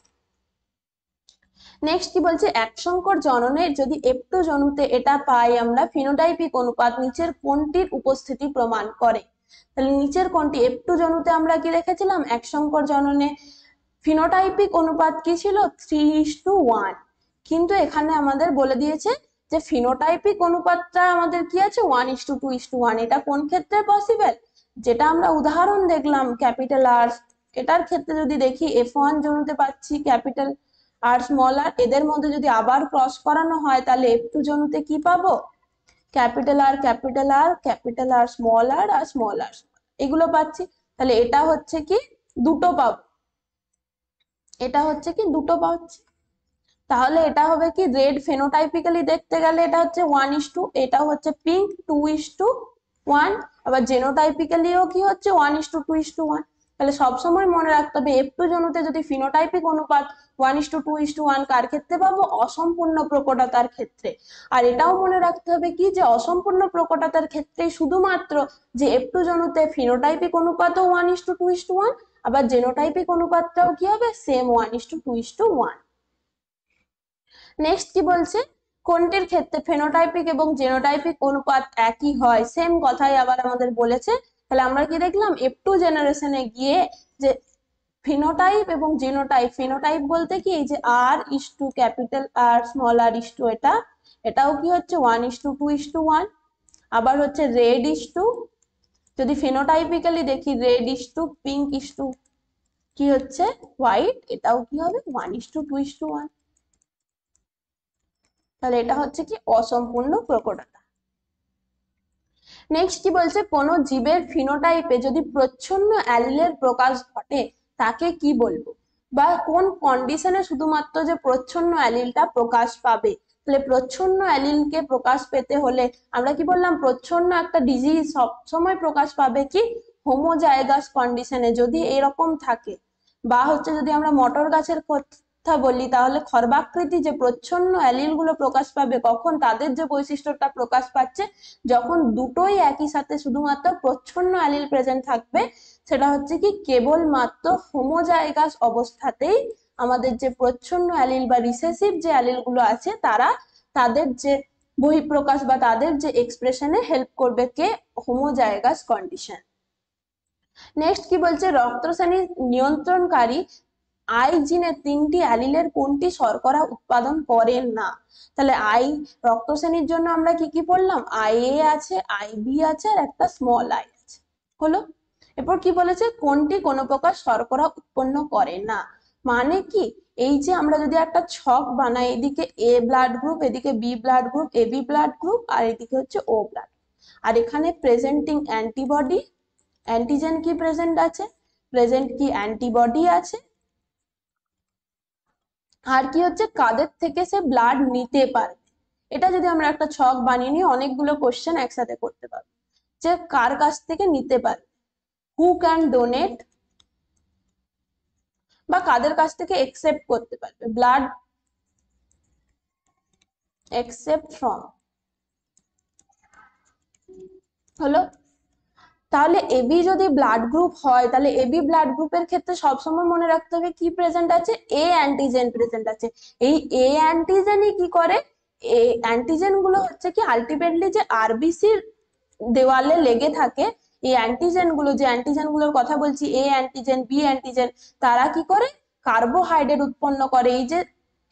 নেক্সট কি বলছে, একসংকর জননের যদি F2 জনুতে এটা পাই আমরা, ফিনোটাইপিক অনুপাত নিচের কোনটির উপস্থিতি প্রমাণ করে। তাহলে নিচের কোনটি, F2 জনুতে আমরা কি রেখেছিলাম, একসংকর জননে ফিনোটাইপিক অনুপাত কি ছিল, 3:1, কিন্তু এখানে আমাদের বলে দিয়েছে যে ফিনোটাইপিক অনুপাতটা আমাদের কি আছে, 1:2:1। এটা কোন ক্ষেত্রে পসিবল, যেটা আমরা উদাহরণ দেখলাম ক্যাপিটাল আর, এটার ক্ষেত্রে যদি দেখি F1 জনুতে পাচ্ছি ক্যাপিটাল আর স্মল আর, এদের মধ্যে যদি আবার ক্রস করানো হয় তাহলে F2 জনুতে কি পাবো, capital R capital R, capital R small R, আর স্মল আর, এগুলো পাচ্ছি। তাহলে এটা হচ্ছে কি দুটো পাবো, এটা হচ্ছে কি দুটো পাচ্ছি। তাহলে এটা হবে কি, রেড ফেনোটাইপিক্যালি দেখতে গেলে এটা হচ্ছে 1:2, এটা হচ্ছে পিঙ্ক 2:1, আবার জেনোটাইপিক্যালিও কি হচ্ছে 1:2:1। তাহলে সবসময় মনে রাখতে হবে F2 জনুতে যদি ফিনোটাইপিক অনুপাত 1:2:1 কার ক্ষেত্রে পাবো, অসম্পূর্ণ প্রকটতার ক্ষেত্রে। আর এটাও মনে রাখতে হবে কি, যে অসম্পূর্ণ প্রকটতার ক্ষেত্রে শুধুমাত্র যে F2 জনুতে ফিনোটাইপিক অনুপাতও 1:2:1, আবার জেনোটাইপিক অনুপাতটাও কি হবে, সেম 1:2:1। নেক্সট কি বলছে, কোনটির ক্ষেত্রে ফেনোটাইপিক এবং জেনোটাইপিক অনুপাত একই হয়, সেম কথাই আবার আমাদের বলেছে। তাহলে আমরা কি দেখলাম, F2 জেনারেশনে গিয়ে যে ফিনোটাইপ এবং জিনোটাইপ, ফিনোটাইপ বলতে কি এই যে R:2 capital R small r:2, এটাও কি হচ্ছে 1:2:1। আবার হচ্ছে রেড:2, যদি ফিনোটাইপিক্যালি দেখি রেড:2 পিঙ্ক:2 কি হচ্ছে হোয়াইট, এটাও কি হবে 1:2:1। তাহলে এটা হচ্ছে কি অসম্পূর্ণ প্রকটতা। নেক্সট কি বলছে, কোন জীবের ফিনোটাইপে যদি প্রচ্ছন্ন অ্যালিলের প্রকাশ ঘটে তাকে কি বলবো, বা কোন কন্ডিশনে শুধুমাত্র যে প্রচ্ছন্ন অ্যালিলটা প্রকাশ পাবে। তাহলে প্রচ্ছন্ন অ্যালিলকে প্রকাশ পেতে হলে আমরা কি বললাম, প্রচ্ছন্ন একটা ডিজিজ সবসময় প্রকাশ পাবে কি, হোমোজাইগাস কন্ডিশনে যদি এরকম থাকে। বা হচ্ছে যদি আমরা মটর গাছের কথা বলি, তাহলে খর্বাকৃতি যে প্রচ্ছন্ন অ্যালিল গুলো প্রকাশ পাবে কখন, তাদের যে বৈশিষ্ট্যটা প্রকাশ পাচ্ছে, যখন দুটোই একই সাথে শুধুমাত্র প্রচ্ছন্ন অ্যালিল প্রেজেন্ট থাকবে, সেটা হচ্ছে কি কেবলমাত্র হোমোজাইগাস অবস্থাতেই আমাদের যে প্রচ্ছন্ন অ্যালিল বা রিসেসিভ যে অ্যালিল গুলো আছে তারা তাদের যে বহিঃপ্রকাশ বা তাদের যে এক্সপ্রেশনে হেল্প করবে কে, হোমোজাইগাস কন্ডিশন। নেক্সট কি বলছে, রক্তশ্রেণী নিয়ন্ত্রণকারী আই জিনে 3টি অ্যালিলের কোনটি শর্করা উৎপাদন করেন না। তাহলে রক্তশ্রেণীর জন্য আমরা কি কি পড়লাম, IA আছে, IB আছে, আর একটা স্মল আই আছে, হলো। এরপর কি বলেছে, কোনটি কোনো প্রকার শর্করা উৎপন্ন করে না, মানে কি, এই যে আমরা যদি একটা ছক বানাই, এদিকে A ব্লাড গ্রুপ, এদিকে B blood group, AB blood group, আর এদিকে হচ্ছে O ব্লাড, আর এখানে প্রেজেন্টিং অ্যান্টিবডি, অ্যান্টিজেন কি প্রেজেন্ট আছে, প্রেজেন্ট কি অ্যান্টিবডি আছে, আর কি হচ্ছে কাদের থেকে সে ব্লাড নিতে পারবে। এটা যদি আমরা একটা ছক বানিয়ে নিই, অনেকগুলো কোশ্চেন একসাথে করতে পারবো, যে কার কাছ থেকে নিতে পারবে, হু ক্যান ডোনেট, বা কাদের কাছ থেকে একসেপ্ট করতে পারবে, ব্লাড একসেপ্ট ফ্রম, হলো। তাহলে এবি যদি ব্লাড গ্রুপ হয়, তাহলে এবি ব্লাড গ্রুপের ক্ষেত্রে সবসময় মনে রাখতে হবে কি প্রেজেন্ট আছে, এ অ্যান্টিজেন প্রেজেন্ট আছে। এই এ অ্যান্টিজেনই কি করে, এই অ্যান্টিজেন গুলো হচ্ছে কি আলটিমেটলি যে আরবিসির দেওয়ালে লেগে থাকে, এই অ্যান্টিজেন গুলো, যে অ্যান্টিজেন গুলোর কথা বলছি, এ অ্যান্টিজেন, বি অ্যান্টিজেন, তারা কি করে কার্বোহাইড্রেট উৎপন্ন করে। এই যে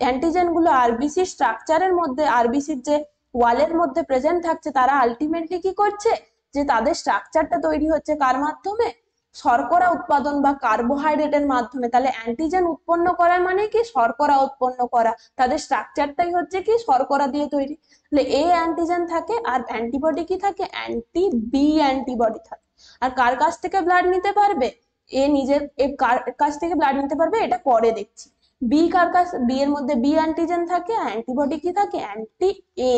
অ্যান্টিজেন গুলো আরবিসি স্ট্রাকচারের মধ্যে, আরবিসির যে ওয়ালের মধ্যে প্রেজেন্ট থাকছে, তারা আলটিমেটলি কি করছে, যে তাদের স্ট্রাকচারটা তৈরি হচ্ছে কার মাধ্যমে, শর্করা উৎপাদন বা কার্বোহাইড্রেটের মাধ্যমে। তাহলে অ্যান্টিজেন উৎপন্ন করা মানে কি শর্করা উৎপন্ন করা, তাদের স্ট্রাকচারটাই হচ্ছে কি শর্করা দিয়ে তৈরি। তাহলে এ অ্যান্টিজেন থাকে, আর অ্যান্টিবডি কি থাকে, অ্যান্টি বি অ্যান্টিবডি থাকে। আর কার কাছ থেকে ব্লাড নিতে পারবে, এ নিজের কার কাছ থেকে ব্লাড নিতে পারবে, এটা পরে দেখছি। বি কার কাছে, বি এর মধ্যে বি অ্যান্টিজেন থাকে, অ্যান্টিবডি কি থাকে, অ্যান্টি এ।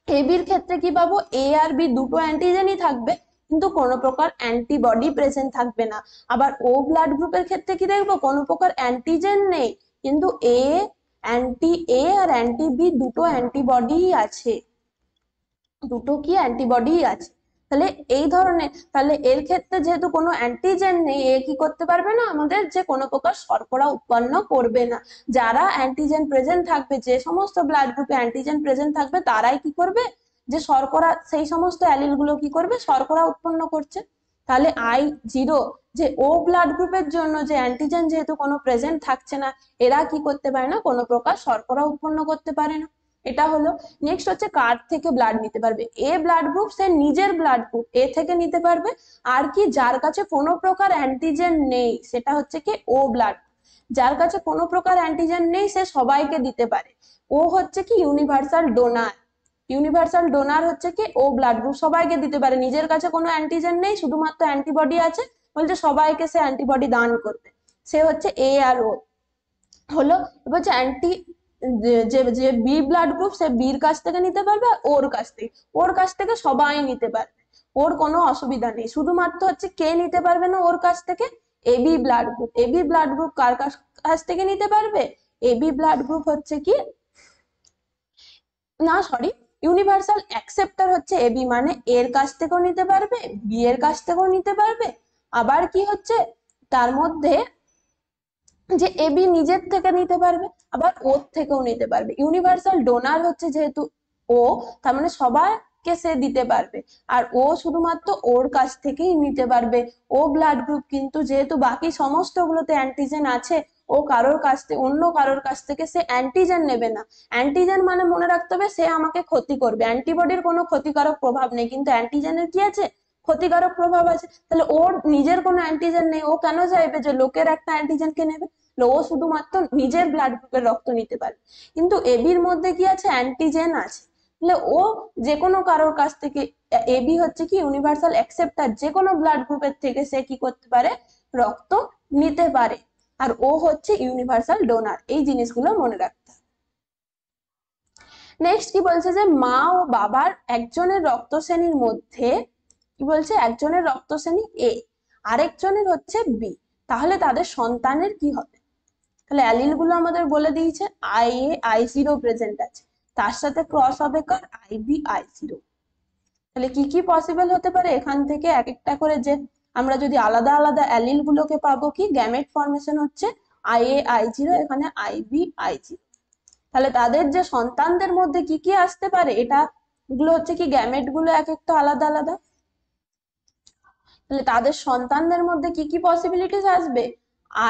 এবির ক্ষেত্রে কি পাবো, এ আর বি দুটো অ্যান্টিজেনই থাকবে কিন্তু কোনো প্রকার অ্যান্টিবডি প্রেজেন্ট থাকবে না। আবার ও ব্লাড গ্রুপের ক্ষেত্রে কি দেখবো, কোনো প্রকার অ্যান্টিজেন নেই কিন্তু এ, অ্যান্টি এ আর অ্যান্টি বি দুটো অ্যান্টিবডি আছে, দুটো কি অ্যান্টিবডি আছে। তাহলে এই ধরনের, তাহলে এর ক্ষেত্রে যেহেতু কোনো অ্যান্টিজেন নেই, এ কি করতে পারবে না, আমাদের যে কোনো প্রকার শর্করা উৎপন্ন করবে না। যারা অ্যান্টিজেন প্রেজেন্ট থাকবে, যে সমস্ত ব্লাড গ্রুপে অ্যান্টিজেন প্রেজেন্ট থাকবে তারাই কি করবে, যে শর্করা, সেই সমস্ত অ্যালিল গুলো কি করবে, শর্করা উৎপন্ন করছে। তাহলে I0, যে ও ব্লাড গ্রুপের জন্য যে অ্যান্টিজেন যেহেতু কোনো প্রেজেন্ট থাকছে না, এরা কি করতে পারে না, কোনো প্রকার শর্করা উৎপন্ন করতে পারে না। এটা হলো। নেক্সট হচ্ছে কার থেকে ব্লাড নিতে পারবে, এ ব্লাড গ্রুপ সে নিজের ব্লাড গ্রুপ এ থেকে নিতে পারবে। আর কি, যার কাছে কোনো প্রকার অ্যান্টিজেন নেই সেটা হচ্ছে কি ও ব্লাড, যার কাছে কোনো প্রকার অ্যান্টিজেন নেই সে সবাইকে দিতে পারে। ও হচ্ছে কি ইউনিভার্সাল ডোনার, ইউনিভার্সাল ডোনার হচ্ছে কি ও ব্লাড গ্রুপ সবাইকে দিতে পারে, নিজের কাছে কোনো অ্যান্টিজেন নেই, শুধুমাত্র অ্যান্টিবডি আছে, বলছে সবাইকে সে অ্যান্টিবডি দান করবে, সে হচ্ছে এ আর ও হলো। এবার হচ্ছে অ্যান্টি, যে যে বি ব্লাড গ্রুপ সে বির কাছ থেকে নিতে পারবে, আর ওর কাছ থেকে সবাই নিতে পারবে, ওর কোনো অসুবিধা নেই। শুধুমাত্র হচ্ছে কে নিতে পারবে না ওর কাছ থেকে, AB blood group. AB blood group কার কাছ থেকে নিতে পারবে, এবি ব্লাড গ্রুপ হচ্ছে কি, না সরি, ইউনিভার্সাল অ্যাকসেপ্টার হচ্ছে এবি, মানে এর কাছ থেকেও নিতে পারবে, বি এর কাছ থেকেও নিতে পারবে। আবার কি হচ্ছে তার মধ্যে, যে এবি নিজের থেকে নিতে পারবে, আবার ওর থেকেও নিতে পারবে। ইউনিভার্সাল ডোনার হচ্ছে যেহেতু ও, তার মানে সবাইকে সে দিতে পারবে, আর ও শুধুমাত্র ওর কাছ থেকেই নিতে পারবে। ও ব্লাড গ্রুপ কিন্তু যেহেতু বাকি সমস্ত গুলোতে অ্যান্টিজেন আছে, ও কারোর কাছ থেকে, অন্য কারোর কাছ থেকে সে অ্যান্টিজেন নেবে না। অ্যান্টিজেন মানে মনে রাখতে হবে সে আমাকে ক্ষতি করবে, অ্যান্টিবডির কোনো ক্ষতিকারক প্রভাব নেই কিন্তু অ্যান্টিজেনের কি আছে, ক্ষতিকারক প্রভাব আছে। তাহলে ওর নিজের কোনো অ্যান্টিজেন নেই, ও কেন চাইবে যে লোকের একটা অ্যান্টিজেনকে নেবে, ও শুধুমাত্র নিজের ব্লাড গ্রুপের রক্ত নিতে পারে। কিন্তু এবির মধ্যে কি আছে, অ্যান্টিজেন আছে, তাহলে ও যে কোনো কারোর কাছ থেকে, এবি হচ্ছে কি ইউনিভার্সাল অ্যাকসেপ্টার, যে কোনো ব্লাড গ্রুপের থেকে সে কি করতে পারে, রক্ত নিতে পারে। আর ও হচ্ছে ইউনিভার্সাল ডোনার, এই জিনিসগুলো মনে রাখতে হবে। নেক্সট কি বলছে, যে মা ও বাবার একজনের রক্ত শ্রেণীর মধ্যে, কি বলছে, একজনের রক্ত শ্রেণী এ, আরেকজনের হচ্ছে বি, তাহলে তাদের সন্তানের কি হবে। তাহলে অ্যালিল গুলো আমাদের বলে দিয়েছে, I0 প্রেজেন্ট আছে, তার সাথে ক্রস হবে কার, IB I0। তাহলে কি কি পসিবল হতে পারে, এখান থেকে এক একটা করে, যে আমরা যদি আলাদা আলাদা অ্যালিল গুলোকে পাবো, কি গ্যামেট ফর্মেশন হচ্ছে IA I0, এখানে IB I0। তাহলে তাদের যে সন্তানদের মধ্যে কি কি আসতে পারে, এটা গুলো হচ্ছে কি গ্যামেট গুলো এক একটা আলাদা আলাদা। তাহলে তাদের সন্তানদের মধ্যে কি কি পসিবিলিটিস আসবে,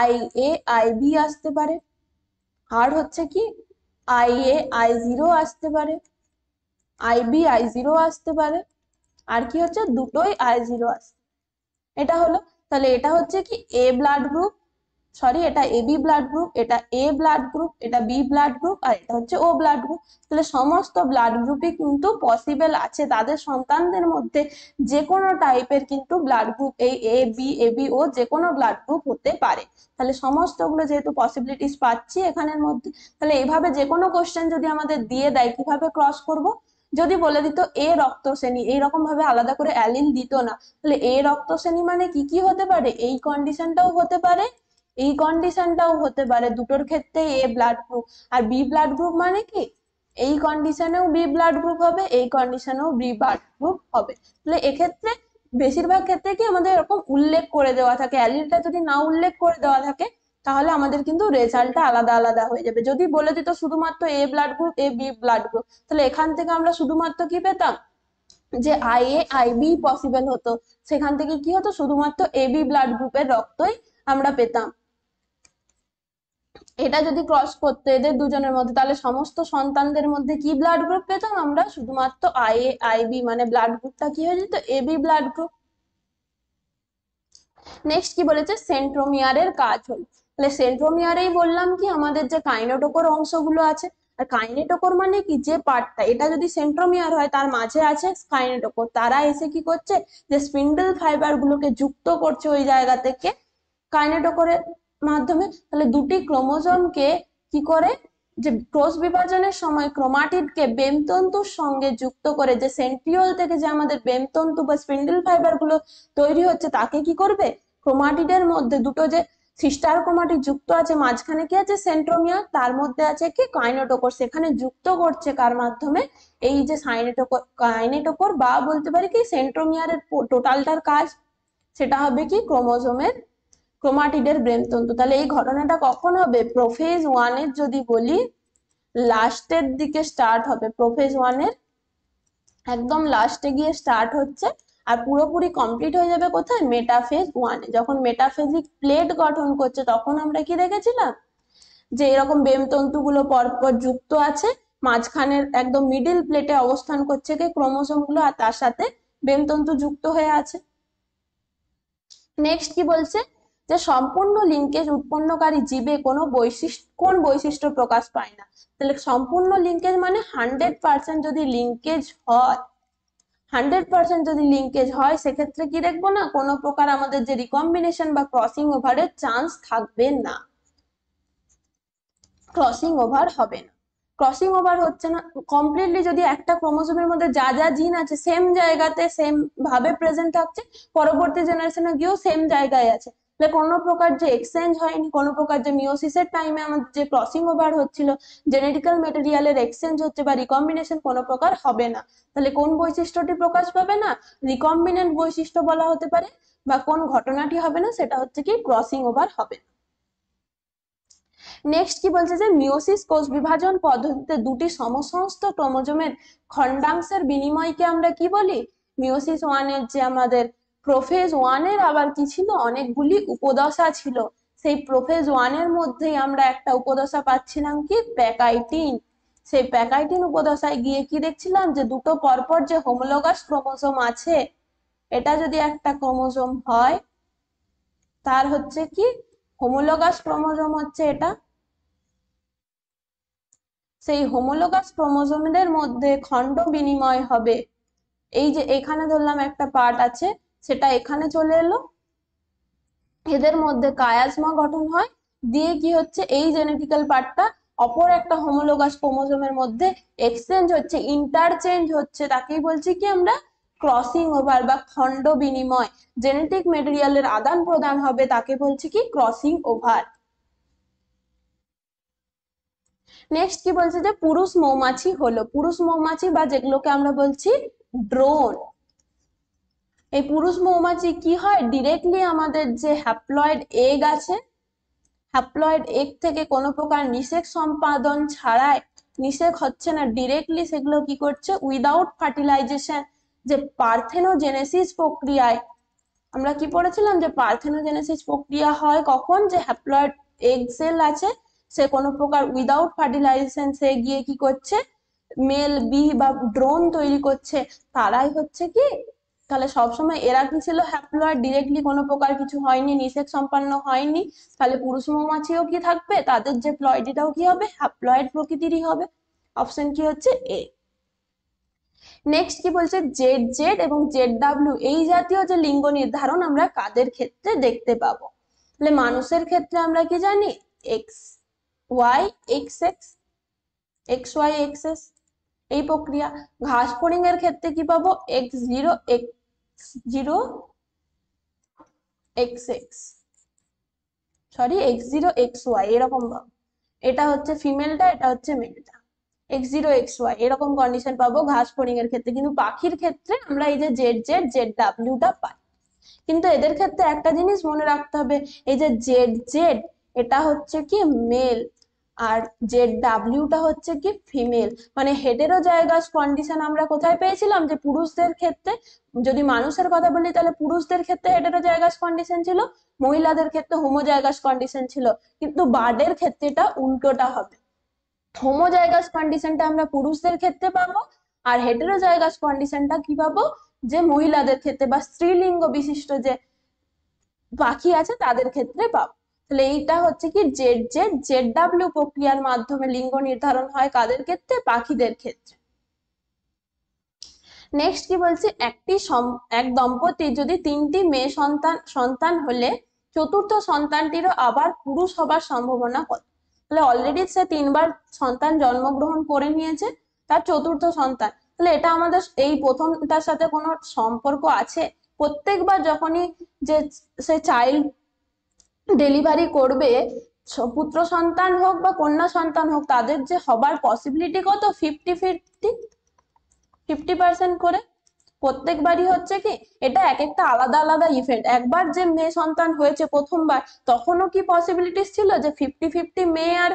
IA IB আসতে পারে, আর হচ্ছে কি IA I0 আসতে পারে, IB I0 আসতে পারে, আর কি হচ্ছে দুটোই I0 আসতে, এটা হলো। তাহলে এটা হচ্ছে কি এ ব্লাড গ্রুপ, সরি এটা এবি ব্লাড গ্রুপ, এটা এ ব্লাড গ্রুপ, এটা বি ব্লাড গ্রুপ, আর এটা হচ্ছে ও ব্লাড গ্রুপ। তাহলে সমস্ত ব্লাড গ্রুপই কিন্তু পসিবল আছে, তাদের সন্তানদের মধ্যে যে কোনো টাইপের কিন্তু ব্লাড গ্রুপ, এই এ বি ও যে কোনো ব্লাড গ্রুপ হতে পারে। তাহলে সমস্তগুলো যেহেতু পসিবিলিটিস পাচ্ছি এখানের মধ্যে, তাহলে এইভাবে যে কোনো কোশ্চেন যদি আমাদের দিয়ে দেয় কিভাবে ক্রস করব, যদি বলে দিত এ রক্ত শ্রেণী, এইরকম ভাবে আলাদা করে অ্যালিল দিত না, তাহলে এ রক্ত শ্রেণী মানে কি কি হতে পারে, এই কন্ডিশনটাও হতে পারে, এই কন্ডিশনটাও হতে পারে, দুটোর ক্ষেত্রে এ ব্লাড গ্রুপ। আর বি ব্লাড গ্রুপ মানে কি, এই কন্ডিশনেও বি ব্লাড গ্রুপ হবে, এই কন্ডিশনেও বি ব্লাড গ্রুপ হবে। তাহলে এক্ষেত্রে বেশিরভাগ ক্ষেত্রে কি আমাদের এরকম উল্লেখ করে দেওয়া থাকে, অ্যালিলটা যদি না উল্লেখ করে দেওয়া থাকে তাহলে আমাদের কিন্তু রেজাল্টটা আলাদা আলাদা হয়ে যাবে। যদি বলে দিত শুধুমাত্র এ blood group, A B blood group, তাহলে এখান থেকে আমরা শুধুমাত্র কি পেতাম, যে IA IB পসিবল হতো, সেখান থেকে কি হতো, শুধুমাত্র এবি ব্লাড গ্রুপের রক্তই আমরা পেতাম। এটা যদি ক্রস করতে এদের দুজনের মধ্যে, তাহলে সমস্ত সন্তানদের মধ্যে কি ব্লাড গ্রুপ পেতাম আমরা, শুধুমাত্র IA IB, মানে ব্লাড গ্রুপটা কি হয়ে যেত, এবি ব্লাড গ্রুপ। নেক্সট কি বলেছে, সেন্ট্রোমিয়ারের কাজ হলো। তাহলে সেন্ট্রোমিয়ারেই বললাম কি আমাদের যে কাইনেটোকোর অংশগুলো আছে, আর কাইনেটোকোর মানে কি, যে পার্টটা, এটা যদি সেন্ট্রোমিয়ার হয় তার মাঝে আছে কাইনেটোকোর, তারা এসে কি করছে, যে স্পিন্ডল ফাইবার গুলোকে যুক্ত করছে ওই জায়গা থেকে কাইনেটোকোরের মাধ্যমে। তাহলে দুটি ক্রোমোজোমকে কি করে, যে কোষ বিভাজনের সময় ক্রোমাটিডকে বেমতন্তুর সঙ্গে যুক্ত করে, যে সেন্ট্রিওল থেকে যে আমাদের বেমতন্তু বা স্পিন্ডল ফাইবার গুলো তৈরি হচ্ছে তাকে কি করবে, ক্রোমাটিডের মধ্যে দুটো যে সিস্টার ক্রোমাটিড যুক্ত আছে, মাঝখানে কি আছে সেন্ট্রোমিয়ার, তার মধ্যে আছে কি কাইনেটোকোর, সেখানে যুক্ত করছে কার মাধ্যমে, এই যে কাইনেটোকোর বা বলতে পারি কি সেন্ট্রোমিয়ারের টোটালটার কাজ সেটা হবে কি ক্রোমাটিডের বেমতন্তু। তাহলে এই ঘটনাটা কখন হবে, প্রোফেজ 1 এর যদি বলি লাস্টের দিকে স্টার্ট হবে, প্রোফেজ 1 এর একদম লাস্টে গিয়ে স্টার্ট হচ্ছে, আর পুরোপুরি কমপ্লিট হয়ে যাবে কোথায়, মেটাফেজ 1 এ। যখন মেটাফেজিক প্লেট গঠন করছে তখন আমরা কি দেখেছিলাম, যে এরকম বেমতন্তুগুলো পরপর যুক্ত আছে, মাঝখানের একদম মিডিল প্লেটে অবস্থান করছে কি ক্রোমোসোম গুলো, আর তার সাথে বেমতন্তু যুক্ত হয়ে আছে। নেক্সট কি বলছে, যে সম্পূর্ণ লিঙ্কেজ উৎপন্নকারী জীবে কোন বৈশিষ্ট্য প্রকাশ পায় না। তাহলে সম্পূর্ণ লিঙ্কেজ মানে 100% যদি লিঙ্কেজ হয়, 100% যদি লিঙ্কেজ হয় সেক্ষেত্রে কি দেখবো না, কোনো প্রকার আমাদের যে রিকম্বিনেশন বা ক্রসিং ওভারের চান্স থাকবে না, ক্রসিং ওভার হবে না। ক্রসিং ওভার হচ্ছে না কমপ্লিটলি, যদি একটা ক্রোমোসোমের মধ্যে যা যা জিন আছে সেম জায়গাতে সেম ভাবে প্রেজেন্ট থাকছে, পরবর্তী জেনারেশনে গিয়েও সেম জায়গায় আছে, তাহলে কোনো প্রকার যে এক্সচেঞ্জ হয়নি, কোনো প্রকার যে মিওসিসের টাইমে আমাদের যে ক্রসিং ওভার হচ্ছিল, জেনেটিক্যাল মেটেরিয়ালের এক্সচেঞ্জ হচ্ছে বা রিকম্বিনেশন কোনো প্রকার হবে না। তাহলে কোন বৈশিষ্ট্যটি প্রকাশ পাবে না, রিকম্বিনেন্ট বৈশিষ্ট্য বলা হতে পারে, বা কোন ঘটনাটি হবে না সেটা হচ্ছে কি ক্রসিং ওভার হবে না। নেক্সট কি বলছে, যে মিওসিস কোষ বিভাজন পদ্ধতিতে দুটি সমসংস্থ ক্রোমোজোমের খণ্ডাংশের বিনিময়কে আমরা কি বলি, মিওসিস 1 এর যে আমাদের প্রোফেজ 1 এর আবার কি ছিল, অনেকগুলি উপদশা ছিল, সেই প্রোফেজ 1 এর মধ্যেই আমরা একটা উপদশা পাচ্ছিলাম কি প্যাকাইটিন, সেই প্যাকাইটিন উপদশায় গিয়ে কি দেখছিলাম, যে দুটো পরপর যে হোমোলোগাস ক্রোমোজোম আছে, এটা যদি একটা ক্রোমোজোম হয় তার হচ্ছে কি হোমোলোগাস ক্রোমোজোম হচ্ছে এটা, সেই হোমোলোগাস ক্রোমোজোমদের মধ্যে খণ্ড বিনিময় হবে। এই যে এখানে ধরলাম একটা পার্ট আছে, সেটা এখানে চলে এলো, এদের মধ্যে কায়াজমা গঠন হয়, দিয়ে কি হচ্ছে এই জেনেটিক্যাল পার্টটা অপর একটা হোমোলোগাস ক্রোমোজোমের মধ্যে এক্সচেঞ্জ হচ্ছে, ইন্টারচেঞ্জ হচ্ছে, তাকেই বলছি কি আমরা ক্রসিং ওভার বা খণ্ড বিনিময়, জেনেটিক মেটেরিয়ালের আদান প্রদান হবে, তাকে বলছি কি ক্রসিং ওভার। নেক্সট কি বলছে, যে পুরুষ মৌমাছি হলো, পুরুষ মৌমাছি বা যেগুলোকে আমরা বলছি ড্রোন, এই পুরুষ মৌমাছি কি হয়, ডিরেক্টলি আমাদের যে হ্যাপ্লয়েড এগ আছে, হ্যাপ্লয়েড এগ থেকে কোনো প্রকার নিষেক সম্পাদন ছাড়াই, নিষেক হচ্ছে না, ডিরেক্টলি সেগুলো কি করছে উইদাউট ফার্টিলাইজেশন, যে পার্থেনোজেনেসিস প্রক্রিয়ায়, আমরা কি পড়েছিলাম, যে পার্থেনোজেনেসিস প্রক্রিয়া হয় কখন, যে হ্যাপ্লয়েড এগ সেল আছে, সে কোনো প্রকার উইদাউট ফার্টিলাইজেশন সে গিয়ে কি করছে মেল বি বা ড্রোন তৈরি করছে, তারাই হচ্ছে কি, তাহলে সবসময় এরা কি ছিল হ্যাপ্লয়েড, ডিরেক্টলি কোনো প্রকার কিছু হয়নি, নিষেক সম্পন্ন হয়নি, তাহলে পুরুষ মৌমাছিও কি থাকবে, তাদের যে প্লয়েডিটাও কি হবে হ্যাপ্লয়েড প্রকৃতিরই হবে, অপশন কি হচ্ছে এ। নেক্সট কি বলছে, জেড জেড এবং জেড ডাব্লিউ এই জাতীয় যে লিঙ্গ নির্ধারণ আমরা কাদের ক্ষেত্রে দেখতে পাবো, তাহলে মানুষের ক্ষেত্রে আমরা কি জানি X Y X X, X Y X S এই প্রক্রিয়া, ঘাস ফড়িং এর ক্ষেত্রে কি পাবো X zero X zero X X, sorry X zero X Y এরকম পাবো, এটা হচ্ছে ফিমেলটা, এটা হচ্ছে মেলটা, এক্স জিরো এক্স ওয়াই এরকম কন্ডিশন পাবো ঘাস ফড়িং এর ক্ষেত্রে, কিন্তু পাখির ক্ষেত্রে আমরা এই যে জেড জেড জেড ডাব্লিউটা পাই। কিন্তু এদের ক্ষেত্রে একটা জিনিস মনে রাখতে হবে, এই যে জেড জেড এটা হচ্ছে কি মেল, আর জেড ডাব্লিউটা হচ্ছে কি ফিমেল, মানে হেটেরোজাইগাস কন্ডিশন আমরা কোথায় পেয়েছিলাম, যে পুরুষদের ক্ষেত্রে, যদি মানুষের কথা বলি তাহলে পুরুষদের ক্ষেত্রে হেটেরোজাইগাস কন্ডিশন ছিল, মহিলাদের ক্ষেত্রে হোমোজাইগাস কন্ডিশন ছিল, কিন্তু বার্ডের ক্ষেত্রে এটা উল্টোটা হবে, হোমোজাইগাস কন্ডিশনটা আমরা পুরুষদের ক্ষেত্রে পাবো, আর হেটেরোজাইগাস কন্ডিশনটা কি পাবো, যে মহিলাদের ক্ষেত্রে বা স্ত্রীলিঙ্গ বিশিষ্ট যে পাখি আছে তাদের ক্ষেত্রে পাবো। তাহলে এইটা হচ্ছে কি জেড জেড জেড ডাব্লিউ প্রক্রিয়ার মাধ্যমে লিঙ্গ নির্ধারণ হয় কাদের ক্ষেত্রে, পাখিদের ক্ষেত্রে। নেক্সট কি বলছে, এক দম্পতি যদি 3টি মেয়ে সন্তান হলে চতুর্থ সন্তানটিরও আবার পুরুষ হবার সম্ভাবনা কত? তাহলে অলরেডি সে 3বার সন্তান জন্মগ্রহণ করে নিয়েছে, তার চতুর্থ সন্তান, তাহলে এটা আমাদের এই প্রথমটার সাথে কোনো সম্পর্ক আছে? প্রত্যেকবার যখনই যে সে চাইল্ড ডেলিভারি করবে, পুত্র সন্তান হোক বা কন্যা সন্তান হোক, তাদের যে হবার পসিবিলিটি কত? 50% করে প্রত্যেকবারই হচ্ছে কি, এটা এক একটা আলাদা আলাদা ইভেন্ট। একবার যে মেয়ে সন্তান হয়েছে প্রথমবার, তখনও কি পসিবিলিটিস ছিল যে 50-50 মেয়ে আর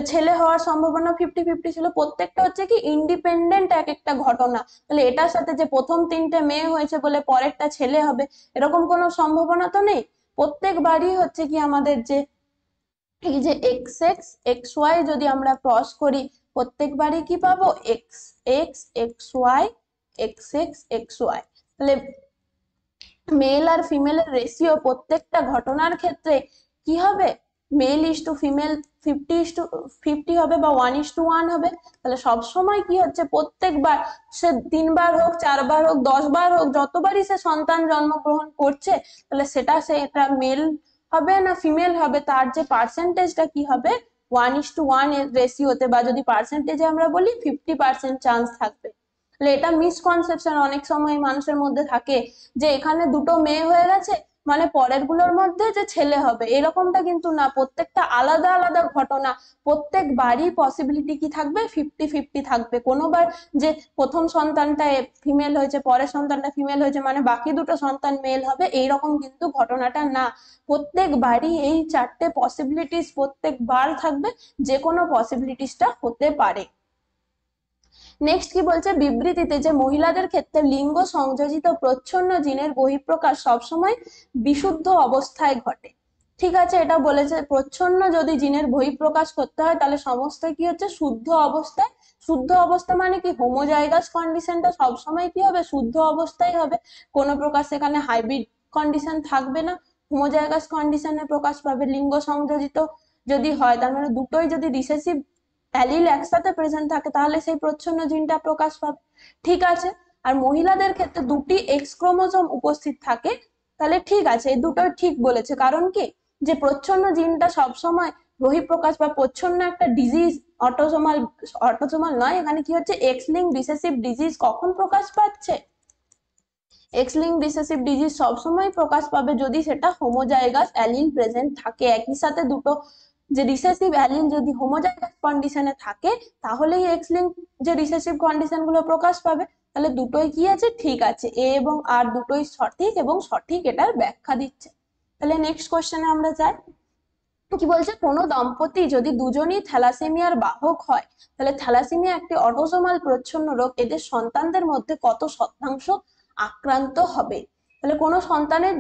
ছেলে হওয়ার সম্ভাবনা 50-50 ছিল? প্রত্যেকটা হচ্ছে কি ইন্ডিপেন্ডেন্ট এক একটা ঘটনা। তাহলে এটার সাথে যে প্রথম 3টে মেয়ে হয়েছে বলে পরেরটা ছেলে হবে, এরকম কোনো সম্ভাবনা তো নেই। প্রত্যেকবারই হচ্ছে কি আমাদের যে এই যে এক্স এক্স এক্স ওয়াই যদি আমরা ক্রস করি, প্রত্যেকবারই কি পাবো? X X X Y X X X Y. তাহলে মেল আর ফিমেলের রেশিও প্রত্যেকটা ঘটনার ক্ষেত্রে কি হবে? মেল ইস টু ফিমেল 50:50 হবে বা 1:1 হবে। তাহলে সব সময় কি হচ্ছে, প্রত্যেকবার সে 3বার হোক, 4বার হোক, 10বার হোক, যতবারই সে সন্তান জন্মগ্রহণ করছে, তাহলে এটা মেল হবে না ফিমেল হবে, তার যে পার্সেন্টেজটা কি হবে? 1:1 এর রেশিওতে, বা যদি পার্সেন্টেজে আমরা বলি 50% চান্স থাকবে। তাহলে এটা মিসকনসেপশন অনেক সময় মানুষের মধ্যে থাকে, যে এখানে দুটো মেয়ে হয়ে গেছে মানে পরের গুলোর মধ্যে যে ছেলে হবে, এরকমটা কিন্তু না। প্রত্যেকটা আলাদা আলাদা ঘটনা, প্রত্যেকবারই পসিবিলিটি কি থাকবে? 50-50 থাকবে। কোনোবার যে প্রথম সন্তানটা ফিমেল হয়েছে, পরের সন্তানটা ফিমেল হয়েছে মানে বাকি দুটো সন্তান মেল হবে, এইরকম কিন্তু ঘটনাটা না। প্রত্যেকবারই এই 4টে পসিবিলিটিস প্রত্যেকবার থাকবে, যে কোনো পসিবিলিটিসটা হতে পারে। নেক্সট কি বলছে, বিবৃতিতে যে মহিলাদের ক্ষেত্রে লিঙ্গ সংযোজিত প্রচ্ছন্ন জিনের বহিঃপ্রকাশ সবসময় বিশুদ্ধ অবস্থায় ঘটে। ঠিক আছে, এটা বলেছে প্রচ্ছন্ন যদি জিনের বহিঃপ্রকাশ করতে হয়, তাহলে সমস্ত কি হচ্ছে? শুদ্ধ অবস্থায়। শুদ্ধ অবস্থা মানে কি? হোমোজাইগাস কন্ডিশনটা সবসময় কি হবে? শুদ্ধ অবস্থায় হবে। কোনো প্রকার সেখানে হাইব্রিড কন্ডিশন থাকবে না, হোমোজাইগাস কন্ডিশনে প্রকাশ পাবে। লিঙ্গ সংযোজিত যদি হয়, তার মানে দুটোই যদি রিসেসিভ অ্যালিল একসাথে প্রেজেন্ট থাকে, তাহলে সেই প্রচ্ছন্ন জিনটা প্রকাশ পাবে। ঠিক আছে, আর মহিলাদের ক্ষেত্রে দুটি এক্স ক্রোমোজোম উপস্থিত থাকে, তাহলে ঠিক আছে, এই দুটোই ঠিক বলেছে। কারণ কি, যে প্রচ্ছন্ন জিনটা সবসময় বহিঃপ্রকাশ বা প্রচ্ছন্ন একটা ডিজিজ, অটোসোমাল অটোসোমাল নয়, এখানে কি হচ্ছে? এক্স লিঙ্ক রিসেসিভ ডিজিজ কখন প্রকাশ পাচ্ছে? এক্স লিঙ্ক রিসেসিভ ডিজিজ সবসময় প্রকাশ পাবে যদি সেটা হোমোজাইগাস অ্যালিল প্রেজেন্ট থাকে। একই সাথে দুটো যে রিসেসিভ অ্যালিল যদি হোমোজাইগাস কন্ডিশনে থাকে, তাহলেই এক্স লিঙ্ক যে রিসেসিভ কন্ডিশন গুলো প্রকাশ পাবে। তাহলে দুটোই কি আছে? ঠিক আছে, এ এবং আর দুটোই সঠিক, এবং সঠিক এটার ব্যাখ্যা দিচ্ছে। তাহলে নেক্সট কোশ্চেনে আমরা যাই। কি বলছে, কোনো দম্পতি যদি দুজনই থ্যালাসেমিয়ার বাহক হয়, তাহলে থ্যালাসেমিয়া একটি অটোসোমাল প্রচ্ছন্ন রোগ, এদের সন্তানদের মধ্যে কত শতাংশ আক্রান্ত হবে? তাহলে কোনো সন্তানের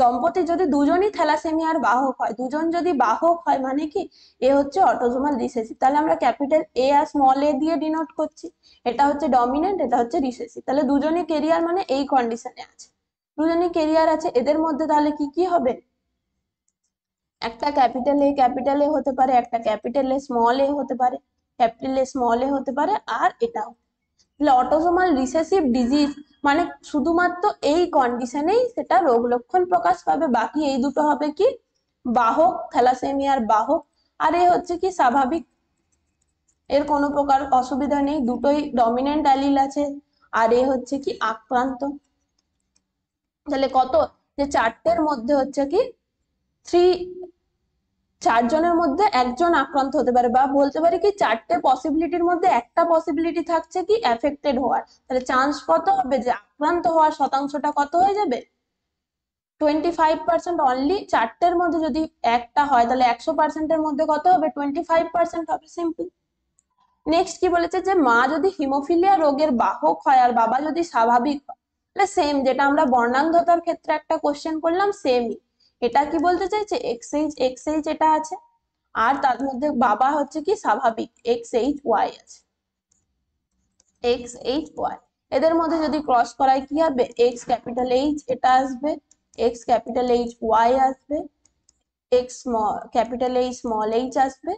দম্পতি যদি দুজনই থ্যালাসেমিয়ার বাহক হয়, দুজন যদি বাহক হয় মানে কি, এ হচ্ছে অটোসোমাল রিসেসিভ। তাহলে আমরা ক্যাপিটাল এ আর স্মল এ দিয়ে ডিনোট করছি। এটা হচ্ছে ডমিনেন্ট, এটা হচ্ছে রিসেসিভ। তাহলে দুজনই কেরিয়ার মানে এই কন্ডিশনে আছে, দুজনই কেরিয়ার আছে। এদের মধ্যে তাহলে কি কি হবে? একটা ক্যাপিটাল এ হতে পারে, একটা ক্যাপিটাল এ স্মল এ হতে পারে, ক্যাপিটাল এ স্মল এ হতে পারে, আর এটাও। তাহলে অটোসোমাল রিসেসিভ ডিজিজ মানে শুধুমাত্র এই কন্ডিশনেই সেটা রোগ লক্ষণ প্রকাশ পাবে। বাকি এই দুটো হবে কি? বাহক, থ্যালাসেমিয়ার বাহক। আর এ হচ্ছে কি স্বাভাবিক, এর কোনো প্রকার অসুবিধা নেই, দুটোই ডমিনেন্ট অ্যালিল আছে। আর এ হচ্ছে কি আক্রান্ত। তাহলে কত, যে 4টের মধ্যে হচ্ছে কি 4জনের মধ্যে একজন আক্রান্ত হতে পারে, বা বলতে পারি কি 4টে পসিবিলিটির মধ্যে একটা পসিবিলিটি থাকছে কি এফেক্টেড হওয়ার। তাহলে চান্স কত হবে যে আক্রান্ত হওয়ার শতাংশটা কত হয়ে যাবে? 25% অনলি। 4টের মধ্যে যদি একটা হয়, তাহলে 100%-এর মধ্যে কত হবে? 25% হবে, সিম্পল। নেক্সট কি বলেছে, যে মা যদি হিমোফিলিয়া রোগের বাহক হয় আর বাবা যদি স্বাভাবিক হয়, তাহলে সেম যেটা আমরা বর্ণান্ধতার ক্ষেত্রে একটা কোশ্চেন করলাম, সেমই। এটা কি বলতে চাইছে? এক্সএইচ এটা আছে, আর তার মধ্যে বাবা হচ্ছে কি স্বাভাবিক, XHY আছে, XHY। এদের মধ্যে যদি ক্রস করায় কি হবে? এক্স ক্যাপিটাল এইচ এটা আসবে, এক্স ক্যাপিটাল এইচ ওয়াই আসবে, X capital H small H আসবে,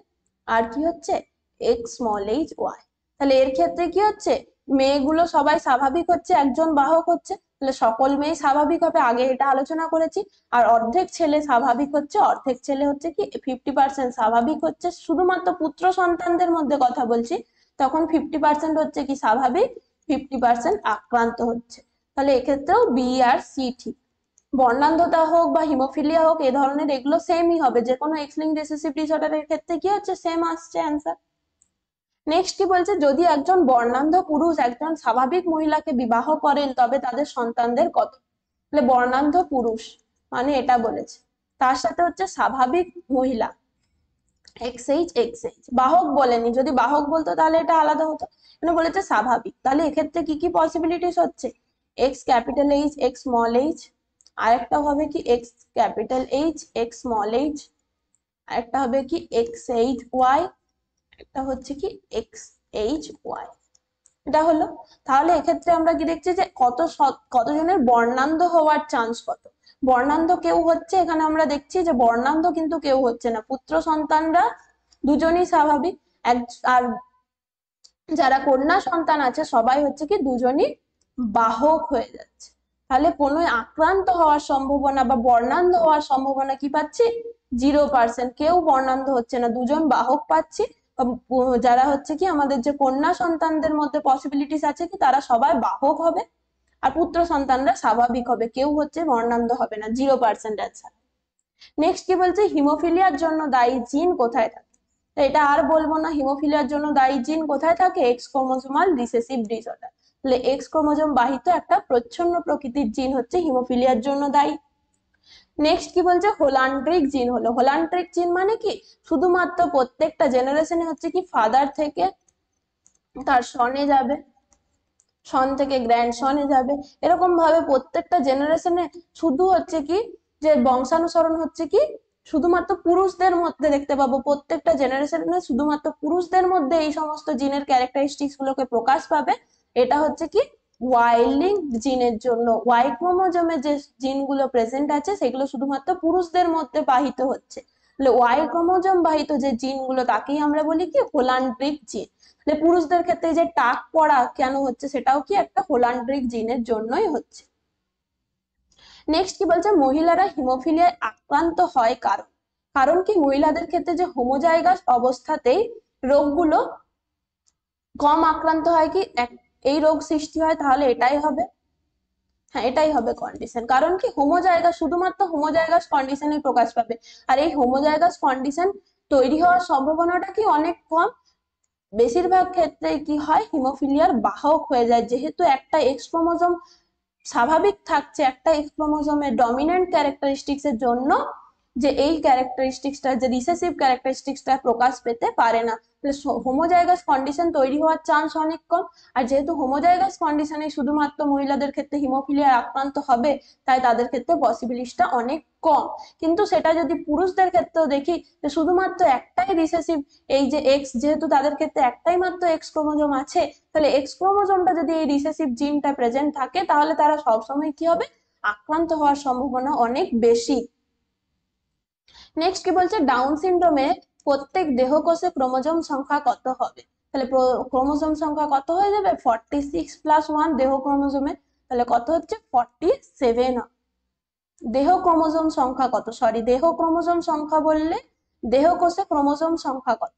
আর কি হচ্ছে? X small H Y. তাহলে এর ক্ষেত্রে কি হচ্ছে? মেয়েগুলো সবাই স্বাভাবিক হচ্ছে, একজন বাহক হচ্ছে, তাহলে সকল মেয়ে স্বাভাবিক হবে, আগে এটা আলোচনা করেছি। আর অর্ধেক ছেলে স্বাভাবিক হচ্ছে, অর্ধেক ছেলে হচ্ছে কি 50% স্বাভাবিক হচ্ছে, শুধুমাত্র পুত্র সন্তানদের মধ্যে কথা বলছি, তখন 50% হচ্ছে কি স্বাভাবিক, 50% আক্রান্ত হচ্ছে। তাহলে এক্ষেত্রেও বি আর সি ঠিক। বর্ণান্ধতা হোক বা হিমোফিলিয়া হোক, এ ধরনের এগুলো সেমই হবে, যে কোনো এক্স লিঙ্কড রিসেসিভ ডিসঅর্ডারের ক্ষেত্রে কি হচ্ছে, সেম আসছে অ্যান্সার। নেক্সট কি বলছে, যদি একজন বর্ণান্ধ পুরুষ একজন স্বাভাবিক মহিলাকে বিবাহ করেন তবে তাদের সন্তানদের কত। তাহলে বর্ণান্ধ পুরুষ মানে এটা বলেছে, তার সাথে হচ্ছে স্বাভাবিক মহিলা XH, বাহক বলেনি, যদি বাহক বলতো তাহলে এটা আলাদা হতো, মানে বলেছে স্বাভাবিক। তাহলে এক্ষেত্রে কি কি পসিবিলিটিস হচ্ছে, X capital H x small H, আরেকটা হবে কি x capital H x small H, আরেকটা হবে কি XHY, একটা হচ্ছে কি XHY। এটা হলো। তাহলে এক্ষেত্রে আমরা কি দেখছি যে কতজনের বর্ণান্ধ হওয়ার চান্স কত। বর্ণান্ধ কেউ হচ্ছে, এখানে আমরা দেখছি যে বর্ণান্ধ কিন্তু কেউ হচ্ছে না, পুত্র সন্তানরা দুজনই স্বাভাবিক, আর যারা কন্যা সন্তান আছে সবাই হচ্ছে কি দুজনই বাহক হয়ে যাচ্ছে। তাহলে কোনো আক্রান্ত হওয়ার সম্ভাবনা বা বর্ণান্ধ হওয়ার সম্ভাবনা কি পাচ্ছি, 0%, কেউ বর্ণান্ধ হচ্ছে না, দুজন বাহক পাচ্ছি। যারা হচ্ছে কি আমাদের যে কন্যা সন্তানদের মধ্যে পসিবিলিটিস আছে কি তারা সবাই বাহক হবে, আর পুত্র সন্তানরা স্বাভাবিক হবে, কেউ হচ্ছে বর্ণান্ধ হবে না, 0% আছে। নেক্সট কি বলছে, হিমোফিলিয়ার জন্য দায়ী জিন কোথায় থাকে। এটা আর বলবো না, হিমোফিলিয়ার জন্য দায়ী জিন কোথায় থাকে, এক্স ক্রোমোজোমাল রিসেসিভ ডিসঅর্ডার। তাহলে এক্স ক্রোমোজোম বাহিত একটা প্রচ্ছন্ন প্রকৃতির জিন হচ্ছে হিমোফিলিয়ার জন্য দায়ী। নেক্সট কি বলছে, হোলান্ট্রিক জিন হলো, হোলান্ট্রিক জিন মানে কি শুধুমাত্র প্রত্যেকটা জেনারেশনে হচ্ছে কি ফাদার থেকে তার সনে যাবে, সন থেকে গ্র্যান্ড সনে যাবে, এরকম ভাবে প্রত্যেকটা জেনারেশনে শুধু হচ্ছে কি যে বংশানুসরণ হচ্ছে কি শুধুমাত্র পুরুষদের মধ্যে দেখতে পাবো, প্রত্যেকটা জেনারেশনে শুধুমাত্র পুরুষদের মধ্যে এই সমস্ত জিনের ক্যারেক্টারিস্টিক্স গুলোকে প্রকাশ পাবে। এটা হচ্ছে কি ওয়াই লিঙ্ক জিনের জন্য, ওয়াই ক্রোমোজোমে যে জিনগুলো প্রেজেন্ট আছে সেগুলো শুধুমাত্র পুরুষদের মধ্যে বাহিত হচ্ছে। ওয়াই ক্রোমোজোম বাহিত যে জিনগুলো তাকেই আমরা বলি কি হোলান্ট্রিক জিন। পুরুষদের ক্ষেত্রে যে টাক পড়া কেন হচ্ছে, সেটাও কি একটা হোলান্ট্রিক জিনের জন্যই হচ্ছে। নেক্সট কি বলছে, মহিলারা হিমোফিলিয়ায় আক্রান্ত হয় কারণ, কারণ কি মহিলাদের ক্ষেত্রে যে হোমোজাইগাস অবস্থাতেই রোগগুলো কম আক্রান্ত হয়, কি এই রোগ সৃষ্টি হয়, তাহলে এটাই হবে, হ্যাঁ এটাই হবে কন্ডিশন। কারণ কি হোমোজাইগাস, শুধুমাত্র হোমোজাইগাস কন্ডিশনে প্রকাশ পাবে, আর এই হোমোজাইগাস কন্ডিশন তৈরি হওয়ার সম্ভাবনাটা কি অনেক কম। বেশিরভাগ ক্ষেত্রে কি হয়, হিমোফিলিয়ার বাহক হয়ে যায়, যেহেতু একটা এক্স ক্রোমোজোম স্বাভাবিক থাকছে, একটা এক্স ক্রোমোজোমের ডমিনেন্ট ক্যারেক্টারিস্টিক্স এর জন্য যে এই ক্যারেক্টারিস্টিক্সটা যে রিসেসিভ ক্যারেক্টারিস্টিক্সটা প্রকাশ পেতে পারে না, হোমোজাইগাস কন্ডিশন তৈরি হওয়ার চান্স অনেক কম। আর যেহেতু হোমোজাইগাস কন্ডিশনে শুধুমাত্র মহিলাদের ক্ষেত্রে হিমোফিলিয়া আক্রান্ত হবে, তাই তাদের ক্ষেত্রে পসিবিলিটিটা অনেক কম। কিন্তু সেটা যদি পুরুষদের ক্ষেত্রেও দেখি, শুধুমাত্র একটাই রিসেসিভ, এই যে এক্স, যেহেতু তাদের ক্ষেত্রে একটাই মাত্র এক্স ক্রোমোজোম আছে, তাহলে এক্স ক্রোমোজোমটা যদি এই রিসেসিভ জিনটা প্রেজেন্ট থাকে, তাহলে তারা সবসময় কি হবে, আক্রান্ত হওয়ার সম্ভাবনা অনেক বেশি। নেক্সট কি বলছে, ডাউন সিনড্রোমে প্রত্যেক দেহকোষে ক্রোমোজোম সংখ্যা কত হবে। তাহলে ক্রোমোজোম সংখ্যা কত হয়ে যাবে, 46 + 1 দেহ ক্রোমোজোমে, তাহলে কত হচ্ছে 47। দেহ ক্রোমোজোম সংখ্যা কত, সরি দেহ ক্রোমোজোম সংখ্যা বললে দেহকোষে ক্রোমোজোম সংখ্যা কত,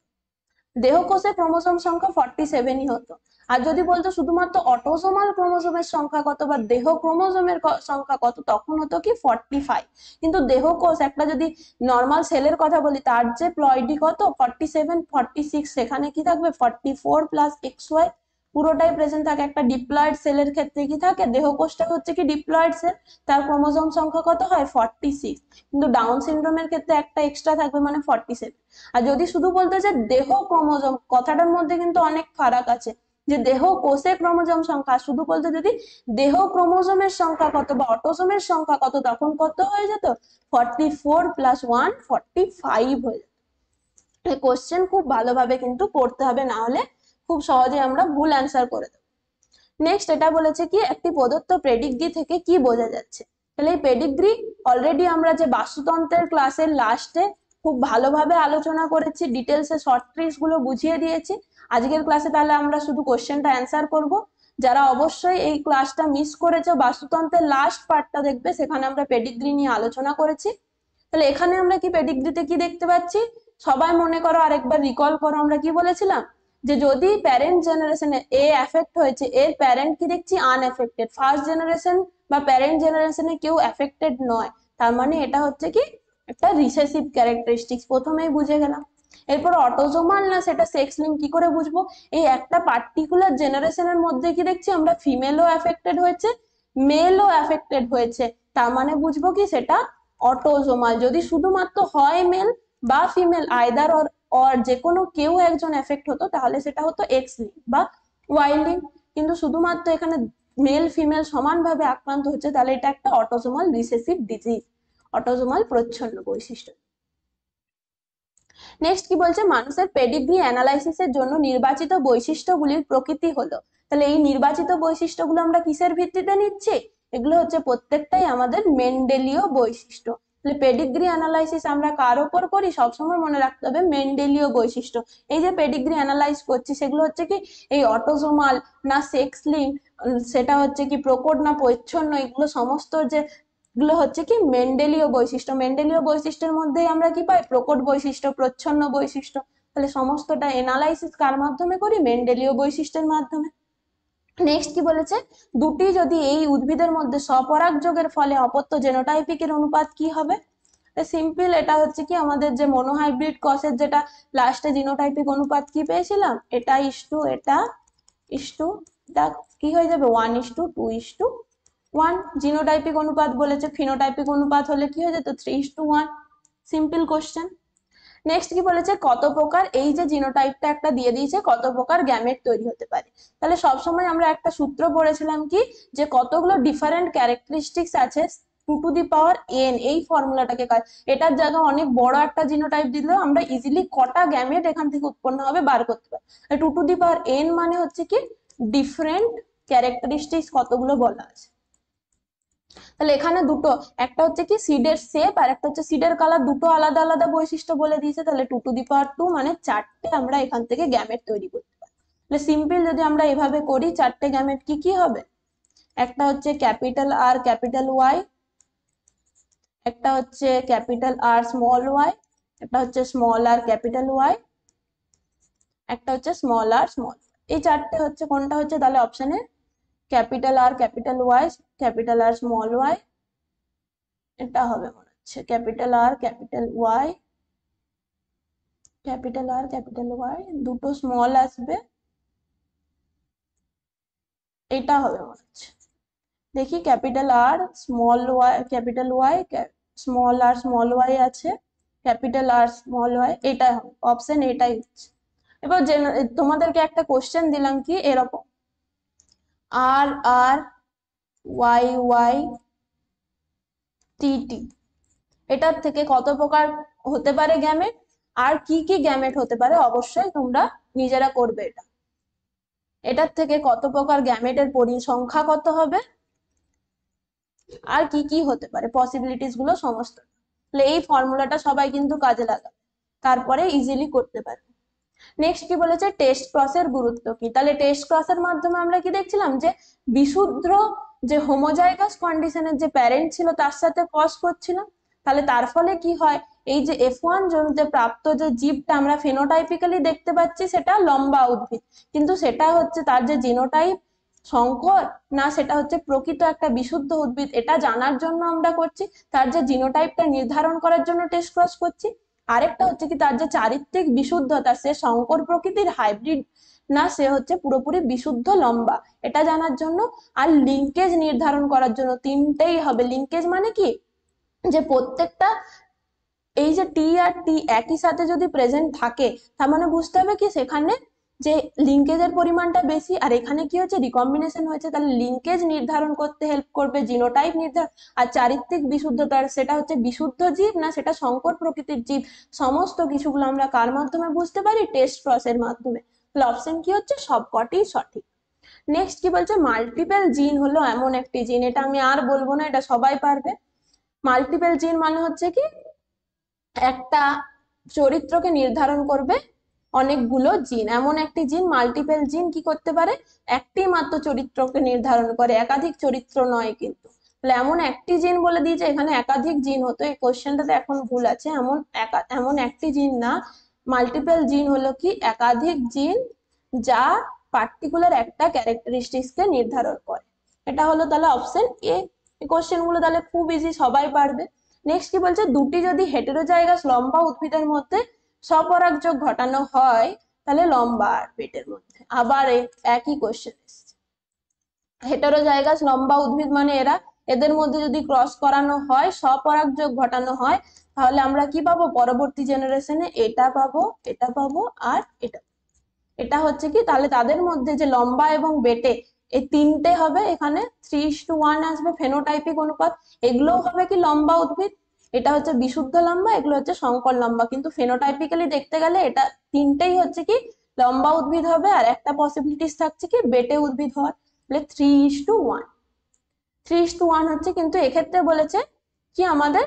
দেহকোষে ক্রোমোজোম সংখ্যা 47ই হতো। আর যদি বলতো শুধুমাত্র অটোসোমাল ক্রোমোজোমের সংখ্যা কত বা দেহ ক্রোমোজোমের সংখ্যা কত, তখন হতো কি 45। কিন্তু দেহকোষ একটা যদি নর্মাল সেলের কথা বলি, তার যে প্লয়েডি কত 47 46, সেখানে কি থাকবে 44 + XY, পুরোটাই প্রেজেন্ট থাকে। একটা ডিপ্লয়েড সেলের ক্ষেত্রে কি থাকে, দেহকোষটা হচ্ছে কি ডিপ্লয়েড সেল, তার ক্রোমোজোম সংখ্যা কত হয় 46, কিন্তু ডাউন সিনড্রোমের ক্ষেত্রে একটা এক্সট্রা থাকবে মানে 47। আর যদি শুধু বলতে যে দেহ ক্রোমোজোম, কথাটার মধ্যে কিন্তু অনেক ফারাক আছে, যে দেহ কোষে ক্রোমোজোম সংখ্যা, শুধু বলতে যদি দেহ ক্রোমোজোমের সংখ্যা কত বা অটোসোমের সংখ্যা কত, তখন কত হয়ে যেত 44 + 1 45 হয়ে যেত। কোশ্চেন খুব ভালোভাবে কিন্তু পড়তে হবে, না হলে খুব সহজে আমরা ভুল অ্যান্সার করে দেবো। নেক্সট এটা বলেছে কি, একটি প্রদত্ত পেডিগ্রি থেকে কি বোঝা যাচ্ছে। তাহলে এই পেডিগ্রি অলরেডি আমরা যে বাস্তুতন্ত্রের ক্লাসের লাস্টে খুব ভালোভাবে আলোচনা করেছি, ডিটেলসে শর্ট ট্রিক্স গুলো বুঝিয়ে দিয়েছি। আজকের ক্লাসে তাহলে আমরা শুধু কোশ্চেনটা অ্যান্সার করব। যারা অবশ্যই এই ক্লাসটা মিস করেছো, বাস্তুতন্ত্রের লাস্ট পার্টটা দেখবে, সেখানে আমরা পেডিগ্রি নিয়ে আলোচনা করেছি। তাহলে এখানে আমরা কি পেডিগ্রিতে কি দেখতে পাচ্ছি, সবাই মনে করো আরেকবার রিকল করো, আমরা কি বলেছিলাম যে যদি প্যারেন্ট জেনারেশনে এ এফেক্ট হয়েছে, এর প্যারেন্ট কি দেখছি আনএফেক্টেড, ফার্স্ট জেনারেশন বা প্যারেন্ট জেনারেশনে কেউ এফেক্টেড নয়, তার মানে এটা হচ্ছে কি একটা রিসেসিভ ক্যারেক্টারিস্টিক্স, প্রথমেই বুঝে গেলাম। এরপর অটোজোমাল না সেটা সেক্স লিঙ্ক কি করে বুঝবো, এই একটা পার্টিকুলার জেনারেশনের মধ্যে কি দেখছি আমরা ফিমেলও এফেক্টেড হয়েছে মেলও এফেক্টেড হয়েছে, তার মানে বুঝবো কি সেটা অটোজোমাল। যদি শুধুমাত্র হয় মেল বা ফিমেল আইদার অর যে কোনো কেউ একজন এফেক্ট হতো তাহলে সেটা হতো এক্স লিঙ্ক বা ওয়াই লিঙ্ক, কিন্তু শুধুমাত্র এখানে মেল ফিমেল সমানভাবে আক্রান্ত হচ্ছে, তাহলে এটা একটা অটোজোমাল রিসেসিভ ডিজিজ, অটোজোমাল প্রচ্ছন্ন বৈশিষ্ট্য। নেক্সট কি বলছে, মানুষের পেডিগ্রি অ্যানালাইসিসের জন্য নির্বাচিত বৈশিষ্ট্যগুলির প্রকৃতি হলো, তাহলে এই নির্বাচিত বৈশিষ্ট্যগুলো আমরা কিসের ভিত্তিতে নিচ্ছি, এগুলো হচ্ছে প্রত্যেকটাই আমাদের মেন্ডেলীয় বৈশিষ্ট্য। তাহলে পেডিগ্রি অ্যানালাইসিস আমরা কার উপর করি, সবসময় মনে রাখতে হবে মেন্ডেলীয় বৈশিষ্ট্য। এই যে পেডিগ্রি অ্যানালাইজ করছি সেগুলো হচ্ছে কি এই অটোজোমাল না সেক্স লিঙ্ক, সেটা হচ্ছে কি প্রকট না পরিচ্ছন্ন, এগুলো সমস্ত যে গুলো হচ্ছে কি মেন্ডেলীয় বৈশিষ্ট্য। মেন্ডেলীয় বৈশিষ্ট্যের মধ্যেই আমরা কি পাই প্রকট বৈশিষ্ট্য প্রচ্ছন্ন বৈশিষ্ট্য, তাহলে সমস্তটা এনালাইসিস কার মাধ্যমে করি, মেন্ডেলীয় বৈশিষ্ট্যের মাধ্যমে। নেক্সট কি বলেছে, দুটি যদি এই উদ্ভিদের মধ্যে স্বপরাগযোগের ফলে অপত্য জেনোটাইপিকের অনুপাত কি হবে, সিম্পল, এটা হচ্ছে কি আমাদের যে মনোহাইব্রিড ক্রসের যেটা লাস্টে জিনোটাইপিক অনুপাত কি পেয়েছিলাম, এটা ইস্টু এটা ইস্টু এটা কি হয়ে যাবে 1:2:1, জিনোটাইপিক অনুপাত বলেছে, ফিনোটাইপিক অনুপাত হলে কি হয়ে যেত 3:1, সিম্পল কোশ্চেন। নেক্সট কি বলেছে, কত প্রকার, এই যে জিনোটাইপটা একটা দিয়ে দিয়েছে কত প্রকার গ্যামেট তৈরি হতে পারে, তাহলে সবসময় আমরা একটা সূত্র পড়েছিলাম কি যে কতগুলো ডিফারেন্ট ক্যারেক্টারিস্টিক্স আছে 2^n, এই ফর্মুলাটাকে কাজ, এটার জায়গায় অনেক বড় একটা জিনোটাইপ দিলেও আমরা ইজিলি কটা গ্যামেট এখান থেকে উৎপন্ন হবে বার করতে পারি। 2^n মানে হচ্ছে কি ডিফারেন্ট ক্যারেক্টারিস্টিক্স কতগুলো বলা আছে। তাহলে এখানে দুটো, একটা হচ্ছে কি সিডের শেপ আর একটা হচ্ছে সিডের কালার, দুটো আলাদা আলাদা বৈশিষ্ট্য বলে দিয়েছে, তাহলে 2^2 মানে 4টে আমরা এখান থেকে গ্যামেট তৈরি করতে পারি। তাহলে সিম্পল যদি আমরা এভাবে করি 4টে গ্যামেট কি কি হবে, একটা হচ্ছে ক্যাপিটাল আর ক্যাপিটাল ওয়াই, একটা হচ্ছে ক্যাপিটাল আর স্মল ওয়াই, একটা হচ্ছে স্মল আর ক্যাপিটাল ওয়াই, একটা হচ্ছে স্মল আর স্মল, এই 4টে হচ্ছে কোনটা হচ্ছে, তাহলে অপশনে capital R capital Y capital R small Y, এটা হবে মনে হচ্ছে capital R capital Y capital R capital Y, দুটো স্মল আসবে, এটা হবে মনে হচ্ছে, দেখি capital R small Y capital Y small R small Y আছে, ক্যাপিটাল আর স্মল ওয়াই, এটাই হবে অপশন, এটাই হচ্ছে। এবার তোমাদেরকে একটা কোশ্চেন দিলাম কি এরকম, আর আর ওয়াই ওয়াই টি টি, এটার থেকে কত প্রকার হতে পারে গ্যামেট, আর কি কি গ্যামেট হতে পারে অবশ্যই তোমরা নিজেরা করবে এটা, এটার থেকে কত প্রকার গ্যামেটের পরিসংখ্যা কত হবে, আর কি কি হতে পারে পসিবিলিটিস গুলো সমস্ত, তাহলে এই ফর্মুলাটা সবাই কিন্তু কাজে লাগাবে, তারপরে ইজিলি করতে পারবে। নেক্সট কি বলেছে, টেস্ট ক্রসের গুরুত্ব কি, তাহলে টেস্ট ক্রসের মাধ্যমে আমরা কি দেখছিলাম যে বিশুদ্ধ যে হোমোজাইগাস কন্ডিশনের যে প্যারেন্ট ছিল তার সাথে ক্রস করছিলাম, তাহলে তার ফলে কি হয়, এই যে F1 জন্তুতে প্রাপ্ত যে জীবটা আমরা ফেনোটাইপিক্যালি দেখতে পাচ্ছি সেটা লম্বা উদ্ভিদ, কিন্তু সেটা হচ্ছে তার যে জিনোটাইপ সংকর না সেটা হচ্ছে প্রকৃত একটা বিশুদ্ধ উদ্ভিদ, এটা জানার জন্য আমরা করছি, তার যে জিনোটাইপটা নির্ধারণ করার জন্য টেস্ট ক্রস করছি, আরেকটা হচ্ছে কি তার যে চারিত্রিক বিশুদ্ধতা, সে সংকর প্রকৃতির হাইব্রিড না সে হচ্ছে পুরোপুরি বিশুদ্ধ লম্বা, এটা জানার জন্য, আর লিঙ্কেজ নির্ধারণ করার জন্য, তিনটেই হবে। লিঙ্কেজ মানে কি যে প্রত্যেকটা এই যে টি আর টি একই সাথে যদি প্রেজেন্ট থাকে তার মানে বুঝতে হবে কি সেখানে যে লিঙ্কেজের পরিমাণটা বেশি, আর এখানে কি হচ্ছে রিকম্বিনেশন হয়েছে, তাহলে লিঙ্কেজ নির্ধারণ করতে হেল্প করবে জিনোটাইপ নির্ধারণ, আর চারিত্রিক বিশুদ্ধতার সেটা হচ্ছে বিশুদ্ধ জীব না সেটা সংকর প্রকৃতির জীব, সমস্ত কিছুগুলো আমরা কার মাধ্যমে বুঝতে পারি, টেস্ট ক্রসের মাধ্যমে, তাহলে অপশন কি হচ্ছে সবকটি সঠিক। নেক্সট কি বলছে, মাল্টিপল জিন হলো এমন একটি জিন, এটা আমি আর বলবো না, এটা সবাই পারবে। মাল্টিপল জিন মানে হচ্ছে কি একটা চরিত্রকে নির্ধারণ করবে অনেকগুলো জিন, এমন একটি জিন, মাল্টিপল জিন কি করতে পারে, একটি মাত্র চরিত্রকে নির্ধারণ করে, একাধিক চরিত্র নয় কিন্তু। তাহলে এমন একটি জিন বলে দিয়েছে, এখানে একাধিক জিন হতো, এই কোশ্চেনটাতে এখন ভুল আছে, এমন একটি জিন না, মাল্টিপল জিন হলো কি একাধিক জিন যা পার্টিকুলার একটা ক্যারেক্টারিস্টিক্সকে নির্ধারণ করে। এটা হলো তাহলে অপশন এ। এই কোশ্চেন গুলো তাহলে খুব ইজি, সবাই পারবে। নেক্সট কি বলছে, দুটি যদি হেটেরোজাইগাস লম্বা উদ্ভিদের মধ্যে স্বপরাগযোগ ঘটানো হয় তাহলে লম্বা আর পেটের মধ্যে, আবার একই কোশ্চেন এসছে। হেটেরোজাইগাস লম্বা উদ্ভিদ মানে এদের মধ্যে যদি ক্রস করানো হয়, স্বপরাগযোগ ঘটানো হয়, তাহলে আমরা কি পাবো, পরবর্তী জেনারেশনে এটা পাবো, এটা পাবো, আর এটা হচ্ছে কি, তাহলে তাদের মধ্যে যে লম্বা এবং বেটে এই তিনটে হবে, এখানে 3:1 আসবে ফেনোটাইপিক অনুপাত। এগুলোও হবে কি লম্বা উদ্ভিদ, এটা হচ্ছে বিশুদ্ধ লম্বা, এগুলো হচ্ছে সংকর লম্বা, কিন্তু ফেনোটাইপিক্যালি দেখতে গেলে এটা তিনটেই হচ্ছে কি লম্বা উদ্ভিদ হবে, আর একটা পসিবিলিটিস থাকছে কি বেটে উদ্ভিদ হওয়ার। তাহলে 3:1, 3:1 হচ্ছে, কিন্তু এক্ষেত্রে বলেছে কি আমাদের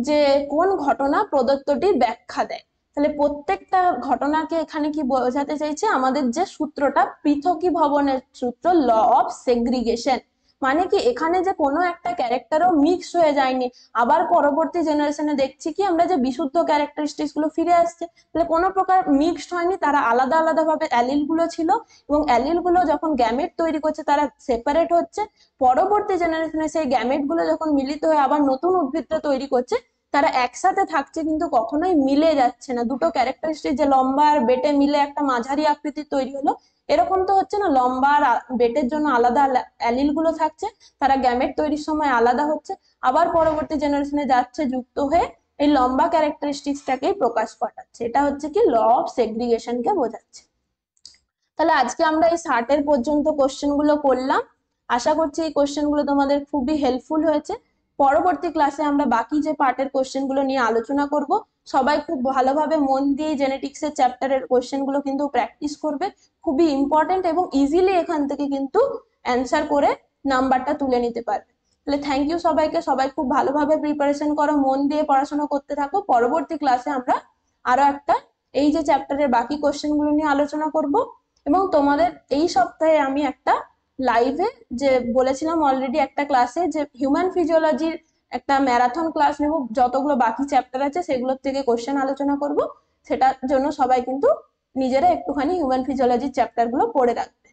যে কোন ঘটনা প্রদত্তটির ব্যাখ্যা দেয়। তাহলে প্রত্যেকটা ঘটনাকে এখানে কি বোঝাতে চাইছে, আমাদের যে সূত্রটা পৃথকীভবনের সূত্র, ল অফ সেগ্রিগেশন, মানে কি এখানে যে কোনো একটা ক্যারেক্টারও মিক্স হয়ে যায়নি, আবার পরবর্তী জেনারেশনে দেখছি কি আমরা যে বিশুদ্ধ ক্যারেক্টারিস্টিক্স গুলো ফিরে আসছে, তাহলে কোনো প্রকার মিক্সড হয়নি, তারা আলাদা আলাদা ভাবে অ্যালিল গুলো ছিল, এবং অ্যালিল গুলো যখন গ্যামেট তৈরি করছে তারা সেপারেট হচ্ছে, পরবর্তী জেনারেশনে সেই গ্যামেট গুলো যখন মিলিত হয়ে আবার নতুন উদ্ভিদটা তৈরি করছে, তারা একসাথে থাকছে কিন্তু কখনোই মিলে যাচ্ছে না। দুটো ক্যারেক্টারিস্টিক যে লম্বা আর বেটে মিলে একটা মাঝারি আকৃতি তৈরি হলো, এরকম তো হচ্ছে না, লম্বা আর বেটের জন্য আলাদা অ্যালিল গুলো থাকছে, তারা গ্যামেট তৈরির সময় আলাদা হচ্ছে, আবার পরবর্তী জেনারেশনে যাচ্ছে যুক্ত হয়ে এই লম্বা ক্যারেক্টারিস্টিক্সটাকেই প্রকাশ ঘটাচ্ছে। এটা হচ্ছে কি ল অফ সেগ্রিগেশনকে বোঝাচ্ছে। তাহলে আজকে আমরা এই 60 পর্যন্ত কোশ্চেন গুলো করলাম। আশা করছি এই কোশ্চেন গুলো তোমাদের খুবই হেল্পফুল হয়েছে। পরবর্তী ক্লাসে আমরা বাকি যে পার্টের কোশ্চেন গুলো নিয়ে আলোচনা করব। সবাই খুব ভালোভাবে মন দিয়ে জেনেটিক্স এর চ্যাপ্টারের কোশ্চেন গুলো কিন্তু প্র্যাকটিস করবে, খুবই ইম্পর্টেন্ট, এবং ইজিলি এখান থেকে কিন্তু অ্যান্সার করে নাম্বারটা তুলে নিতে পারবে। তাহলে থ্যাংক ইউ সবাইকে, সবাই খুব ভালোভাবে প্রিপারেশন করো, মন দিয়ে পড়াশোনা করতে থাকো। পরবর্তী ক্লাসে আমরা আরো একটা এই যে চ্যাপ্টারের বাকি কোশ্চেন গুলো নিয়ে আলোচনা করব, এবং তোমাদের এই সপ্তাহে আমি একটা লাইভে যে বলেছিলাম অলরেডি একটা ক্লাসে, যে হিউম্যান ফিজিওলজির একটা ম্যারাথন ক্লাস নেব, যতগুলো বাকি চ্যাপ্টার আছে সেগুলোর থেকে কোশ্চেন আলোচনা করব। সেটার জন্য সবাই কিন্তু নিজেরা একটুখানি হিউম্যান ফিজিওলজির চ্যাপ্টার গুলো পড়ে রাখবে।